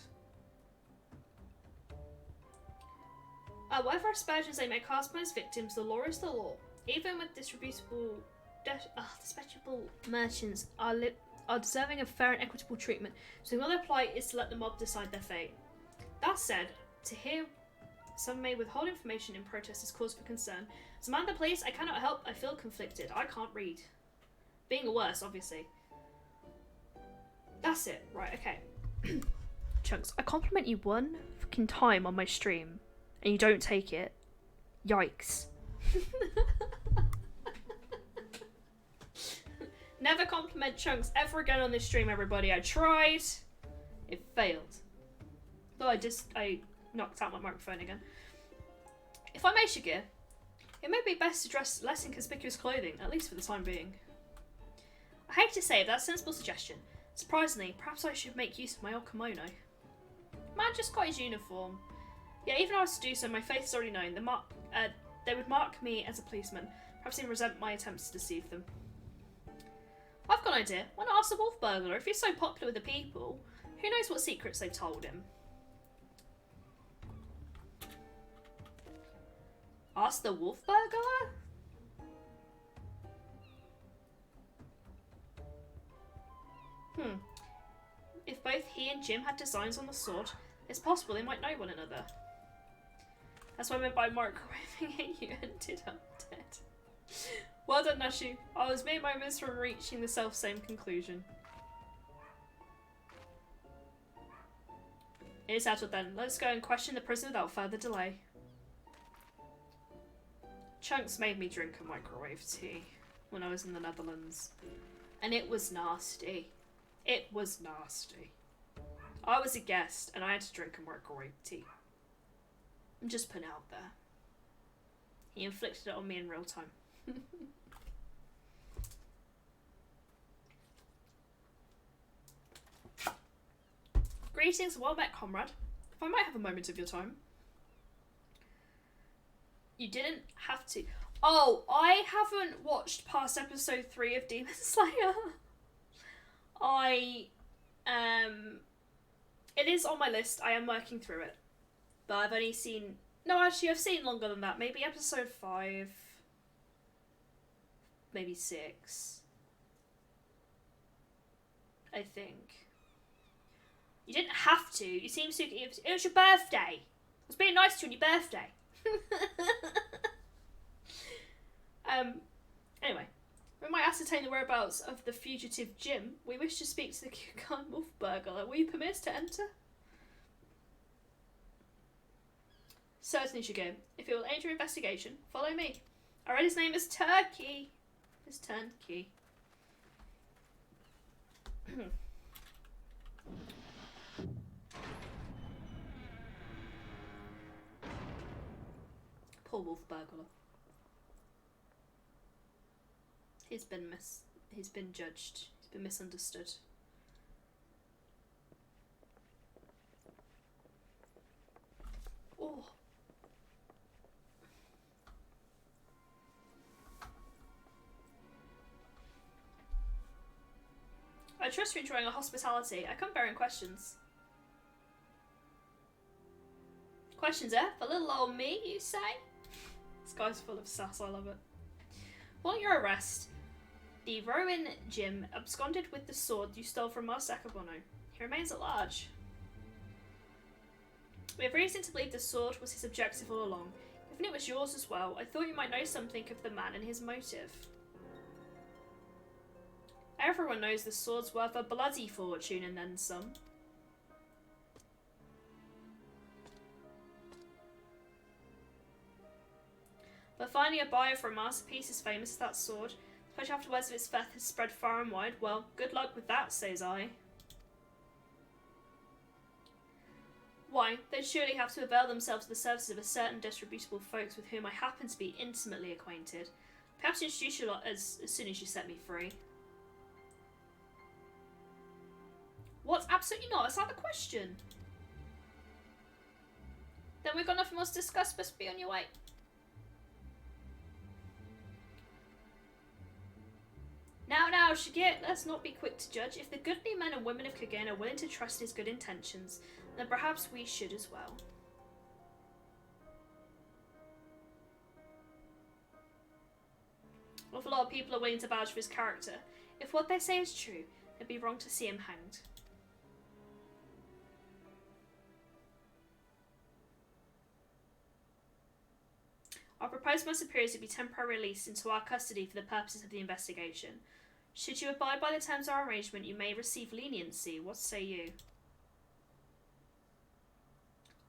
Whatever aspersions they may cast upon his victims, the law is the law. Even with despicable merchants are deserving of fair and equitable treatment, so all their plight is to let the mob decide their fate. That said, to hear Some may withhold information in protest as cause for concern. As a man of the police, I cannot help. I feel conflicted. I can't read. Being a worse, obviously. That's it. Right, okay. Chunks, I compliment you one fucking time on my stream, and you don't take it. Yikes. Never compliment Chunks ever again on this stream, everybody. I tried. It failed. Though I knocked out my microphone again. If I may, Shagir, it may be best to dress less in conspicuous clothing, at least for the time being. I hate to say it, but that's a sensible suggestion. Surprisingly, perhaps I should make use of my old kimono. Man just got his uniform. Yeah, even if I was to do so, my face is already known. They would mark me as a policeman. Perhaps they resent my attempts to deceive them. I've got an idea. Why not ask the wolf burglar? If he's so popular with the people, who knows what secrets they've told him? Ask the wolf burglar? If both he and Jim had designs on the sword, it's possible they might know one another. That's what I meant by microwaving it. You ended up dead. Well done, Nashu. I was mere moments from reaching the self-same conclusion. It is settled then. Let's go and question the prisoner without further delay. Chunks made me drink a microwave tea when I was in the Netherlands. And it was nasty. It was nasty. I was a guest and I had to drink a microwave tea. I'm just putting it out there. He inflicted it on me in real time. Greetings, well met, comrade. If I might have a moment of your time. You didn't have to. Oh, I haven't watched past episode 3 of Demon Slayer. It is on my list. I am working through it. But I've only seen... No, actually, I've seen longer than that. Maybe episode 5. Maybe 6. I think. You didn't have to. You seem to... It was your birthday. I was being nice to you on your birthday. Anyway. We might ascertain the whereabouts of the fugitive Jim. We wish to speak to the Kugan Wolf Burglar. Will you permit us to enter? Certainly, should go. If it will aid your investigation, follow me. I read his name as Turkey. It's Turnkey. Poor Wolf Burglar. He's been judged. He's been misunderstood. Oh. I trust you're enjoying our hospitality. I come bearing questions. Questions, eh? For little old me, you say? This guy's full of sass, I love it. Following your arrest, the Rowan Jim absconded with the sword you stole from Master Akabono. He remains at large. We have reason to believe the sword was his objective all along. Even if it was yours as well, I thought you might know something of the man and his motive. Everyone knows the sword's worth a bloody fortune and then some. But finding a buyer for a masterpiece as famous as that sword, especially after words of its theft has spread far and wide, well, good luck with that, says I. Why, they'd surely have to avail themselves of the services of a certain disreputable folks with whom I happen to be intimately acquainted. Perhaps introduce you lot as soon as you set me free. What? Absolutely not. That's not the question. Then we've got nothing else to discuss. Best be on your way. Now, Shigit, let's not be quick to judge. If the goodly men and women of Kugan are willing to trust his good intentions, then perhaps we should as well. An awful lot of people are willing to vouch for his character. If what they say is true, it'd be wrong to see him hanged. propose my superiors to be temporarily released into our custody for the purposes of the investigation. Should you abide by the terms of our arrangement, you may receive leniency. What say you?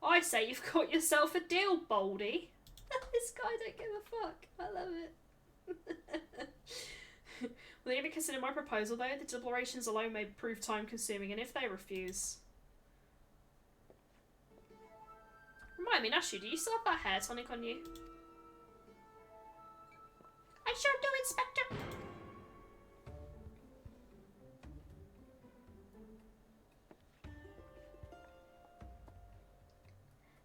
I say you've got yourself a deal, Baldy. This guy don't give a fuck. I love it. Will they ever consider my proposal, though? The deliberations alone may prove time-consuming, and if they refuse... Remind me, Nashu, do you still have that hair tonic on you? I sure do, Inspector!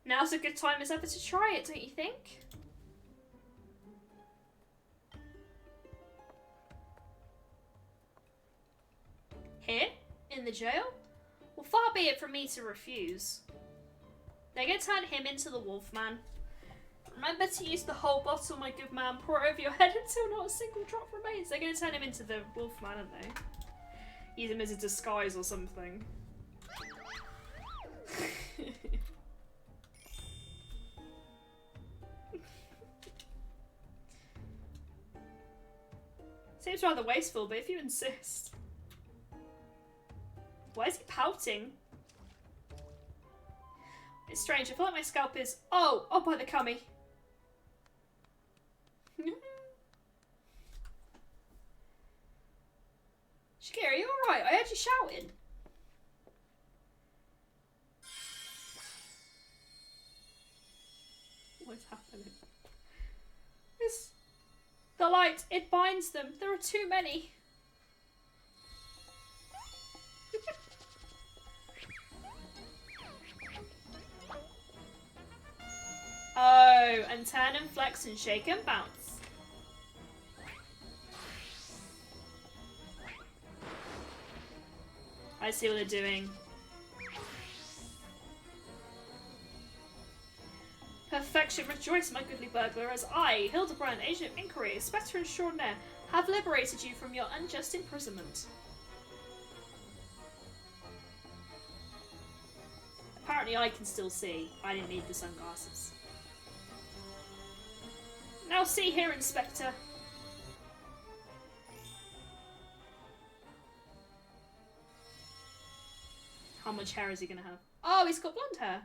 Now's a good time as ever to try it, don't you think? Here? In the jail? Well, far be it from me to refuse. They're going to turn him into the Wolfman. Remember to use the whole bottle, my good man. Pour it over your head until not a single drop remains. They're going to turn him into the Wolfman, aren't they? Use him as a disguise or something. Seems rather wasteful, but if you insist. Why is he pouting? It's strange. I feel like my scalp is... Oh! Oh, by the cummy. Shakira, are you alright? I heard you shouting. What's happening? This... The light, it binds them. There are too many. Oh, and turn and flex and shake and bounce. I see what they're doing. Perfection, rejoice, my goodly burglar, as I, Hilibrand, agent of inquiry, Spectre extraordinaire, have liberated you from your unjust imprisonment. Apparently I can still see. I didn't need the sunglasses. Now see here, Inspector. How much hair is he gonna have? Oh, he's got blonde hair.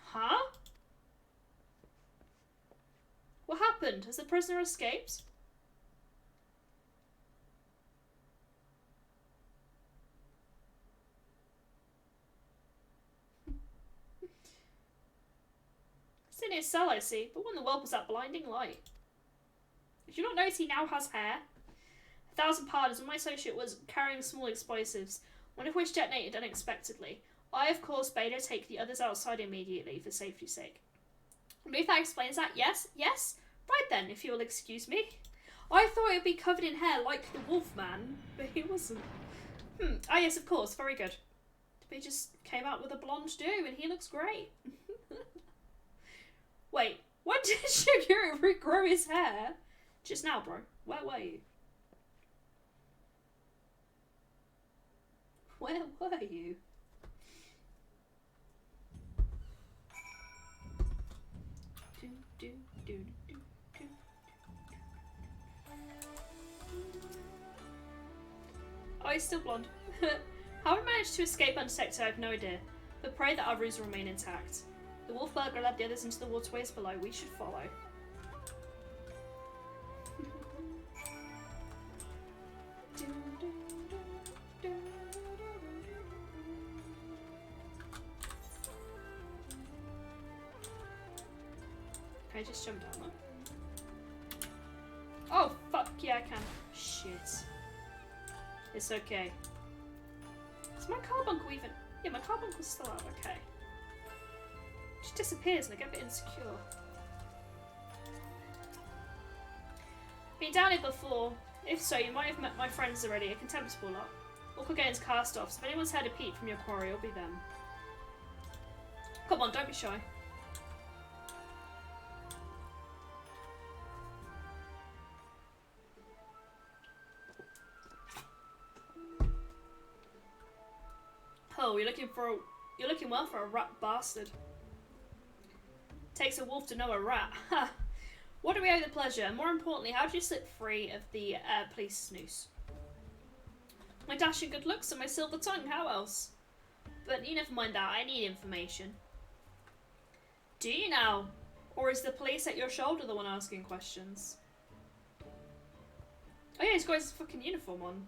Huh? What happened? Has the prisoner escaped? It's in his cell, I see, but when the world was that blinding light. Did you not notice he now has hair? 1,000 pardons when my associate was carrying small explosives, one of which detonated unexpectedly. I, of course, bade her take the others outside immediately for safety's sake. I believe that explains that. Yes? Yes? Right then, if you will excuse me. I thought it would be covered in hair like the Wolfman, but he wasn't. Ah, yes, of course. Very good. He just came out with a blonde do, and he looks great. Wait, when did Shiguro regrow his hair? Just now, bro. Where were you? Where were you? Oh, he's still blonde. How we managed to escape undetected, I have no idea, but pray that our ruse will remain intact. The wolf burglar led the others into the waterways below. We should follow. Can I just jump down there? Oh, fuck yeah, I can. Shit. It's okay. Is my carbuncle even... Yeah, my carbuncle's still out, okay. It just disappears and I get a bit insecure. Been down here before. If so, you might have met my friends already. A contemptible lot. All could get into cast-offs. If anyone's heard a peep from your quarry, it'll be them. Come on, don't be shy. Oh, you're looking for You're looking well for a rat bastard. Takes a wolf to know a rat. Ha! What do we owe the pleasure? More importantly, how did you slip free of the police snooze? My dashing good looks and my silver tongue, how else? But you never mind that, I need information. Do you now? Or is the police at your shoulder the one asking questions? Oh yeah, he's got his fucking uniform on.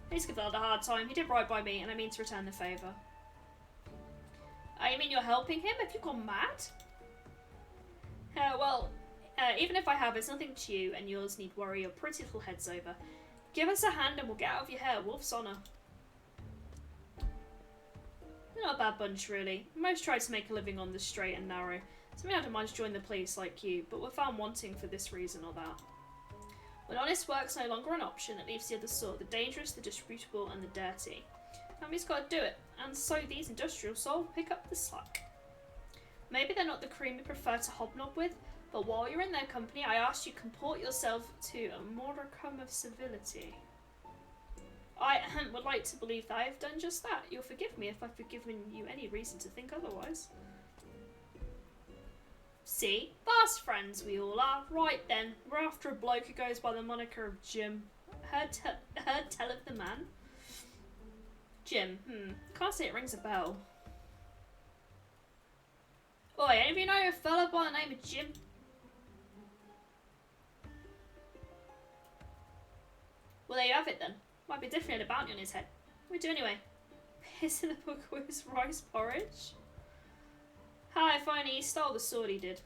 Please give that a hard time. He did right by me, and I mean to return the favour. You mean you're helping him? Have you gone mad? Well, even if I have, it's nothing to you, and yours need worry your pretty little heads over. Give us a hand and we'll get out of your hair. Wolf's honour. They're not a bad bunch, really. Most tried to make a living on the straight and narrow. Some had to mind to join the police like you, but were found wanting for this reason or that. When honest work's no longer an option, it leaves the other sort, the dangerous, the disreputable, and the dirty. Somebody's got to do it, and so these industrial souls pick up the slack. Maybe they're not the cream you prefer to hobnob with, but while you're in their company, I ask you comport yourself to a modicum of civility. I would like to believe that I have done just that. You'll forgive me if I've given you any reason to think otherwise. See? Fast friends we all are. Right then, we're after a bloke who goes by the moniker of Jim. Heard tell of the man? Jim, can't say it rings a bell. Oi, any of you know a fella by the name of Jim? Well, there you have it then. Might be different had a bounty on his head. What do we do anyway? Piss in the book with rice porridge? Hi, finally he stole the sword, he did.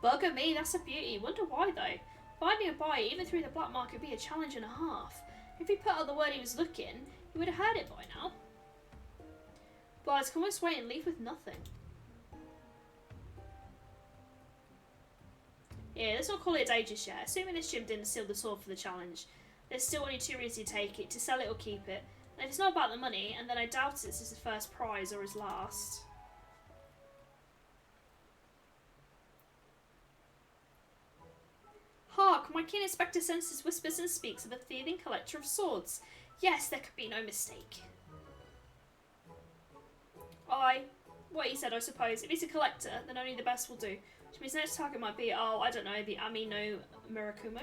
Bugger me, that's a beauty. Wonder why though. Finding a buyer even through the black market would be a challenge and a half. If he put out the word he was looking, he would have heard it by now. Buyers can almost wait and leave with nothing. Yeah, let's not call it a day just yet. Assuming this Jim didn't steal the sword for the challenge, there's still only two reasons to take it, to sell it or keep it. And if it's not about the money, and then I doubt it's his first prize or his last. Hark! My keen inspector senses, whispers and speaks of a thieving collector of swords. Yes, there could be no mistake. What he said, I suppose. If he's a collector, then only the best will do. Which means the next target might be, I don't know, the Ami no Murakumo.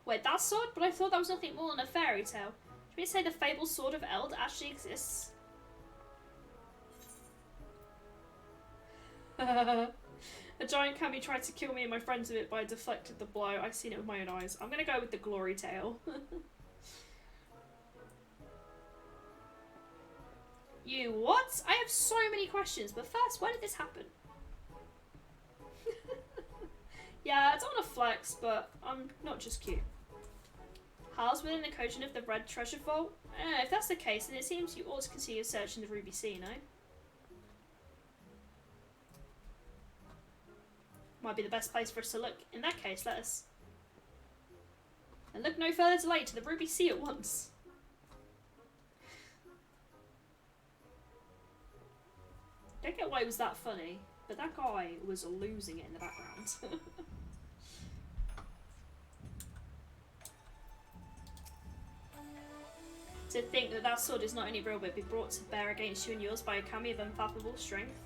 Wait, that sword? But I thought that was nothing more than a fairy tale. Should we say the fabled sword of Eld actually exists? A giant kami tried to kill me and my friends with it, but I deflected the blow. I've seen it with my own eyes. I'm gonna go with the glory tale. You what? I have so many questions, but first, why did this happen? Yeah, I don't want to flex, but I'm not just cute. How's within the coaching of the Red Treasure Vault? If that's the case, then it seems you ought to consider searching the Ruby Sea, no? Might be the best place for us to look. In that case, let us. And look no further delay to the Ruby Sea at once. Don't get why it was that funny, but that guy was losing it in the background. To think that that sword is not only real but be brought to bear against you and yours by a kami of unfathomable strength.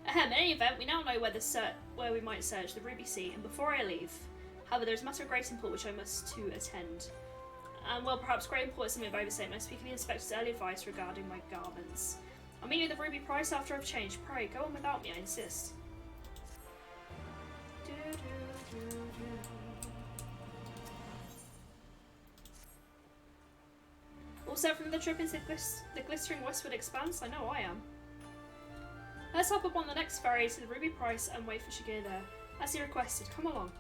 In any event, we now know where we might search the Ruby Sea, and before I leave, however, there is a matter of great import which I must to attend. And well, perhaps great import is something I've overstated. I speak of the inspector's early advice regarding my garments. I'll meet you at the Ruby Price after I've changed. Pray, go on without me, I insist. All set from the trip into the glistering westward expanse? I know I am. Let's hop up on the next ferry to the Ruby Price and wait for Shigeru there. As he requested, come along.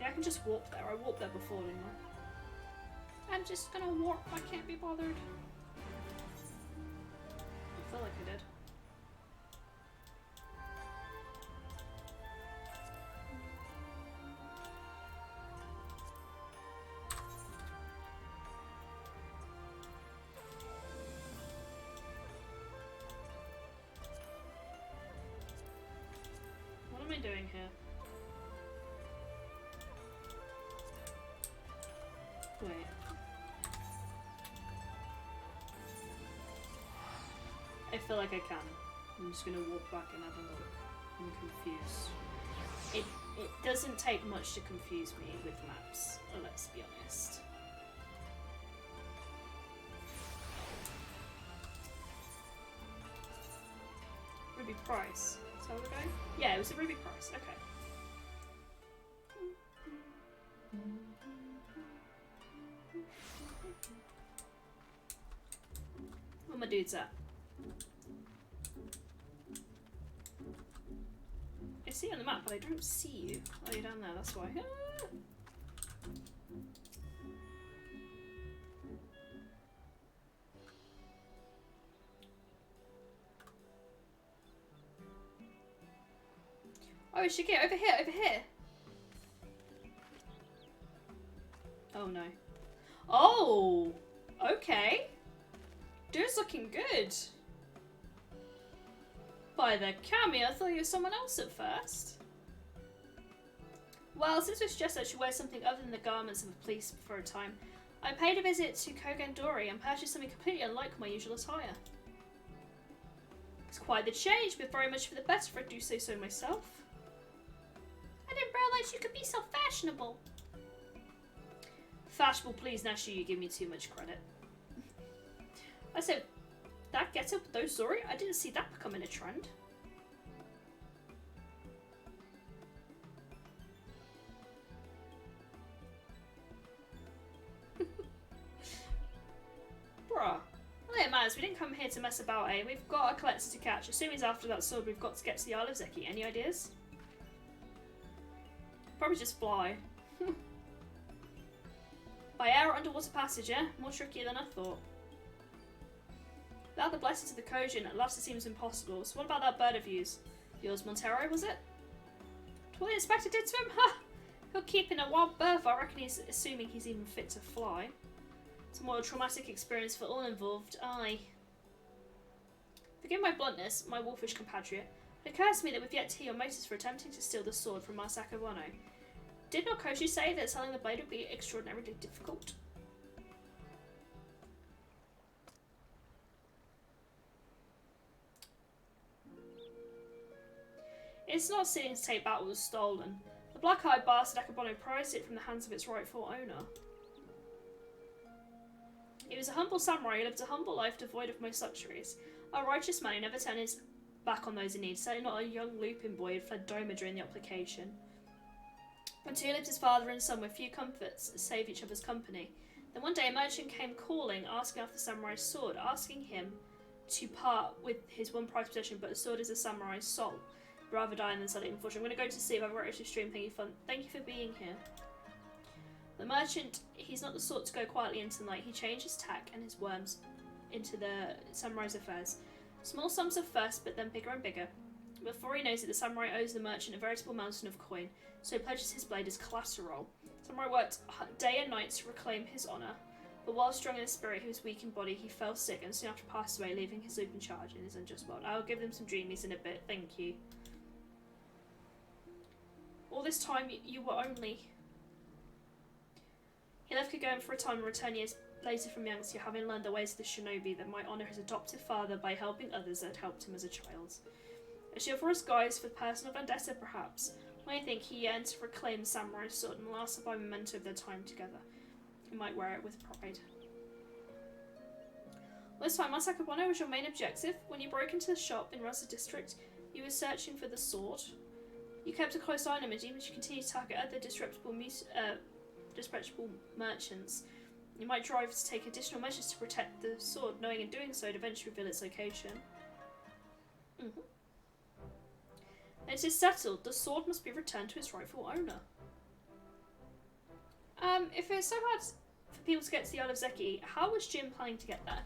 Yeah, I can just walk there. I walked there before, didn't I? I'm just gonna walk. I can't be bothered. I feel like I did. What am I doing here? Wait. I feel like I can. I'm just gonna walk back and have a look. I'm confused. It doesn't take much to confuse me with maps, let's be honest. Ruby Price. Is that where we're going? Yeah, it was a Ruby Price. Okay. Where my dudes at? I see you on the map, but I don't see you. Oh, you're down there, that's why. Ah! Oh, we should get over here, over here. Oh no. Oh! Okay. Dude's looking good. By the cameo, I thought you were someone else at first. Well, since we suggested I should wear something other than the garments of a police for a time, I paid a visit to Kogandori and purchased something completely unlike my usual attire. It's quite the change, but very much for the better if I do say so myself. I didn't realise you could be so fashionable. Fashionable, please, Nashi, you give me too much credit. I said, that get-up, though, sorry, I didn't see that becoming a trend. Bruh. Well, it matters, we didn't come here to mess about, eh? We've got a collector to catch. Assuming he's after that sword, we've got to get to the Isle of Zeki. Any ideas? Probably just fly. By air or underwater passage, eh? More trickier than I thought. Without the blessings of the Kojin, at last it seems impossible. So what about that bird of yours? Yours, Montero, was it? What the inspector did to him? Ha! He'll keep in a wild berth. I reckon he's assuming he's even fit to fly. It's a more traumatic experience for all involved. Aye. Forgive my bluntness, my wolfish compatriot. It occurs to me that we've yet to hear your motives for attempting to steal the sword from Masaka Wano. Did not Koshi say that selling the blade would be extraordinarily difficult? It's not sitting to take battle was stolen. The black-eyed bastard Akabono prized it from the hands of its rightful owner. He was a humble samurai who lived a humble life devoid of most luxuries. A righteous man who never turned his back on those in need, certainly not a young lupin boy who had fled Doma during the application. When two lived his father and son with few comforts save each other's company. Then one day a merchant came calling, asking after the samurai's sword, asking him to part with his one prized possession, but the sword is a samurai's soul. Rather die than sell it, unfortunately. I'm going to go to see if I've got to stream. Thank you for being here. The merchant, he's not the sort to go quietly into the night. He changes tack and his worms into the samurai's affairs. Small sums at first, but then bigger and bigger. Before he knows it, the samurai owes the merchant a veritable mountain of coin, so he pledges his blade as collateral. The samurai worked day and night to reclaim his honour, but while strong in his spirit, he was weak in body. He fell sick and soon after passed away, leaving his loop in charge in his unjust world. I'll give them some dreamies in a bit, thank you. All this time, you were only... He left Kagome for a time and returned years later from Yangtze, having learned the ways of the shinobi that might honour his adoptive father by helping others that helped him as a child. A chivalrous guise for personal vendetta, perhaps. I think he yearned to reclaim the samurai's sword and last surviving memento of their time together. He might wear it with pride. Well, this time, Masaka Wano was your main objective. When you broke into the shop in Rasa District, you were searching for the sword. You kept a close eye on him, and even as you continued to target other disreputable merchants. You might drive to take additional measures to protect the sword, knowing in doing so, it'd eventually reveal its location. It is settled. The sword must be returned to its rightful owner. If it's so hard for people to get to the Isle of Zeki, how was Jim planning to get there?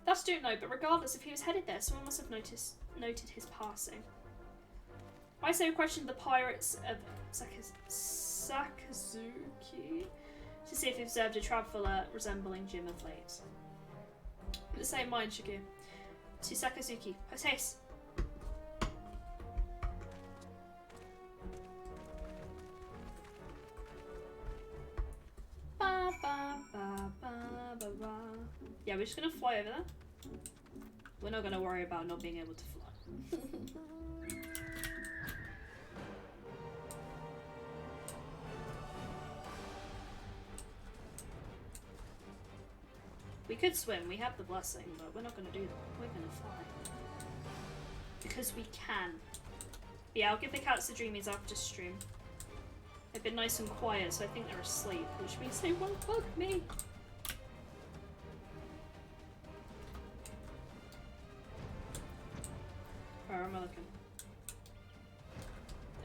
That's don't know, but regardless, if he was headed there, someone must have noted his passing. I say we questioned the pirates of Sakazuki to see if he observed a traveller resembling Jim of late. The same mind, Shigu. To Sakazuki. Post haste. Ba, ba, ba, ba, ba, ba. Yeah, we're just gonna fly over there. We're not gonna worry about not being able to fly. We could swim, we have the blessing, but we're not gonna do that. We're gonna fly. Because we can. But yeah, I'll give the cats the dreamies after stream. They've been nice and quiet, so I think they're asleep, which means they won't bug me. Where am I looking?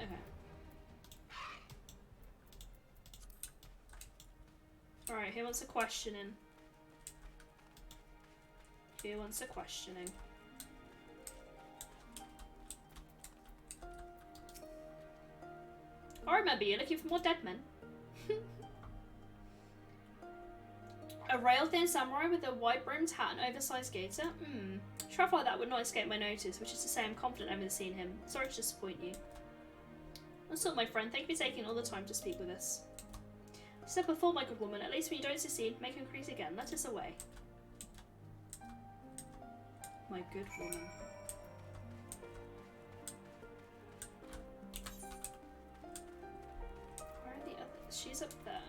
Okay. Alright, who wants a questioning? Who wants a questioning? I remember you looking for more dead men. A rail-thin samurai with a wide-brimmed hat and oversized gaiter? Travel like that would not escape my notice, which is to say I'm confident I've never seen him. Sorry to disappoint you. What's up, my friend? Thank you for taking all the time to speak with us. Step before, my good woman. At least when you don't succeed, make him increase again. Let us away. My good woman. Where are the others? She's up there.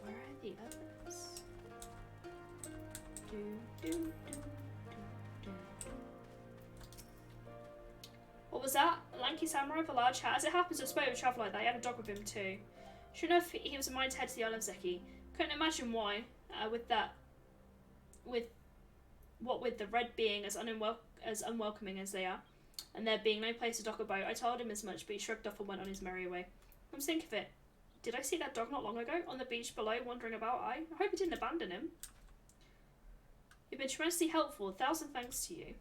Where are the others? What was that? A lanky samurai with a large hat? As it happens, I spoke with a traveller like that. He had a dog with him too. Sure enough, he was a mind to head to the Isle of Zeki. Couldn't imagine why, with the red being as unwelcoming as they are, and there being no place to dock a boat. I told him as much, but he shrugged off and went on his merry way. Come to think of it, did I see that dog not long ago on the beach below, wandering about? I hope he didn't abandon him. You've been tremendously helpful. 1,000 thanks to you.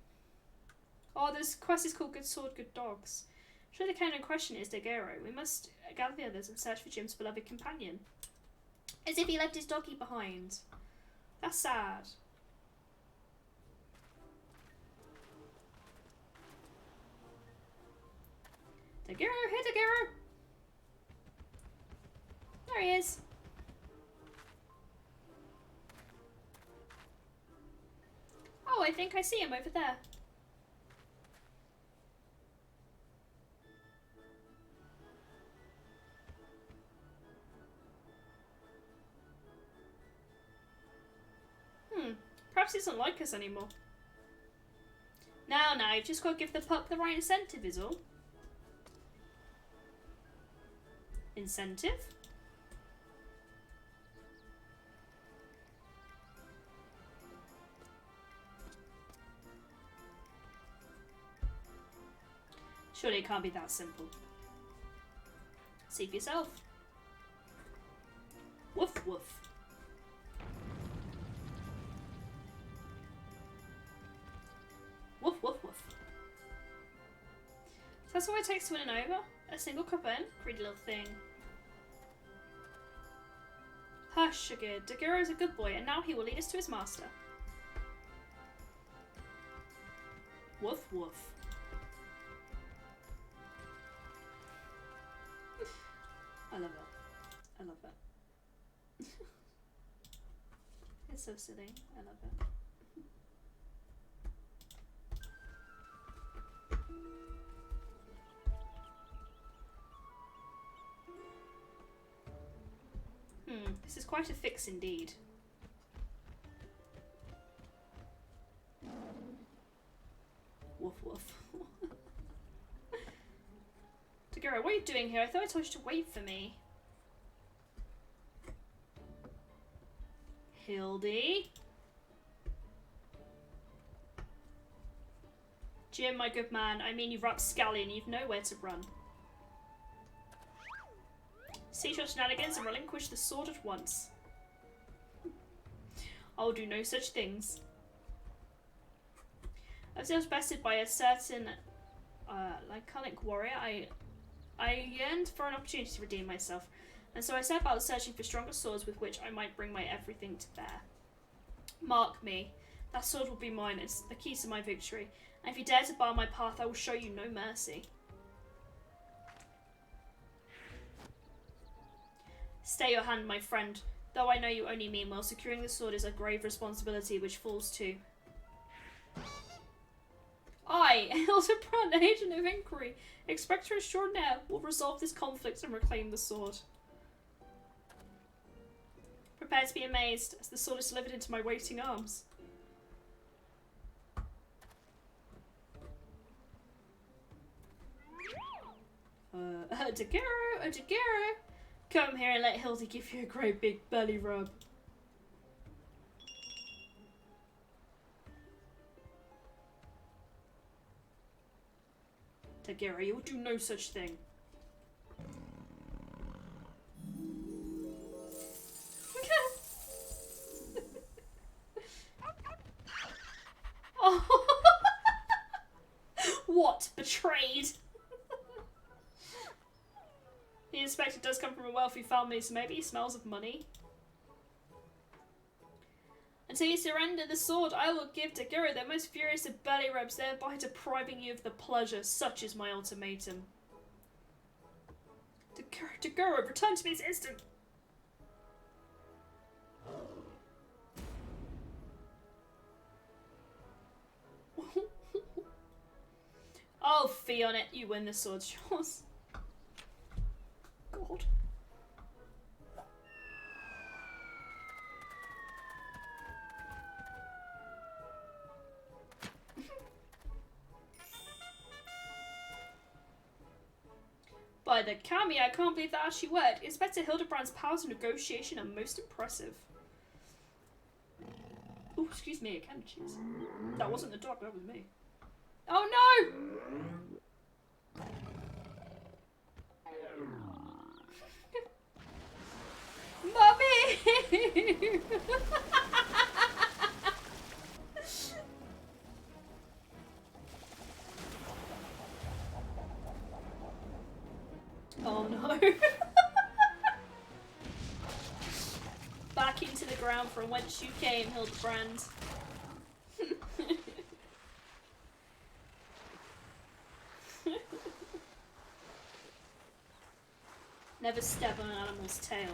Oh, this quest is called Good Sword, Good Dogs. Surely the canon in question is Daguerre. We must gather the others and search for Jim's beloved companion. As if he left his doggy behind. That's sad. Daguerre, hey Daguerre! There he is. Oh, I think I see him over there. Perhaps he doesn't like us anymore. Now, you've just got to give the pup the right incentive is all. Incentive? Surely it can't be that simple. See for yourself. Woof woof. Woof woof woof. So that's all it takes to win an over? A single cup in? Greedy little thing. Hush, Sugar. Daguerre is a good boy, and now he will lead us to his master. Woof woof. I love it. I love it. It's so silly. I love it. This is quite a fix indeed. Woof woof. Daguerre, what are you doing here? I thought I told you to wait for me. Hildy? Jim, my good man, I mean you've rapscallion, you've nowhere to run. Cease your shenanigans and relinquish the sword at once. I'll do no such things. I was bested by a certain lycanic warrior. I yearned for an opportunity to redeem myself, and so I set about searching for stronger swords with which I might bring my everything to bear. Mark me, that sword will be mine. It's the key to my victory, and if you dare to bar my path, I will show you no mercy. Stay your hand, my friend. Though I know you only mean well, securing the sword is a grave responsibility which falls to I, Hilibrand, agent of inquiry, Inspector Extraordinaire, will resolve this conflict and reclaim the sword. Prepare to be amazed as the sword is delivered into my waiting arms. Dagero! Come here and let Hildy give you a great big belly rub. Dagero, you will do no such thing. Oh. What? Betrayed? The inspector does come from a wealthy family, so maybe he smells of money. Until you surrender the sword, I will give Dagero the most furious of belly rubs, thereby depriving you of the pleasure. Such is my ultimatum. Dagero, return to me this instant! Oh, fee on it. You win, the sword's yours. God. By the Kami, I can't believe that actually worked. Inspector Hildebrand's powers of negotiation are most impressive. Oh, excuse me, a can of cheese. That wasn't the dog, that was me. Oh no! Mummy! Oh no. Back into the ground from whence you came, Hilibrand. Never step on an animal's tail.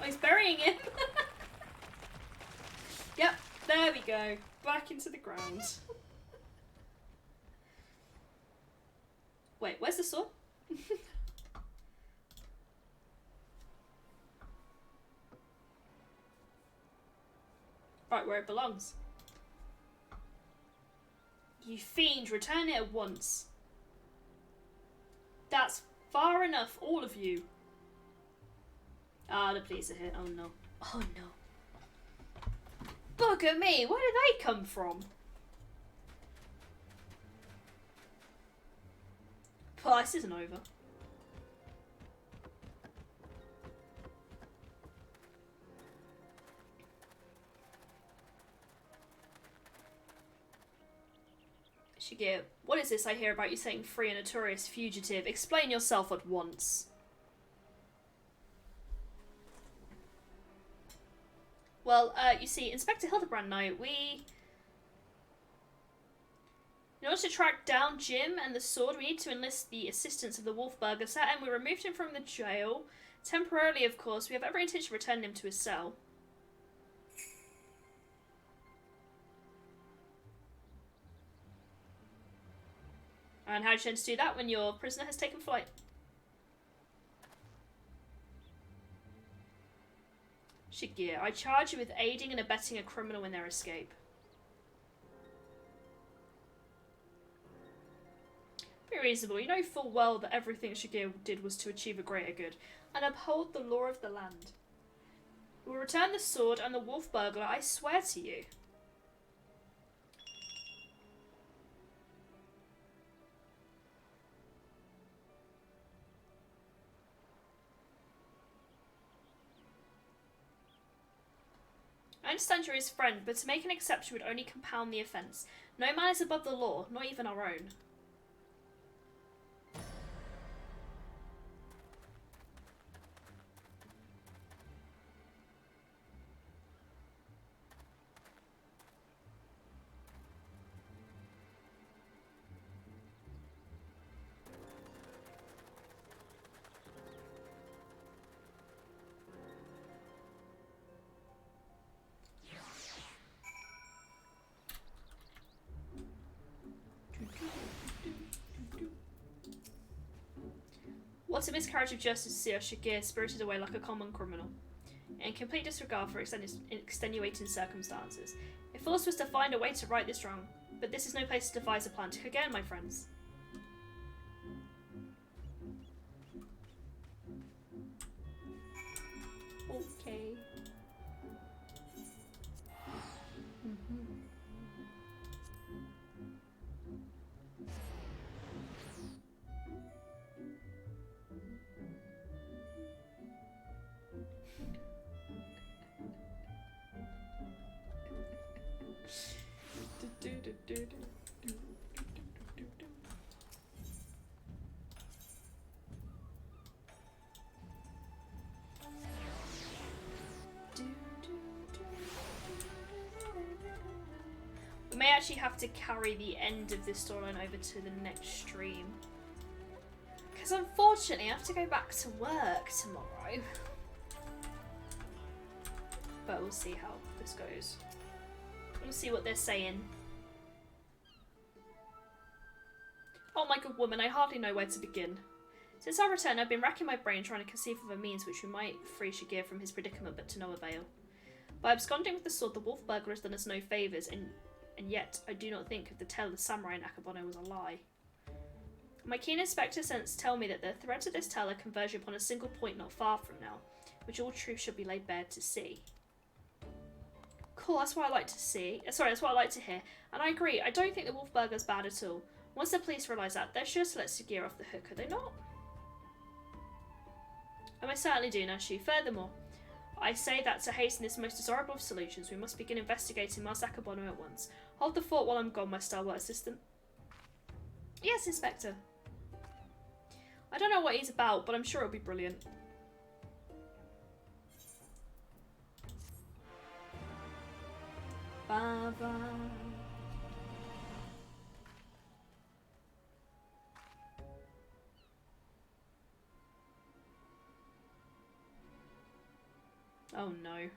Oh, he's burying him! Yep, there we go. Back into the ground. Wait, where's the sword? Right, where it belongs. You fiend, return it at once. That's far enough, all of you. Ah, the police are here. Oh no. Oh no. Bugger me, where did they come from? Oh, this isn't over. Shigeo, what is this I hear about you setting free a notorious fugitive? Explain yourself at once. Well, you see, Inspector Hilibrand and I, in order to track down Jim and the sword, we need to enlist the assistance of the Wolfburger set, and we removed him from the jail. Temporarily, of course. We have every intention of returning him to his cell. And how do you intend to do that when your prisoner has taken flight? Shigeo, I charge you with aiding and abetting a criminal in their escape. Be reasonable. You know full well that everything Shigeo did was to achieve a greater good and uphold the law of the land. We will return the sword and the wolf burglar, I swear to you. I understand you're his friend, but to make an exception would only compound the offence. No man is above the law, not even our own. What a miscarriage of justice to see our Shigir spirited away like a common criminal, in complete disregard for extenuating circumstances. If force was to find a way to right this wrong, but this is no place to devise a plan to again, my friends. Okay. We may actually have to carry the end of this storyline over to the next stream. Because unfortunately I have to go back to work tomorrow. But we'll see how this goes. We'll see what they're saying. Oh my good woman, I hardly know where to begin. Since our return, I've been racking my brain trying to conceive of a means which we might free Shigir from his predicament, but to no avail. By absconding with the sword, the wolf burglar has done us no favours, and yet I do not think of the tale of the samurai in Akabano was a lie. My keen inspector sense tell me that the threads of this tale are converging upon a single point not far from now, which all truth should be laid bare to see. Cool, that's what I like to see. Sorry, that's what I like to hear. And I agree, I don't think the wolf burglar's bad at all. Once the police realise that, they're sure to let Shigir off the hook, are they not? And I certainly do, Nashu. Furthermore, I say that to hasten this most desirable of solutions, we must begin investigating Mars Akabano at once. Hold the fort while I'm gone, my stalwart assistant. Yes, Inspector. I don't know what he's about, but I'm sure it'll be brilliant. Bye-bye. Oh no.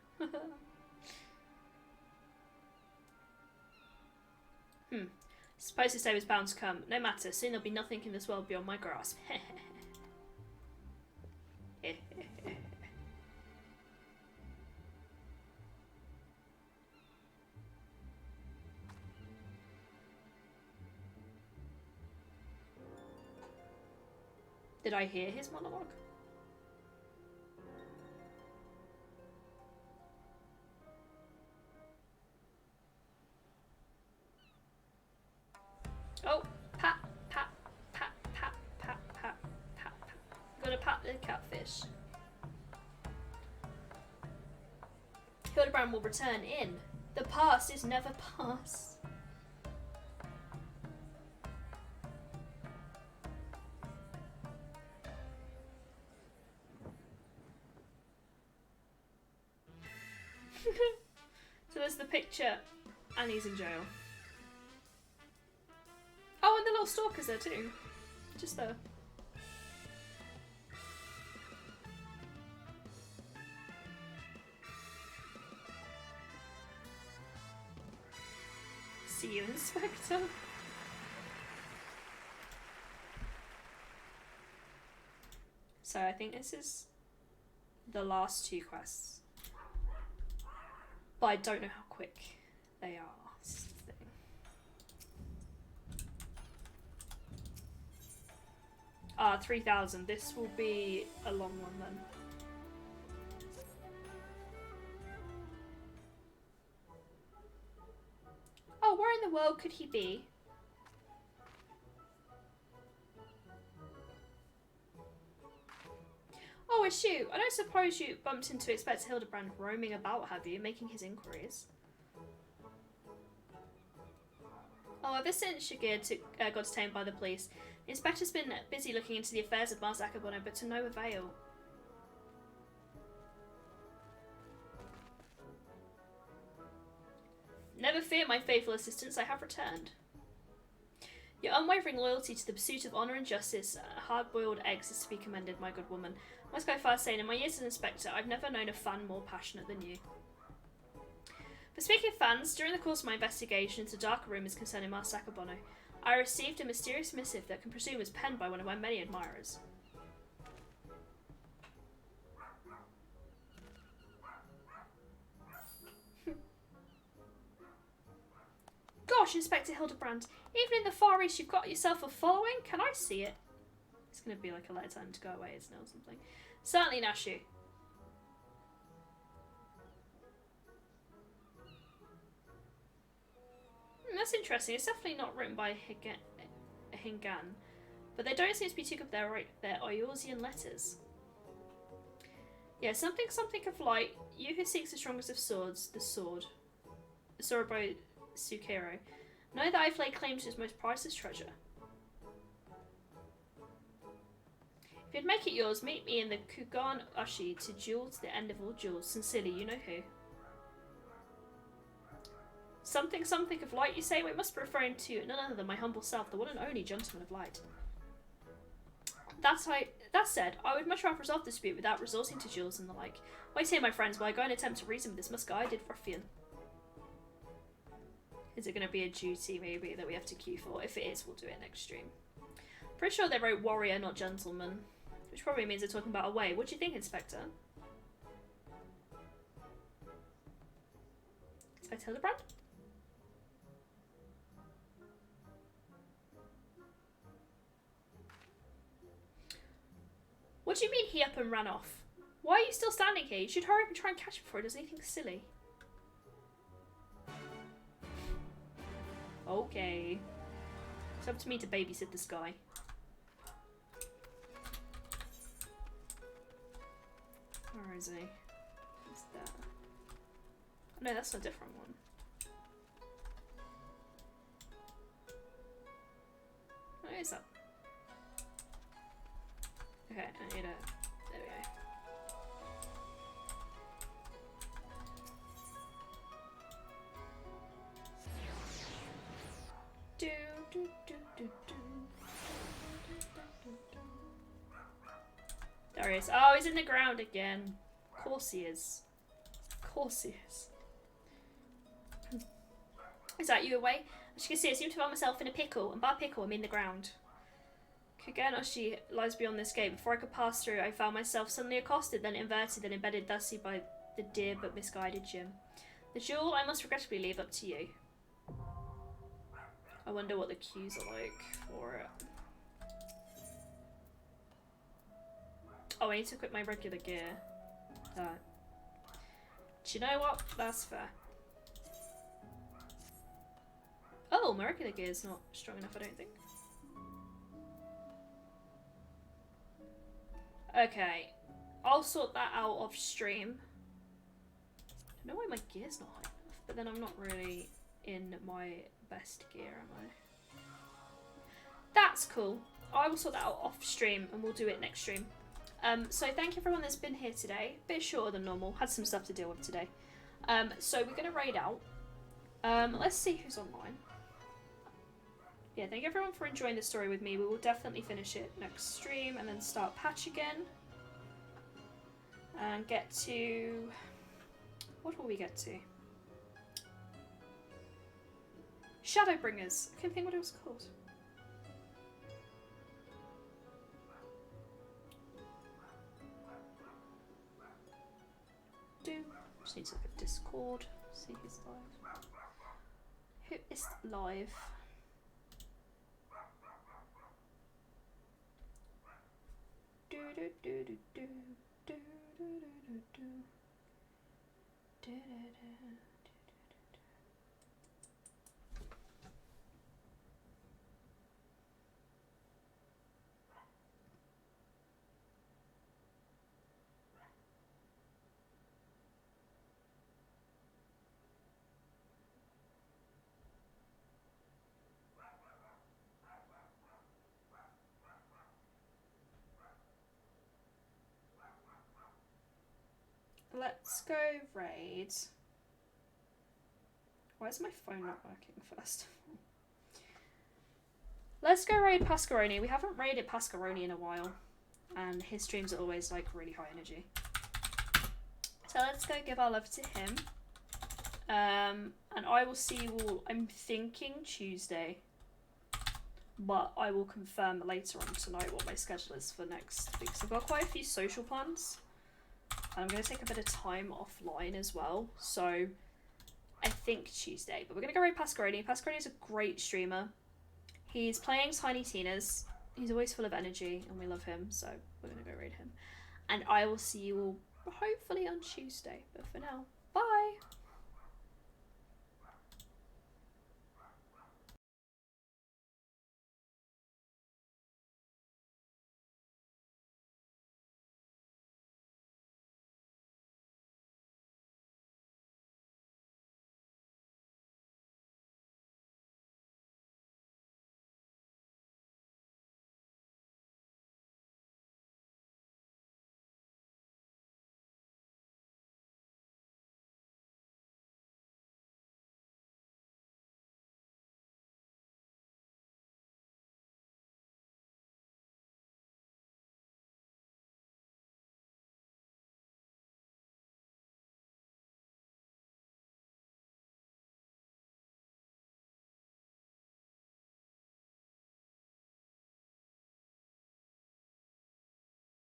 Suppose this day was bound to come. No matter, soon there'll be nothing in this world beyond my grasp. Did I hear his monologue? Oh, pat, pat, pat, pat, pat, pat, pat, pat. Gotta pat the catfish. Hilibrand will return in. The past is never past. So there's the picture, and he's in jail. Oh, and the little stalker's there too. Just there. See you, Inspector. So I think this is the last two quests. But I don't know how quick they are. This is the thing. Ah, 3,000. This will be a long one then. Oh, where in the world could he be? Oh, a shoot. I don't suppose you bumped into Inspector Hilibrand roaming about, have you, making his inquiries? Oh, ever since Shigir got detained by the police, the inspector's been busy looking into the affairs of Mars Akabano, but to no avail. Never fear, my faithful assistants, I have returned. Your unwavering loyalty to the pursuit of honour and justice, hard-boiled eggs, is to be commended, my good woman. I must go far saying, in my years as inspector, I've never known a fan more passionate than you. But speaking of fans, during the course of my investigation into darker rumours concerning Mars Akabano, I received a mysterious missive that can presume was penned by one of my many admirers. Gosh, Inspector Hilibrand, even in the Far East you've got yourself a following? Can I see it? It's going to be like a letter time to go away, isn't it, or something? Certainly, Nashu. That's interesting. It's definitely not written by Hingan, but they don't seem to be too good with their Eorzean letters. Yeah, something of light. You who seeks the strongest of swords, the sword. Sorobo Sukero. Know that I've laid claim to his most priceless treasure. If you'd make it yours, meet me in the Kugan Ushi to duel to the end of all duels. Sincerely, you know who. Something of light, you say? We must be referring to none other than my humble self, the one and only gentleman of light. That said, I would much rather resolve this dispute without resorting to duels and the like. Wait here, my friends, while I go and attempt to reason with this misguided ruffian. Is it going to be a duty, maybe, that we have to queue for? If it is, we'll do it next stream. Pretty sure they wrote warrior, not gentleman. Which probably means they're talking about a way. What do you think, Inspector? Inspector Hilibrand? What do you mean he up and ran off? Why are you still standing here? You should hurry up and try and catch him before he does anything silly. Okay. It's up to me to babysit this guy. Where is he? What's that? Oh, no, that's a different one. What is that? Okay, I need a... There we go. There he is. Oh, he's in the ground again. Of course he is. Of course he is. Is that you away? As you can see, I seem to find myself in a pickle, and by pickle, I mean the ground. Kuganoshi lies beyond this gate. Before I could pass through, I found myself suddenly accosted, then inverted, then embedded thusly by the dear but misguided Jim. The duel I must regrettably leave up to you. I wonder what the cues are like for it. Oh, I need to equip my regular gear. Do you know what? That's fair. Oh, my regular gear is not strong enough, I don't think. Okay, I'll sort that out off stream. I don't know why my gear's not high enough, but then I'm not really in my best gear, am I? That's cool. I will sort that out off stream and we'll do it next stream. So thank you everyone that's been here today. A bit shorter than normal. Had some stuff to deal with today. So we're going to raid out. Let's see who's online. Yeah, thank you everyone for enjoying the story with me. We will definitely finish it next stream and then start patch again. And get to... What will we get to? Shadowbringers. I couldn't think what it was called. Just need to look at Discord. See who's live. Who is live? Do do do do do do do do do do do do. Let's go raid. Why is my phone not working first? Let's go raid Pascaroni. We haven't raided Pascaroni in a while. And his streams are always like really high energy. So let's go give our love to him. And I will see you all, I'm thinking Tuesday. But I will confirm later on tonight what my schedule is for next week. So I've got quite a few social plans. I'm going to take a bit of time offline as well, so I think Tuesday. But we're going to go raid Pascaroni. Pascaroni is a great streamer. He's playing Tiny Tina's. He's always full of energy and we love him. So we're going to go raid him. And I will see you all hopefully on Tuesday. But for now, bye.